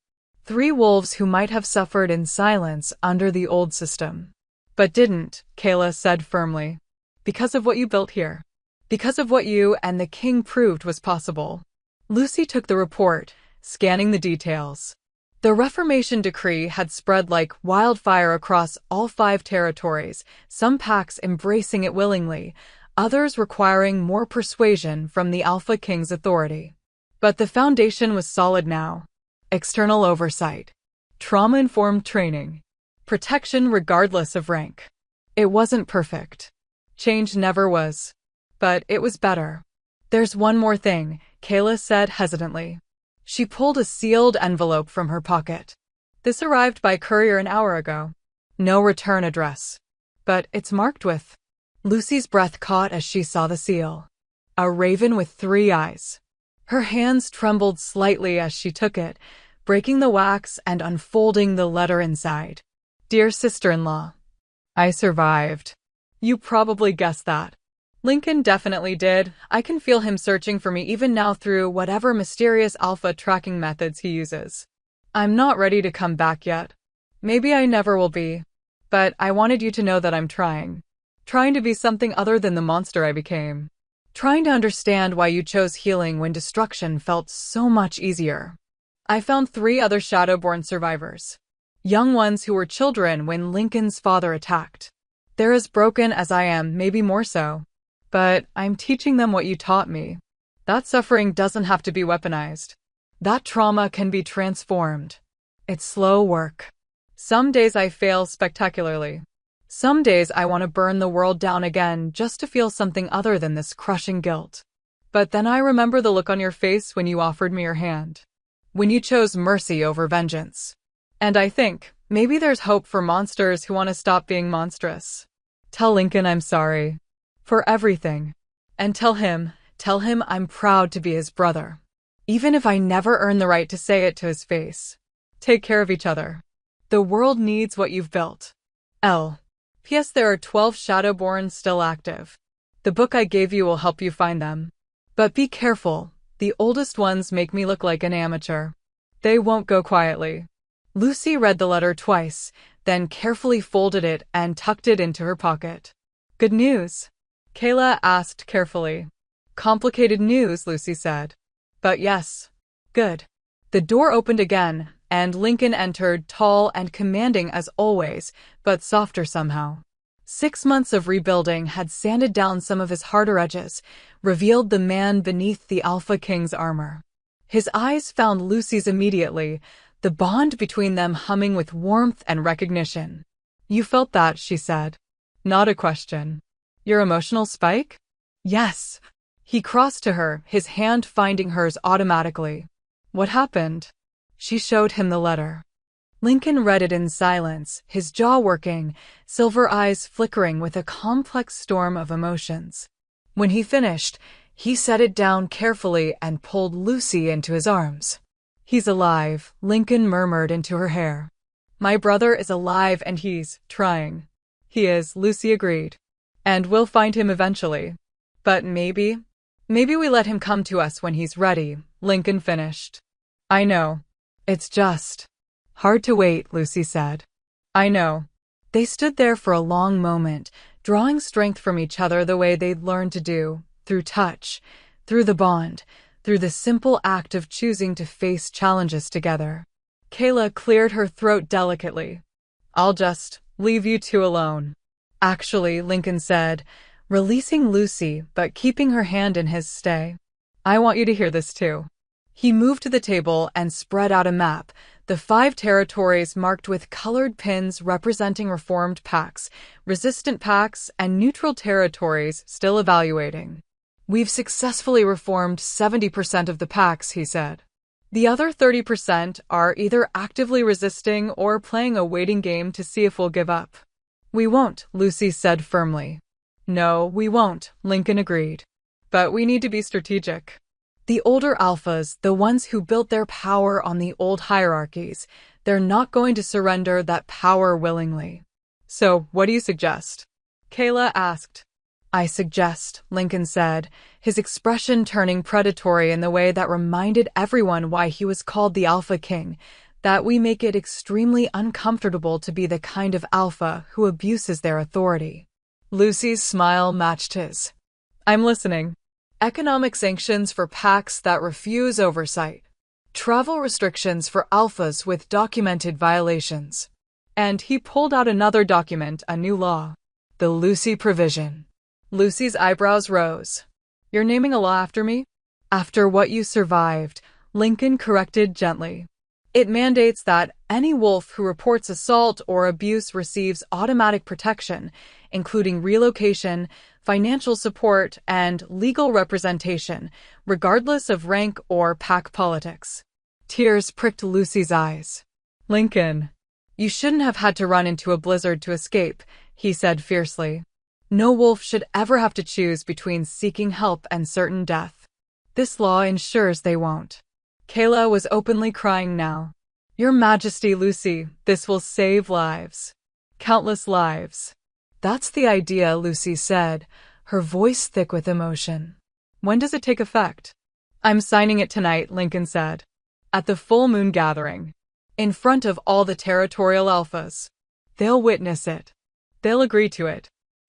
[SPEAKER 1] 3 wolves who might have suffered in silence under the old system. But didn't, Kayla said firmly. Because of what you built here. Because of what you and the king proved was possible. Lucy took the report, scanning the details. The Reformation decree had spread like wildfire across all 5 territories, some packs embracing it willingly, others requiring more persuasion from the Alpha King's authority. But the foundation was solid now. External oversight. Trauma-informed training. Protection regardless of rank. It wasn't perfect. Change never was. But it was better. There's one more thing, Kayla said hesitantly. She pulled a sealed envelope from her pocket. This arrived by courier an hour ago. No return address. But it's marked with. Lucy's breath caught as she saw the seal. A raven with 3 eyes. Her hands trembled slightly as she took it, breaking the wax and unfolding the letter inside. Dear sister-in-law. I survived. You probably guessed that. Lycan definitely did. I can feel him searching for me even now through whatever mysterious alpha tracking methods he uses. I'm not ready to come back yet. Maybe I never will be. But I wanted you to know that I'm trying. Trying to be something other than the monster I became. Trying to understand why you chose healing when destruction felt so much easier. I found 3 other Shadowborn survivors. Young ones who were children when Lycan's father attacked. They're as broken as I am, maybe more so. But I'm teaching them what you taught me. That suffering doesn't have to be weaponized. That trauma can be transformed. It's slow work. Some days I fail spectacularly. Some days I want to burn the world down again just to feel something other than this crushing guilt. But then I remember the look on your face when you offered me your hand. When you chose mercy over vengeance. And I think, maybe there's hope for monsters who want to stop being monstrous. Tell Lycan I'm sorry. For everything. And tell him I'm proud to be his brother. Even if I never earn the right to say it to his face. Take care of each other. The world needs what you've built. L. P.S. There are 12 Shadowborn still active. The book I gave you will help you find them. But be careful, the oldest ones make me look like an amateur. They won't go quietly. Lucy read the letter twice, then carefully folded it and tucked it into her pocket. Good news? Kayla asked carefully. Complicated news, Lucy said. But yes. Good. The door opened again, and Lycan entered, tall and commanding as always, but softer somehow. 6 months of rebuilding had sanded down some of his harder edges, revealed the man beneath the Alpha King's armor. His eyes found Lucy's immediately, the bond between them humming with warmth and recognition. You felt that, she said. Not a question. Your emotional spike? Yes. He crossed to her, his hand finding hers automatically. What happened? She showed him the letter. Lincoln read it in silence, his jaw working, silver eyes flickering with a complex storm of emotions. When he finished, he set it down carefully and pulled Lucy into his arms. He's alive, Lincoln murmured into her hair. My brother is alive and he's trying. He is, Lucy agreed. And we'll find him eventually. But maybe we let him come to us when he's ready, Lincoln finished. I know. It's just hard to wait, Lucy said. I know. They stood there for a long moment, drawing strength from each other the way they'd learned to do, through touch, through the bond, through the simple act of choosing to face challenges together. Kayla cleared her throat delicately. I'll just leave you two alone. Actually, Lincoln said, releasing Lucy but keeping her hand in his stay. I want you to hear this too. He moved to the table and spread out a map, the 5 territories marked with colored pins representing reformed pacts, resistant pacts, and neutral territories still evaluating. We've successfully reformed 70% of the pacts, he said. The other 30% are either actively resisting or playing a waiting game to see if we'll give up. We won't, Lucy said firmly. No, we won't, Lincoln agreed. But we need to be strategic. The older alphas, the ones who built their power on the old hierarchies, they're not going to surrender that power willingly. So, what do you suggest? Kayla asked. I suggest, Lincoln said, his expression turning predatory in the way that reminded everyone why he was called the Alpha King, that we make it extremely uncomfortable to be the kind of alpha who abuses their authority. Lucy's smile matched his. I'm listening. Economic sanctions for pacts that refuse oversight. Travel restrictions for alphas with documented violations. And he pulled out another document, a new law. The Lucy Provision. Lucy's eyebrows rose. You're naming a law after me? After what you survived, Lincoln corrected gently. It mandates that any wolf who reports assault or abuse receives automatic protection, including relocation, financial support, and legal representation, regardless of rank or pack politics. Tears pricked Lucy's eyes. Lincoln, you shouldn't have had to run into a blizzard to escape, he said fiercely. No wolf should ever have to choose between seeking help and certain death. This law ensures they won't. Kayla was openly crying now. Your Majesty, Lucy, this will save lives. Countless lives. That's the idea, Lucy said, her voice thick with emotion. When does it take effect? I'm signing it tonight, Lincoln said. At the full moon gathering. In front of all the territorial alphas. They'll witness it. They'll agree to it.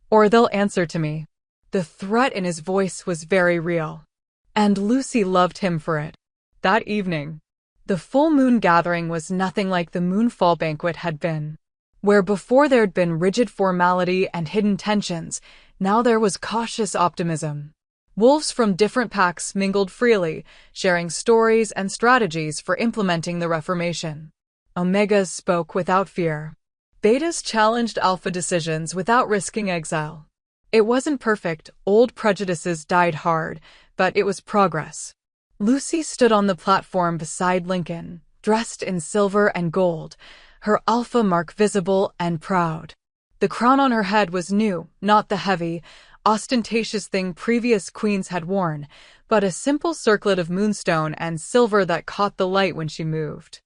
[SPEAKER 1] Or they'll answer to me. The threat in his voice was very real. And Lucy loved him for it. That evening, the full moon gathering was nothing like the moonfall banquet had been. Where before there'd been rigid formality and hidden tensions, now there was cautious optimism. Wolves from different packs mingled freely, sharing stories and strategies for implementing the Reformation. Omegas spoke without fear. Betas challenged alpha decisions without risking exile. It wasn't perfect, old prejudices died hard, but it was progress. Lucy stood on the platform beside Lincoln, dressed in silver and gold, her alpha mark visible and proud. The crown on her head was new, not the heavy, ostentatious thing previous queens had worn, but a simple circlet of moonstone and silver that caught the light when she moved.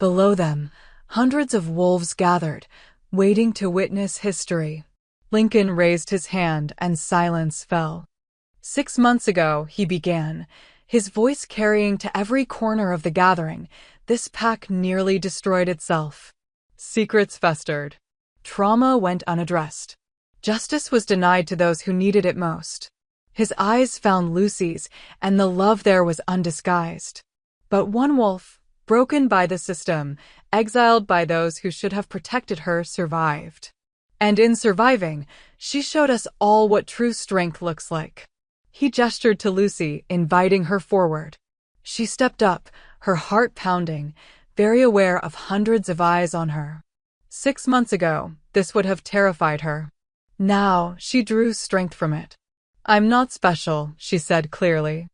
[SPEAKER 1] Below them, hundreds of wolves gathered, waiting to witness history. Lincoln raised his hand and silence fell. 6 months ago, he began, his voice carrying to every corner of the gathering. This pack nearly destroyed itself. Secrets festered. Trauma went unaddressed. Justice was denied to those who needed it most. His eyes found Lucy's, and the love there was undisguised. But one wolf, broken by the system, exiled by those who should have protected her, survived. And in surviving, she showed us all what true strength looks like. He gestured to Lucy, inviting her forward. She stepped up, her heart pounding, very aware of hundreds of eyes on her. 6 months ago, this would have terrified her. Now, she drew strength from it. I'm not special, she said clearly.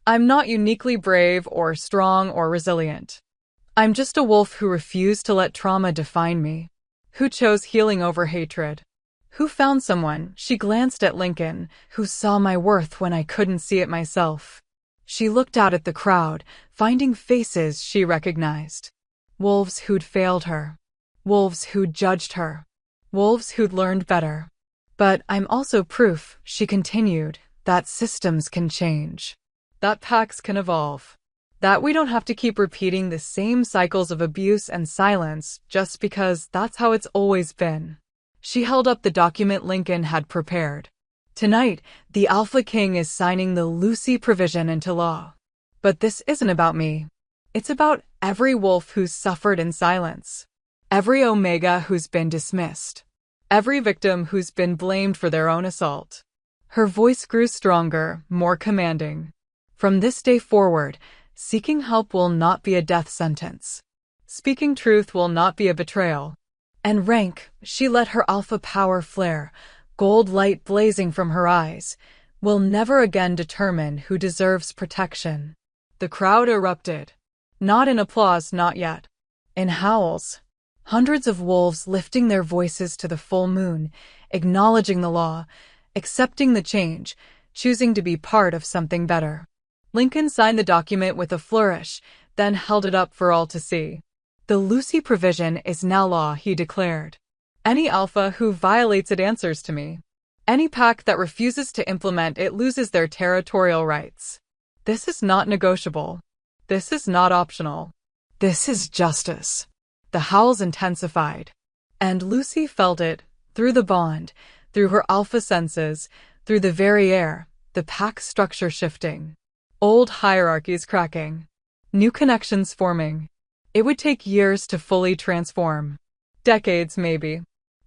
[SPEAKER 1] I'm not uniquely brave or strong or resilient. I'm just a wolf who refused to let trauma define me, who chose healing over hatred, who found someone, she glanced at Lycan, who saw my worth when I couldn't see it myself. She looked out at the crowd, finding faces she recognized. Wolves who'd failed her. Wolves who'd judged her. Wolves who'd learned better. But I'm also proof, she continued, that systems can change. That packs can evolve. That we don't have to keep repeating the same cycles of abuse and silence just because that's how it's always been. She held up the document Lycan had prepared. Tonight, the Alpha King is signing the Lucy provision into law. But this isn't about me. It's about every wolf who's suffered in silence. Every Omega who's been dismissed. Every victim who's been blamed for their own assault. Her voice grew stronger, more commanding. From this day forward, seeking help will not be a death sentence. Speaking truth will not be a betrayal. And rank, she let her alpha power flare, gold light blazing from her eyes, will never again determine who deserves protection. The crowd erupted. Not in applause, not yet. In howls. Hundreds of wolves lifting their voices to the full moon, acknowledging the law, accepting the change, choosing to be part of something better. Lycan signed the document with a flourish, then held it up for all to see. The Lucy provision is now law, he declared. Any alpha who violates it answers to me. Any pack that refuses to implement it loses their territorial rights. This is not negotiable. This is not optional. This is justice. The howls intensified. And Lucy felt it, through the bond, through her alpha senses, through the very air, the pack structure shifting. Old hierarchies cracking. New connections forming. It would take years to fully transform. Decades, maybe.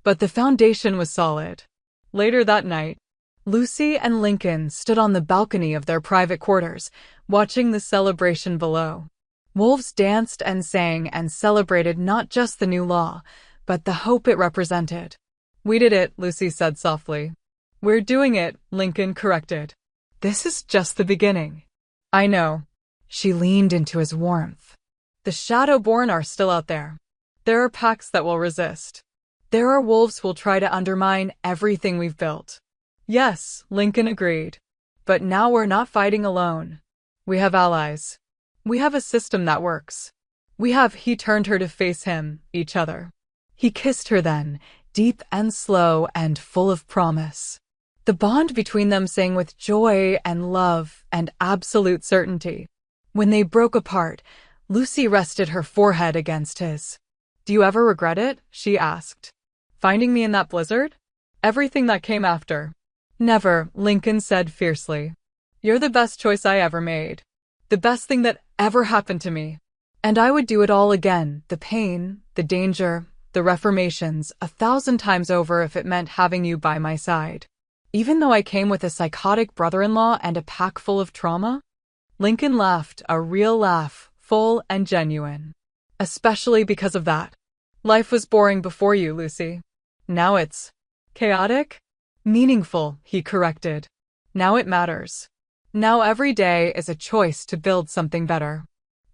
[SPEAKER 1] But the foundation was solid. Later that night, Lucy and Lycan stood on the balcony of their private quarters, watching the celebration below. Wolves danced and sang and celebrated not just the new law, but the hope it represented. We did it, Lucy said softly. We're doing it, Lycan corrected. This is just the beginning. I know. She leaned into his warmth. The Shadowborn are still out there. There are packs that will resist. There are wolves who'll try to undermine everything we've built. Yes, Lycan agreed. But now we're not fighting alone. We have allies. We have a system that works. He turned her to face him, each other. He kissed her then, deep and slow and full of promise. The bond between them sang with joy and love and absolute certainty. When they broke apart, Lucy rested her forehead against his. Do you ever regret it? She asked. Finding me in that blizzard? Everything that came after. Never, Lycan said fiercely. You're the best choice I ever made. The best thing that ever happened to me. And I would do it all again, the pain, the danger, the reformations, 1,000 times over if it meant having you by my side. Even though I came with a psychotic brother-in-law and a pack full of trauma? Lycan laughed, a real laugh, full and genuine. Especially because of that. Life was boring before you, Lucy. Now it's chaotic? Meaningful, he corrected. Now it matters. Now every day is a choice to build something better.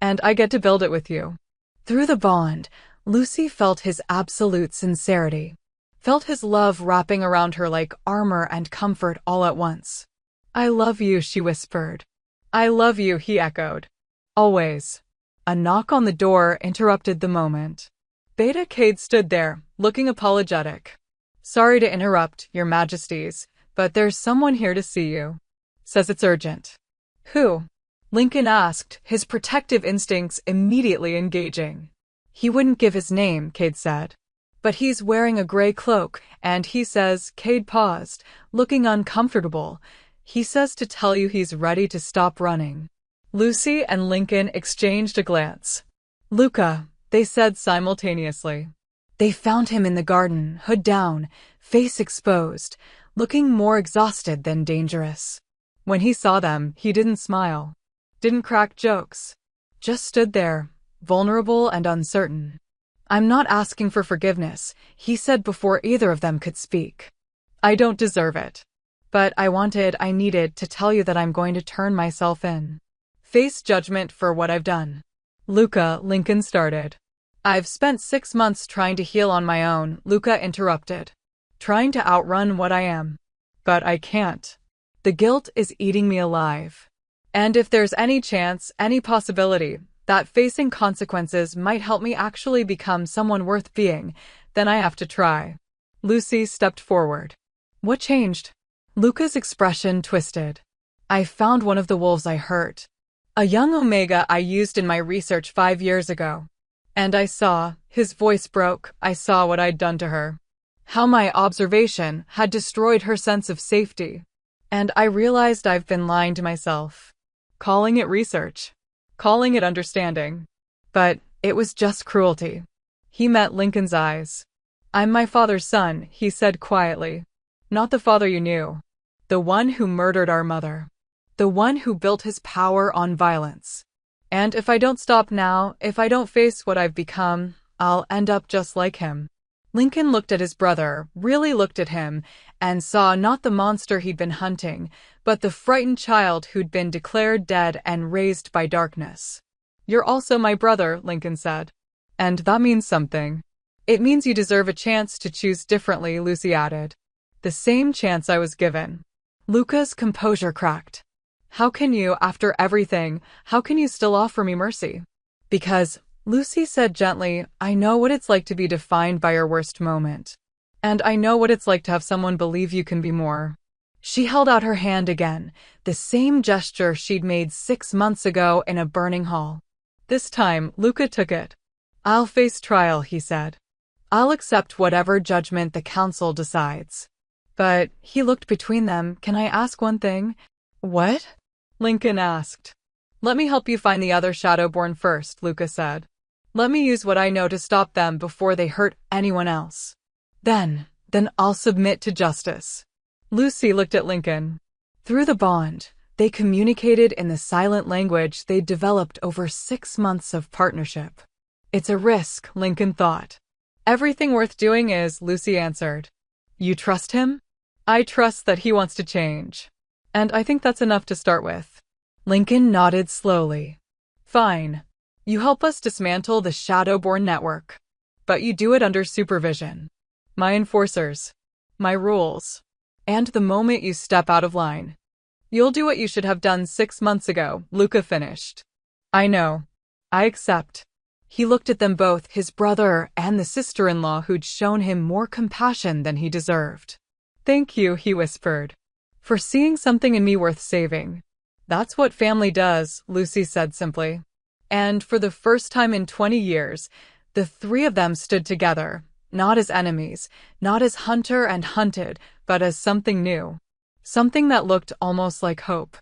[SPEAKER 1] And I get to build it with you. Through the bond, Lucy felt his absolute sincerity. Felt his love wrapping around her like armor and comfort all at once. I love you, she whispered. I love you, he echoed. Always. A knock on the door interrupted the moment. Beta Cade stood there, looking apologetic. Sorry to interrupt, your majesties, but there's someone here to see you. Says it's urgent. Who? Lycan asked, his protective instincts immediately engaging. He wouldn't give his name, Cade said. But he's wearing a gray cloak, and he says, Cade paused, looking uncomfortable. He says to tell you he's ready to stop running. Lucy and Lycan exchanged a glance. Luca, they said simultaneously. They found him in the garden, hood down, face exposed, looking more exhausted than dangerous. When he saw them, he didn't smile. Didn't crack jokes. Just stood there, vulnerable and uncertain. I'm not asking for forgiveness, he said before either of them could speak. I don't deserve it. But I needed to tell you that I'm going to turn myself in. Face judgment for what I've done. Lycan started. I've spent 6 months trying to heal on my own, Luca interrupted. Trying to outrun what I am. But I can't. The guilt is eating me alive. And if there's any chance, any possibility, that facing consequences might help me actually become someone worth being, then I have to try. Lucy stepped forward. What changed? Luca's expression twisted. I found one of the wolves I hurt. A young Omega I used in my research 5 years ago. And I saw, his voice broke, I saw what I'd done to her. How my observation had destroyed her sense of safety. And I realized I've been lying to myself. Calling it research. Calling it understanding. But it was just cruelty. He met Lycan's eyes. I'm my father's son, he said quietly. Not the father you knew. The one who murdered our mother. The one who built his power on violence. And if I don't stop now, if I don't face what I've become, I'll end up just like him. Lycan looked at his brother, really looked at him, and saw not the monster he'd been hunting, but the frightened child who'd been declared dead and raised by darkness. You're also my brother, Lycan said. And that means something. It means you deserve a chance to choose differently, Lucy added. The same chance I was given. Luca's composure cracked. How can you, after everything, how can you still offer me mercy? Because, Lucy said gently, I know what it's like to be defined by your worst moment. And I know what it's like to have someone believe you can be more. She held out her hand again, the same gesture she'd made 6 months ago in a burning hall. This time, Luca took it. I'll face trial, he said. I'll accept whatever judgment the council decides. But, he looked between them, can I ask one thing? What? Lycan asked. Let me help you find the other Shadowborn first, Luca said. Let me use what I know to stop them before they hurt anyone else. Then I'll submit to justice. Lucy looked at Lycan. Through the bond, they communicated in the silent language they'd developed over 6 months of partnership. It's a risk, Lycan thought. Everything worth doing is, Lucy answered. You trust him? I trust that he wants to change. And I think that's enough to start with. Lycan nodded slowly. Fine. You help us dismantle the Shadowborn network. But you do it under supervision. My enforcers. My rules. And the moment you step out of line, you'll do what you should have done 6 months ago, Luca finished. I know. I accept. He looked at them both, his brother and the sister-in-law who'd shown him more compassion than he deserved. Thank you, he whispered. For seeing something in me worth saving. That's what family does, Lucy said simply. And for the first time in 20 years, the 3 of them stood together, not as enemies, not as hunter and hunted, but as something new. Something that looked almost like hope.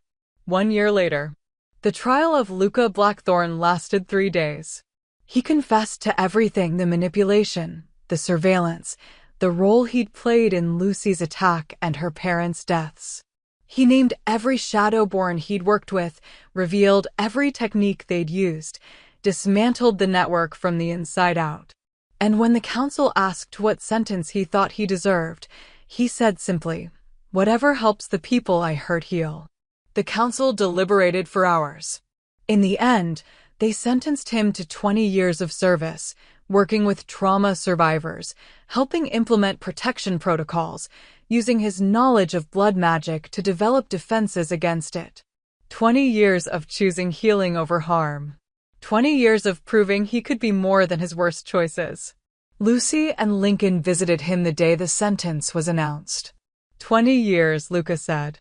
[SPEAKER 1] 1 year later, the trial of Luca Blackthorne lasted 3 days. He confessed to everything, the manipulation, the surveillance, the role he'd played in Lucy's attack and her parents' deaths. He named every Shadowborn he'd worked with, revealed every technique they'd used, dismantled the network from the inside out. And when the council asked what sentence he thought he deserved, he said simply, whatever helps the people I hurt heal. The council deliberated for hours. In the end, they sentenced him to 20 years of service, working with trauma survivors, helping implement protection protocols, using his knowledge of blood magic to develop defenses against it. 20 years of choosing healing over harm. 20 years of proving he could be more than his worst choices. Lucy and Lycan visited him the day the sentence was announced. 20 years, Luca said.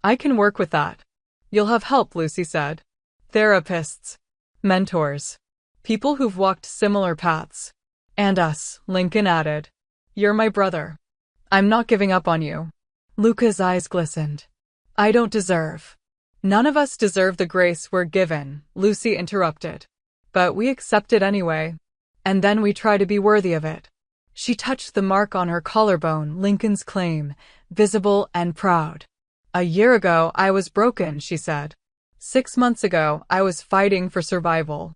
[SPEAKER 1] I can work with that. You'll have help, Lucy said. Therapists. Mentors. People who've walked similar paths. And us, Lycan added. You're my brother. I'm not giving up on you. Luca's eyes glistened. I don't deserve. None of us deserve the grace we're given, Lucy interrupted. But we accept it anyway. And then we try to be worthy of it. She touched the mark on her collarbone, Lycan's claim, visible and proud. A year ago, I was broken, she said. 6 months ago, I was fighting for survival.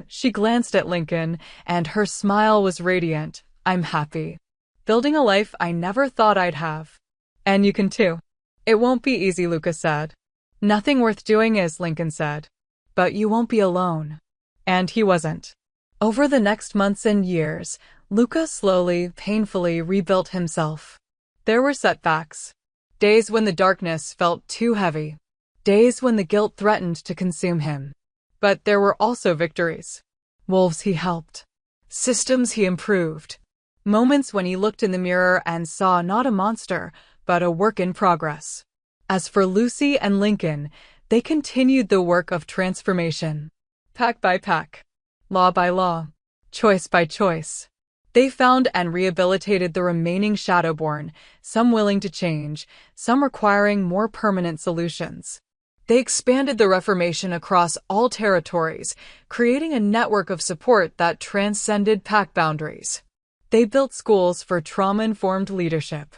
[SPEAKER 1] She glanced at Lycan, and her smile was radiant. I'm happy. Building a life I never thought I'd have. And you can too. It won't be easy, Luca said. Nothing worth doing is, Lycan said. But you won't be alone. And he wasn't. Over the next months and years, Luca slowly, painfully rebuilt himself. There were setbacks. Days when the darkness felt too heavy. Days when the guilt threatened to consume him. But there were also victories. Wolves he helped. Systems he improved. Moments when he looked in the mirror and saw not a monster, but a work in progress. As for Lucy and Lycan, they continued the work of transformation. Pack by pack. Law by law. Choice by choice. They found and rehabilitated the remaining Shadowborn, some willing to change, some requiring more permanent solutions. They expanded the Reformation across all territories, creating a network of support that transcended pack boundaries. They built schools for trauma-informed leadership,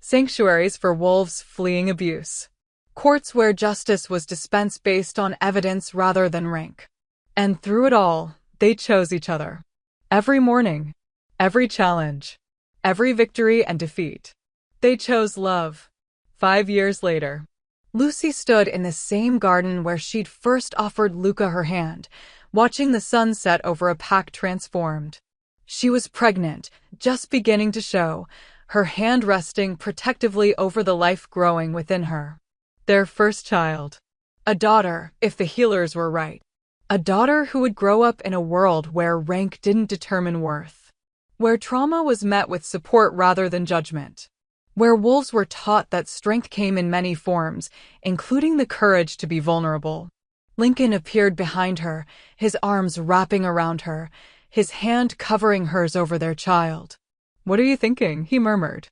[SPEAKER 1] sanctuaries for wolves fleeing abuse, courts where justice was dispensed based on evidence rather than rank. And through it all, they chose each other. Every morning, every challenge, every victory and defeat. They chose love. 5 years later, Lucy stood in the same garden where she'd first offered Luca her hand, watching the sun set over a pack transformed. She was pregnant, just beginning to show, her hand resting protectively over the life growing within her. Their first child. A daughter, if the healers were right. A daughter who would grow up in a world where rank didn't determine worth. Where trauma was met with support rather than judgment. Where wolves were taught that strength came in many forms, including the courage to be vulnerable. Lycan appeared behind her, his arms wrapping around her, his hand covering hers over their child. What are you thinking? He murmured.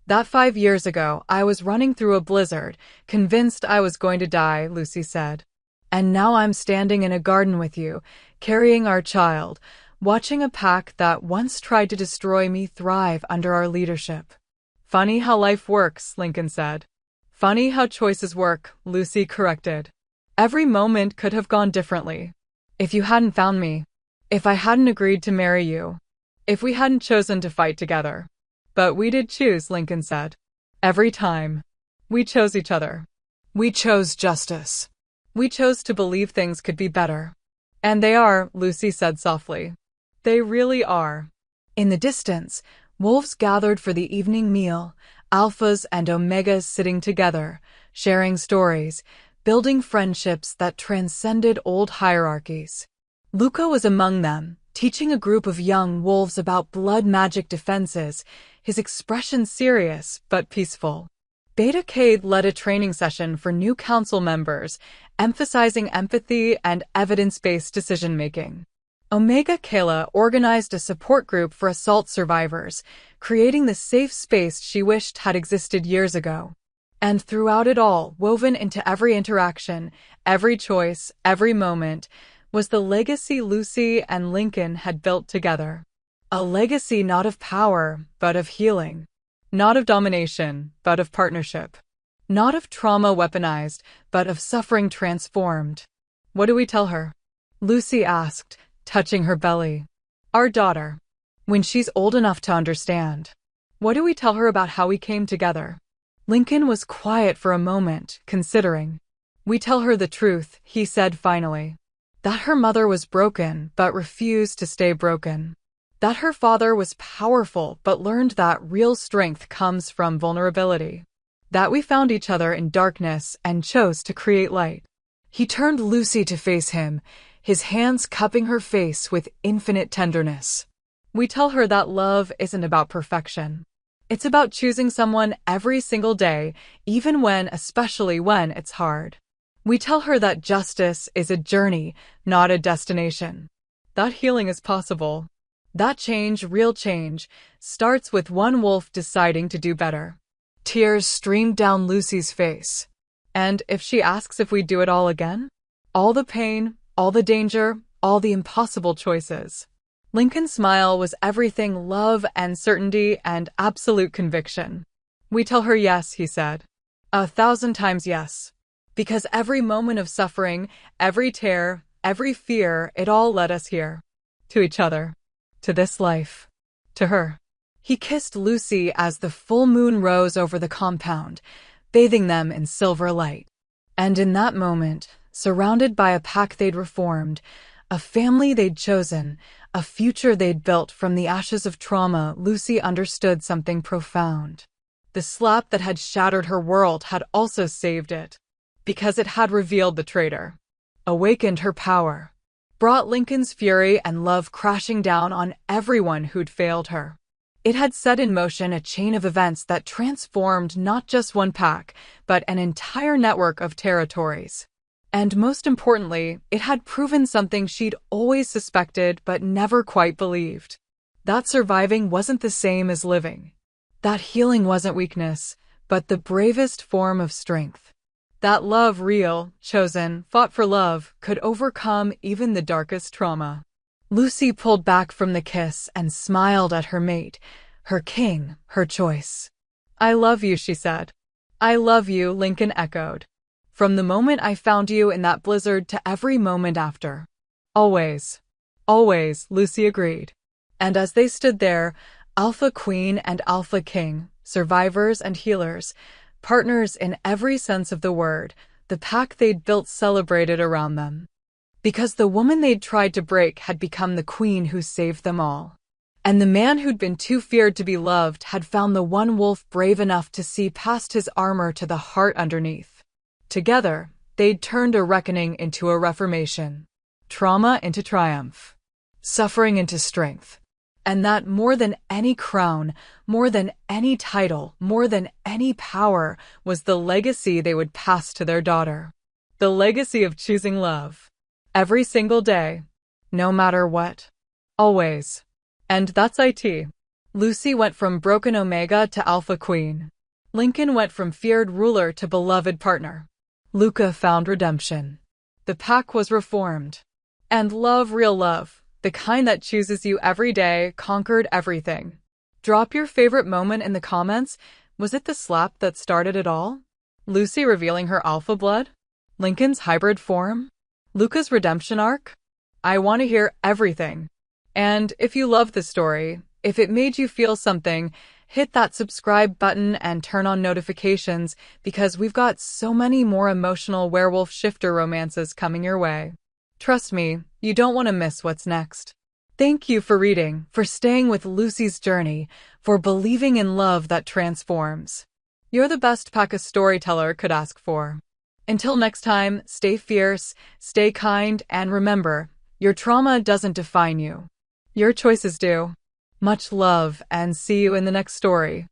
[SPEAKER 1] That 5 years ago, I was running through a blizzard, convinced I was going to die, Lucy said. And now I'm standing in a garden with you, carrying our child, watching a pack that once tried to destroy me thrive under our leadership. Funny how life works, Lycan said. Funny how choices work, Lucy corrected. Every moment could have gone differently. If you hadn't found me. If I hadn't agreed to marry you. If we hadn't chosen to fight together. But we did choose, Lycan said. Every time. We chose each other. We chose justice. We chose to believe things could be better. And they are, Lucy said softly. They really are. In the distance, wolves gathered for the evening meal, alphas and omegas sitting together, sharing stories, building friendships that transcended old hierarchies. Luca was among them, teaching a group of young wolves about blood magic defenses, his expression serious but peaceful. Beta Cade led a training session for new council members, emphasizing empathy and evidence-based decision-making. Omega Kayla organized a support group for assault survivors, creating the safe space she wished had existed years ago. And throughout it all, woven into every interaction, every choice, every moment, was the legacy Lucy and Lycan had built together. A legacy not of power, but of healing. Not of domination, but of partnership. Not of trauma weaponized, but of suffering transformed. What do we tell her? Lucy asked, touching her belly. Our daughter. When she's old enough to understand. What do we tell her about how we came together? Lycan was quiet for a moment, considering. We tell her the truth, he said finally. That her mother was broken, but refused to stay broken. That her father was powerful, but learned that real strength comes from vulnerability. That we found each other in darkness and chose to create light. He turned Lucy to face him, his hands cupping her face with infinite tenderness. We tell her that love isn't about perfection. It's about choosing someone every single day, especially when it's hard. We tell her that justice is a journey, not a destination. That healing is possible. That change, real change, starts with one wolf deciding to do better. Tears streamed down Lucy's face. And if she asks if we'd do it all again? All the pain, all the danger, all the impossible choices. Lycan's smile was everything love and certainty and absolute conviction. We tell her yes, he said. 1,000 times yes. Because every moment of suffering, every tear, every fear, it all led us here. To each other. To this life. To her. He kissed Lucy as the full moon rose over the compound, bathing them in silver light. And in that moment, surrounded by a pack they'd reformed, a family they'd chosen, a future they'd built from the ashes of trauma, Lucy understood something profound. The slap that had shattered her world had also saved it, because it had revealed the traitor, awakened her power, brought Lycan's fury and love crashing down on everyone who'd failed her. It had set in motion a chain of events that transformed not just one pack, but an entire network of territories. And most importantly, it had proven something she'd always suspected but never quite believed. That surviving wasn't the same as living. That healing wasn't weakness, but the bravest form of strength. That love, real, chosen, fought for love, could overcome even the darkest trauma. Lucy pulled back from the kiss and smiled at her mate, her king, her choice. "I love you," she said. "I love you," Lycan echoed. "From the moment I found you in that blizzard to every moment after." "Always. Always," Lucy agreed. And as they stood there, Alpha Queen and Alpha King, survivors and healers, partners in every sense of the word, the pack they'd built celebrated around them. Because the woman they'd tried to break had become the queen who saved them all. And the man who'd been too feared to be loved had found the one wolf brave enough to see past his armor to the heart underneath. Together, they'd turned a reckoning into a reformation. Trauma into triumph. Suffering into strength. And that more than any crown, more than any title, more than any power, was the legacy they would pass to their daughter. The legacy of choosing love. Every single day. No matter what. Always. And that's it. Lucy went from broken Omega to Alpha Queen. Lycan went from feared ruler to beloved partner. Luca found redemption. The pack was reformed. And love, real love, the kind that chooses you every day, conquered everything. Drop your favorite moment in the comments. Was it the slap that started it all? Lucy revealing her alpha blood? Lycan's hybrid form? Luca's redemption arc? I want to hear everything. And if you love the story, if it made you feel something, hit that subscribe button and turn on notifications because we've got so many more emotional werewolf shifter romances coming your way. Trust me, you don't want to miss what's next. Thank you for reading, for staying with Lucy's journey, for believing in love that transforms. You're the best pack a storyteller could ask for. Until next time, stay fierce, stay kind, and remember, your trauma doesn't define you. Your choices do. Much love, and see you in the next story.